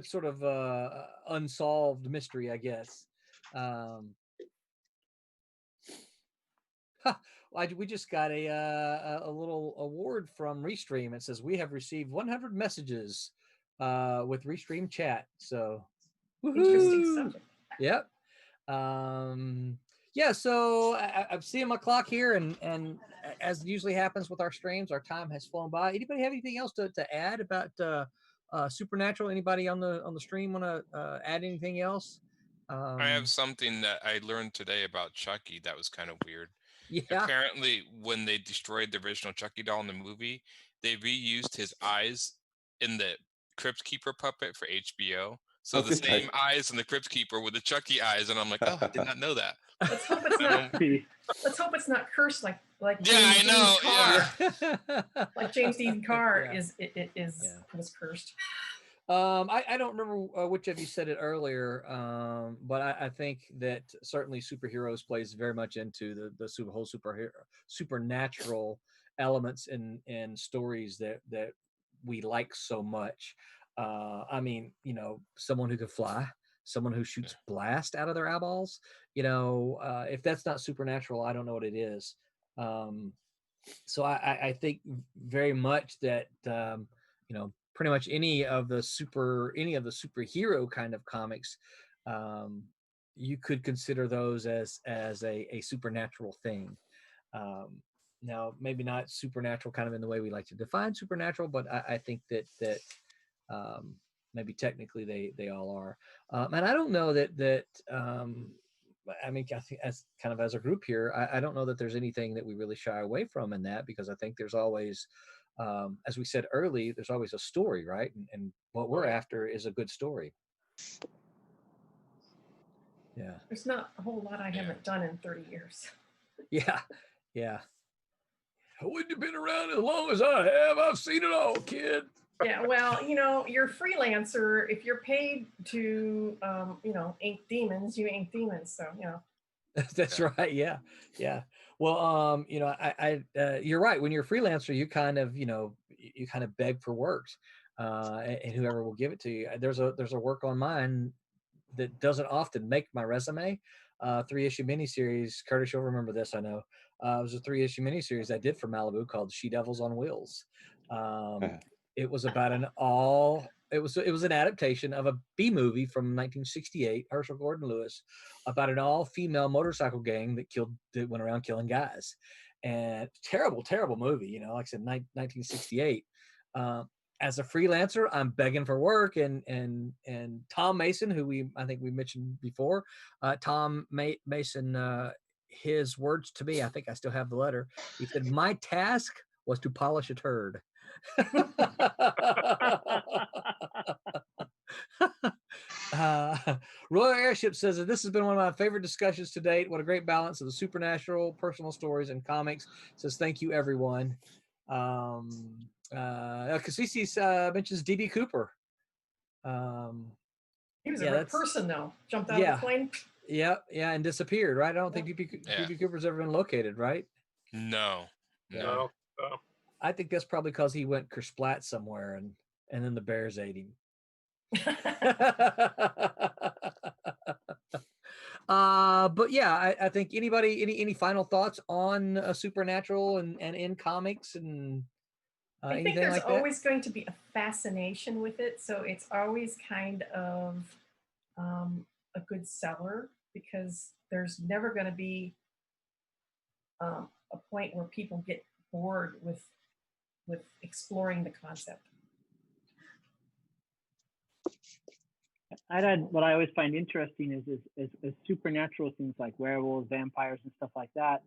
[SPEAKER 2] sort of unsolved mystery, I guess. We just got a little award from Restream. It says we have received 100 messages with Restream chat. So,
[SPEAKER 4] interesting subject.
[SPEAKER 2] Yep. Yeah. So I'm seeing my clock here, and as usually happens with our streams, our time has flown by. Anybody have anything else to add about Supernatural? Anybody on the stream want to add anything else?
[SPEAKER 5] I have something that I learned today about Chucky that was kind of weird.
[SPEAKER 2] Yeah.
[SPEAKER 5] Apparently, when they destroyed the original Chucky doll in the movie, they reused his eyes in the Crypt Keeper puppet for HBO. So the same eyes in the Crypt Keeper with the Chucky eyes, and I'm like, oh, I did not know that.
[SPEAKER 4] Let's hope it's not. Let's hope it's not cursed like
[SPEAKER 5] James
[SPEAKER 4] Dean Carr.
[SPEAKER 5] Yeah.
[SPEAKER 4] Like James Dean Carr was cursed.
[SPEAKER 2] I don't remember which of you said it earlier, but I think that certainly superheroes plays very much into the whole supernatural elements in stories that we like so much. I mean, you know, someone who can fly, someone who shoots blast out of their eyeballs. You know, if that's not supernatural, I don't know what it is. So I think very much that you know, pretty much any of the superhero kind of comics, you could consider those as a supernatural thing. Now, maybe not supernatural kind of in the way we like to define supernatural, but I think that maybe technically they all are. And I don't know that I mean, I think as kind of as a group here, I don't know that there's anything that we really shy away from in that, because I think there's always, as we said early, there's always a story, right? And what we're after is a good story. Yeah.
[SPEAKER 4] There's not a whole lot I haven't done in 30 years.
[SPEAKER 2] Yeah. Yeah. When you've been around as long as I have, I've seen it all, kid.
[SPEAKER 4] Yeah, well, you're a freelancer. If you're paid to, ink demons, you ink demons. So,
[SPEAKER 2] That's right. Yeah. Yeah. Well, you're right. When you're a freelancer, you kind of, you kind of beg for works, and whoever will give it to you. There's a work on mine that doesn't often make my resume. 3-issue miniseries. Curtis, you'll remember this, I know. It was a 3-issue miniseries I did for Malibu called She Devils on Wheels. It was about it was an adaptation of a B movie from 1968, Herschel Gordon Lewis, about an all-female motorcycle gang that went around killing guys. And terrible movie, like I said, 1968. As a freelancer, I'm begging for work, and Tom Mason, who I think we mentioned before, Tom Mason, his words to me, I think I still have the letter. He said, "My task was to polish a turd." Royal Airship says that this has been one of my favorite discussions to date. What a great balance of the supernatural, personal stories, and comics. Says thank you, everyone. Kasisi mentions D.B. Cooper.
[SPEAKER 4] he was a real person, though. Jumped out of the plane.
[SPEAKER 2] Yeah, and disappeared, right? I don't think D.B. Cooper's ever been located, right?
[SPEAKER 5] No.
[SPEAKER 2] I think that's probably because he went kersplat somewhere, and then the bears ate him. But yeah, I think any final thoughts on Supernatural and in comics and
[SPEAKER 4] I think there's always going to be a fascination with it, so it's always kind of a good seller, because there's never going to be a point where people get bored with exploring the concept.
[SPEAKER 3] I'd add, what I always find interesting is supernatural things like werewolves, vampires, and stuff like that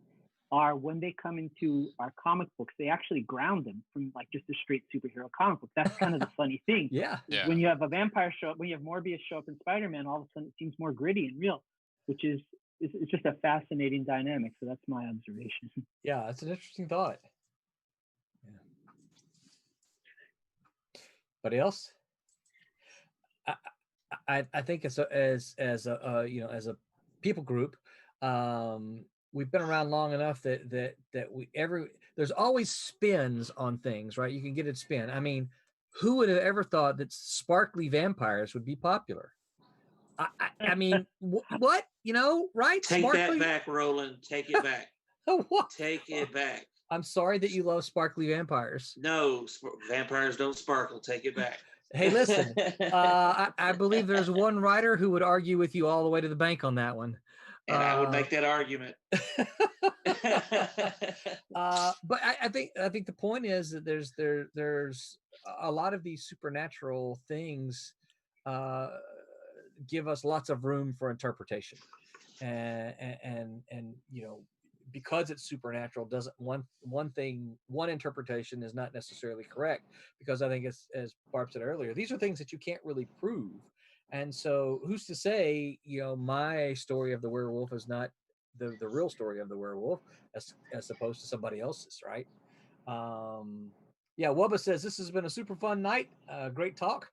[SPEAKER 3] are, when they come into our comic books, they actually ground them from like just a straight superhero comic book. That's kind of the funny thing.
[SPEAKER 2] Yeah.
[SPEAKER 3] When you have a vampire show up, when you have Morbius show up in Spider-Man, all of a sudden it seems more gritty and real, which is it's just a fascinating dynamic. So that's my observation.
[SPEAKER 2] Yeah, that's an interesting thought. Yeah. Anybody else? I think as a people group, we've been around long enough that there's always spins on things, right? You can get it spin. I mean, who would have ever thought that sparkly vampires would be popular? I mean, what? Right?
[SPEAKER 6] Take
[SPEAKER 2] sparkly?
[SPEAKER 6] that back, Roland. Take it back.
[SPEAKER 2] What?
[SPEAKER 6] Take it back.
[SPEAKER 2] I'm sorry that you love sparkly vampires.
[SPEAKER 6] No, vampires don't sparkle. Take it back.
[SPEAKER 2] Hey, listen, I believe there's one writer who would argue with you all the way to the bank on that one.
[SPEAKER 6] And I would make that argument.
[SPEAKER 2] But I think the point is that there's a lot of these supernatural things give us lots of room for interpretation, and because it's supernatural, doesn't one interpretation is not necessarily correct, because I think as Barb said earlier, these are things that you can't really prove. And so who's to say, my story of the werewolf is not the real story of the werewolf as opposed to somebody else's, right? Wubba says, this has been a super fun night. Great talk.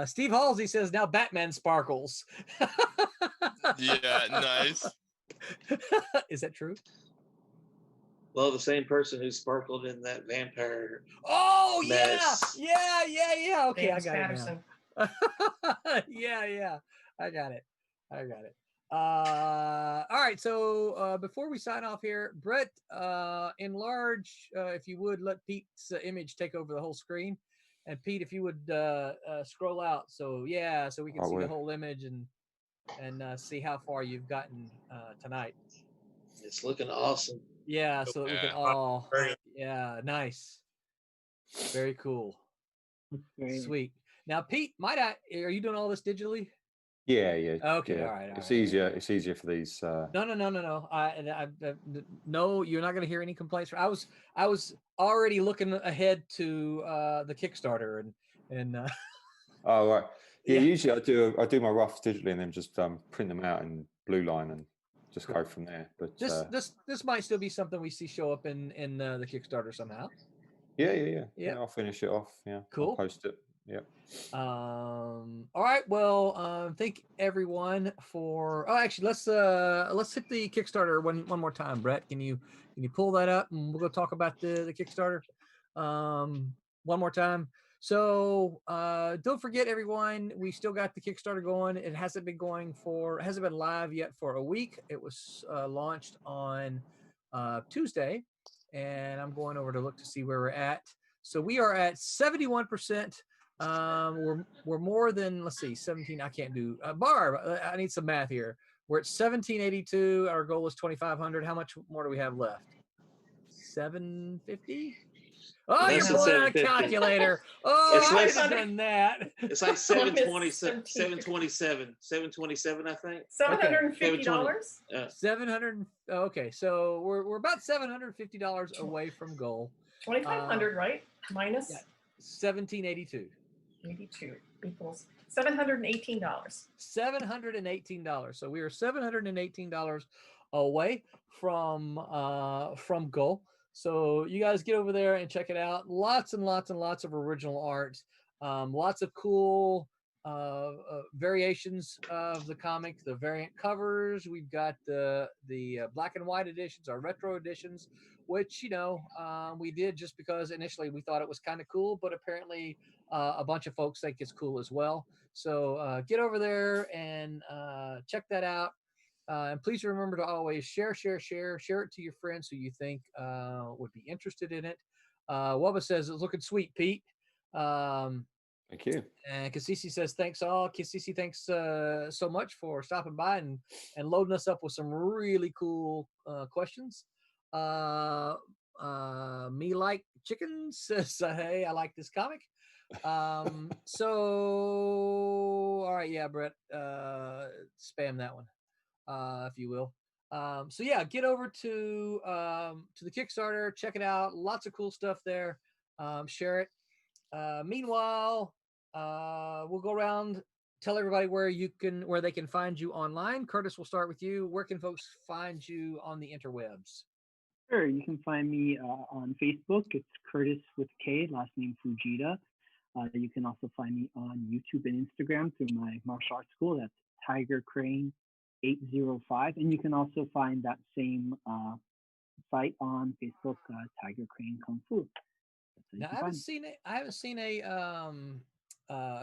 [SPEAKER 2] Steve Halsey says, now Batman sparkles.
[SPEAKER 5] Yeah, nice.
[SPEAKER 2] Is that true?
[SPEAKER 6] Well, the same person who sparkled in that vampire.
[SPEAKER 2] Oh,
[SPEAKER 6] mess.
[SPEAKER 2] yeah. Okay,
[SPEAKER 4] James
[SPEAKER 2] I got
[SPEAKER 4] Patterson.
[SPEAKER 2] it now. Yeah. I got it. All right. So before we sign off here, Brett, enlarge, if you would, let Pete's image take over the whole screen. And Pete, if you would scroll out. So we can see the whole image. And and see how far you've gotten tonight.
[SPEAKER 6] It's looking awesome.
[SPEAKER 2] Yeah, so that we can
[SPEAKER 5] Yeah.
[SPEAKER 2] all.
[SPEAKER 8] Very-
[SPEAKER 2] Yeah, nice. Very cool.
[SPEAKER 3] Looks very
[SPEAKER 2] Sweet. Now, Pete, are you doing all this digitally?
[SPEAKER 7] Yeah, yeah.
[SPEAKER 2] Okay,
[SPEAKER 7] yeah.
[SPEAKER 2] all right.
[SPEAKER 7] It's easier. It's easier for these.
[SPEAKER 2] No. No, you're not going to hear any complaints. I was already looking ahead to the Kickstarter and
[SPEAKER 7] Oh right. Yeah,
[SPEAKER 2] Yeah.
[SPEAKER 7] usually I do my roughs digitally and then just print them out in blue line and just go from there. But
[SPEAKER 2] this might still be something we see show up in the Kickstarter somehow.
[SPEAKER 7] yeah.
[SPEAKER 2] Yeah.
[SPEAKER 7] I'll finish it off. Yeah,
[SPEAKER 2] Cool.
[SPEAKER 7] I'll post it. Yeah.
[SPEAKER 2] All right. Well, thank everyone for. Oh, actually, let's hit the Kickstarter one more time. Brett, can you pull that up and we'll go talk about the Kickstarter one more time. So don't forget, everyone, we still got the Kickstarter going. It hasn't been live yet for a week. It was launched on Tuesday, and I'm going over to look to see where we're at. So we are at 71%. We're more than, let's see, 17. I can't do Barb. I need some math here. We're at 1782. Our goal is 2,500. How much more do we have left? 750. Oh,
[SPEAKER 6] Less
[SPEAKER 2] you're
[SPEAKER 6] than
[SPEAKER 2] pulling out a
[SPEAKER 6] 750.
[SPEAKER 2] calculator. Oh,
[SPEAKER 6] It's
[SPEAKER 2] I
[SPEAKER 6] less-
[SPEAKER 2] should have done that.
[SPEAKER 6] It's like 727,
[SPEAKER 4] 727.
[SPEAKER 6] 727, I think.
[SPEAKER 4] $750.
[SPEAKER 2] 700. Okay, so we're about $750 away from goal.
[SPEAKER 4] 2,500, right? Minus
[SPEAKER 2] 1782.
[SPEAKER 4] 82 equals $718.
[SPEAKER 2] $718. So we are $718 away from goal. So you guys get over there and check it out. Lots and lots and lots of original art. Lots of cool variations of the comic, the variant covers. We've got the black and white editions, our retro editions, which we did just because initially we thought it was kind of cool, but apparently a bunch of folks think it's cool as well. So get over there and check that out. And please remember to always share it to your friends who you think would be interested in it. Wubba says it's looking sweet, Pete.
[SPEAKER 7] Thank you.
[SPEAKER 2] And Kasisi says thanks all. Kasisi, thanks so much for stopping by and loading us up with some really cool questions. Me like chickens says, hey, I like this comic. So all right, yeah, Brett, spam that one. If you will. So yeah, get over to the Kickstarter, check it out. Lots of cool stuff there. Share it. Meanwhile, we'll go around, tell everybody where they can find you online. Kurtis, we'll start with you. Where can folks find you on the interwebs?
[SPEAKER 3] Sure, you can find me on Facebook. It's Kurtis with K, last name Fujita. You can also find me on YouTube and Instagram through my martial arts school. That's Tiger Crane 805, and you can also find that same site on Facebook, Tiger Crane Kung Fu.
[SPEAKER 2] Now I haven't seen a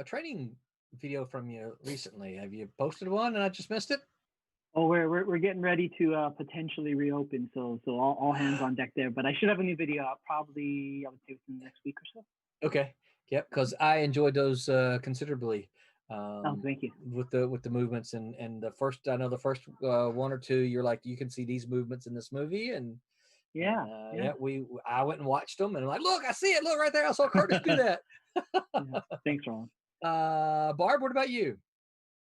[SPEAKER 2] training video from you recently. Have you posted one and I just missed it?
[SPEAKER 3] Oh, we're getting ready to potentially reopen, so all hands on deck there. But I should have a new video out probably, I would say, within the next week or so.
[SPEAKER 2] Okay, yep, because I enjoyed those considerably.
[SPEAKER 3] Thank you.
[SPEAKER 2] With the movements and the first, I know the first one or two, you're like, you can see these movements in this movie, and
[SPEAKER 3] yeah.
[SPEAKER 2] I went and watched them, and I'm like, look, I see it, look right there, I saw Kurtis do that.
[SPEAKER 3] Yeah. Thanks, Roland.
[SPEAKER 2] Barb, what about you?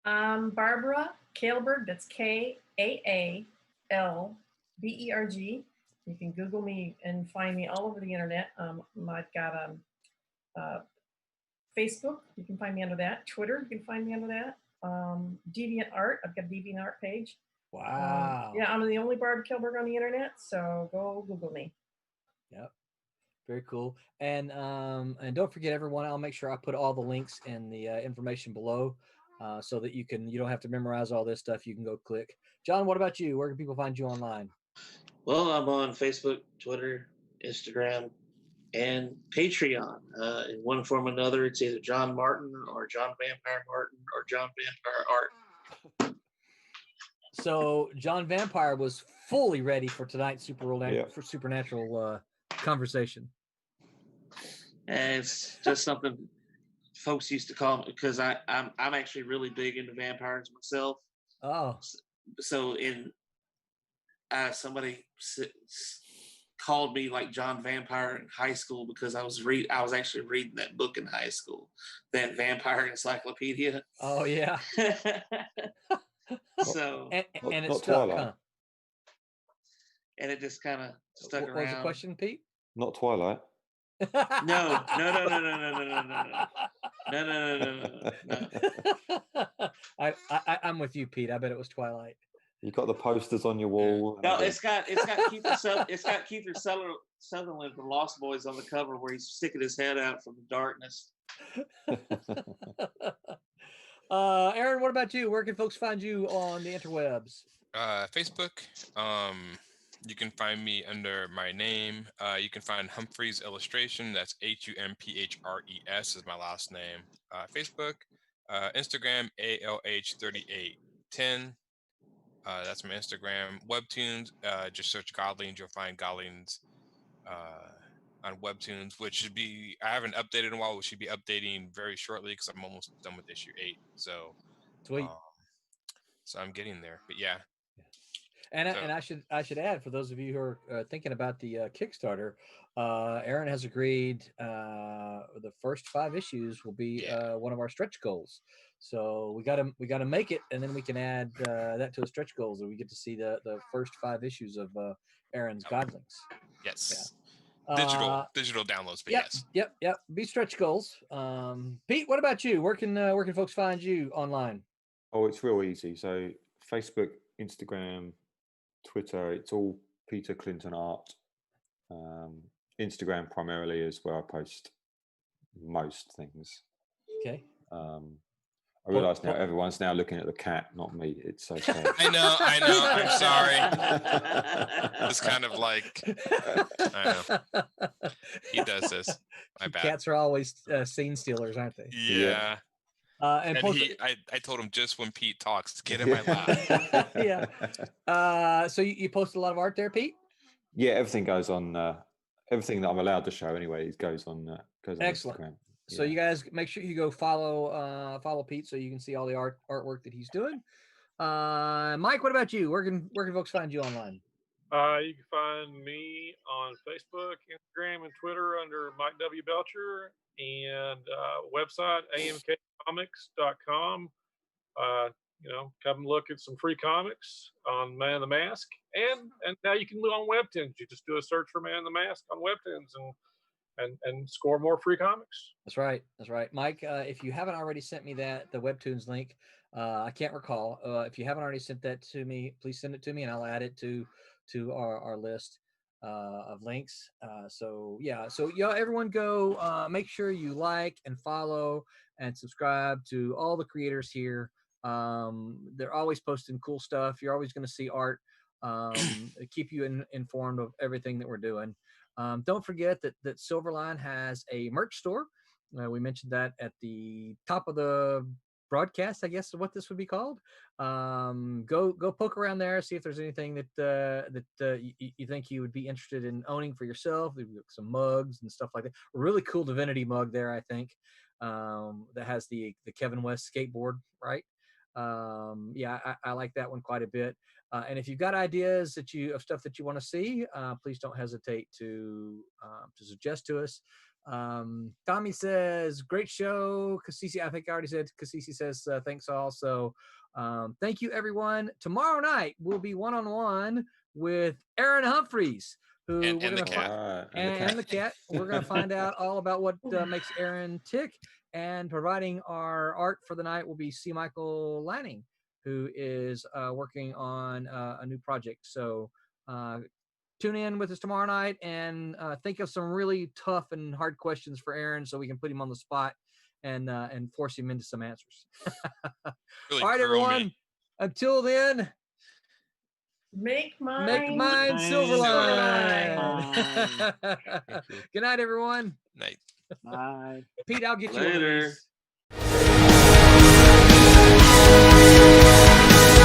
[SPEAKER 4] Barbara Kaalberg, that's Kaalberg. You can Google me and find me all over the internet. I've got Facebook, you can find me under that. Twitter, you can find me under that. DeviantArt, I've got a DeviantArt page.
[SPEAKER 2] Wow.
[SPEAKER 4] Yeah, I'm the only Barb Kaalberg on the internet, so go Google me.
[SPEAKER 2] Yep. Very cool. And don't forget, everyone, I'll make sure I put all the links and the information below so that you don't have to memorize all this stuff. You can go click. John, what about you? Where can people find you online?
[SPEAKER 6] Well, I'm on Facebook, Twitter, Instagram, and Patreon. In one form or another, it's either John Martin or John Vampire Martin or John Vampire Art.
[SPEAKER 2] So John Vampire was fully ready for tonight's supernatural conversation.
[SPEAKER 6] And it's just something folks used to call me, because I'm actually really big into vampires myself.
[SPEAKER 2] Oh,
[SPEAKER 6] So somebody called me like John Vampire in high school because I was actually reading that book in high school, that Vampire Encyclopedia.
[SPEAKER 2] oh yeah.
[SPEAKER 6] So
[SPEAKER 2] And it
[SPEAKER 7] not
[SPEAKER 2] stuck,
[SPEAKER 7] Twilight.
[SPEAKER 2] huh?
[SPEAKER 6] and it just kind of stuck
[SPEAKER 2] What
[SPEAKER 6] around.
[SPEAKER 2] was the question, Pete?
[SPEAKER 7] Not Twilight.
[SPEAKER 6] No.
[SPEAKER 2] I'm with you, Pete. I bet it was Twilight.
[SPEAKER 7] You got the posters on your wall.
[SPEAKER 6] No, it's got Kiefer Sutherland from Lost Boys on the cover where he's sticking his head out from the darkness.
[SPEAKER 2] Aaron, what about you? Where can folks find you on the interwebs?
[SPEAKER 5] Facebook. You can find me under my name. You can find Humphres Illustration. That's Humphres is my last name. Facebook, Instagram, ALH3810. That's my Instagram. Webtoons, just search Godlings. You'll find Godlings on Webtoons, which should be, I haven't updated in a while, which should be updating very shortly because I'm almost done with issue 8. So,
[SPEAKER 2] Sweet.
[SPEAKER 5] So I'm getting there. But yeah.
[SPEAKER 2] And I should add, for those of you who are thinking about the Kickstarter, Aaron has agreed the first 5 issues will be one of our stretch goals. So we got to make it, and then we can add that to the stretch goals, and we get to see the first 5 issues of Aaron's Godlings.
[SPEAKER 5] Yes.
[SPEAKER 2] Yeah.
[SPEAKER 5] Digital downloads, but
[SPEAKER 2] yep,
[SPEAKER 5] yes.
[SPEAKER 2] Yep. Be stretch goals. Pete, what about you? Where can folks find you online?
[SPEAKER 7] Oh, it's real easy. So Facebook, Instagram, Twitter, it's all Peter Clinton Art. Instagram primarily is where I post most things.
[SPEAKER 2] Okay.
[SPEAKER 7] I realise now everyone's now looking at the cat, not me. It's so sad.
[SPEAKER 5] I know. I'm sorry. It's kind of like, I know. He does this. My bad.
[SPEAKER 2] Cats are always scene stealers, aren't they?
[SPEAKER 5] Yeah.
[SPEAKER 2] And
[SPEAKER 5] I told him just when Pete talks, get in my lap.
[SPEAKER 2] Yeah. So you post a lot of art there, Pete?
[SPEAKER 7] Yeah, everything goes on. Everything that I'm allowed to show anyway goes on.
[SPEAKER 2] Excellent.
[SPEAKER 7] Instagram.
[SPEAKER 2] So you guys make sure you go follow Pete so you can see all the artwork that he's doing. Mike, what about you? Where can folks find you online?
[SPEAKER 8] You can find me on Facebook, Instagram, and Twitter under Mike W. Belcher, and website amkcomics.com. Come look at some free comics on Man in the Mask, and now you can look on Webtoons. You just do a search for Man in the Mask on Webtoons and score more free comics.
[SPEAKER 2] That's right. Mike, if you haven't already sent me the Webtoons link, I can't recall. If you haven't already sent that to me, please send it to me and I'll add it to our list of links. So everyone go make sure you like and follow and subscribe to all the creators here. They're always posting cool stuff. You're always going to see art. Keep you informed of everything that we're doing. Don't forget that Silverline has a merch store. We mentioned that at the top of the broadcast, I guess is what this would be called. Go poke around there, see if there's anything that you think you would be interested in owning for yourself. We've got some mugs and stuff like that. A really cool Divinity mug there, I think, that has the Kevin West skateboard, right? I like that one quite a bit. And if you've got ideas of stuff that you want to see, please don't hesitate to suggest to us. Tommy says, great show. Cassisi, I think I already said, Cassisi says, thanks all. So thank you, everyone. Tomorrow night, we'll be one-on-one with Aaron Humphres, who
[SPEAKER 5] and the cat.
[SPEAKER 2] We're going to find out all about what makes Aaron tick. And providing our art for the night will be C. Michael Lanning, who is working on a new project. So tune in with us tomorrow night and think of some really tough and hard questions for Aaron so we can put him on the spot and force him into some answers.
[SPEAKER 5] Really
[SPEAKER 2] all right, everyone.
[SPEAKER 5] Me.
[SPEAKER 2] Until then,
[SPEAKER 4] make mine
[SPEAKER 2] Silverline. Good night, everyone.
[SPEAKER 5] Night.
[SPEAKER 3] Bye.
[SPEAKER 2] Pete, I'll get you
[SPEAKER 6] Later.
[SPEAKER 2] one of these.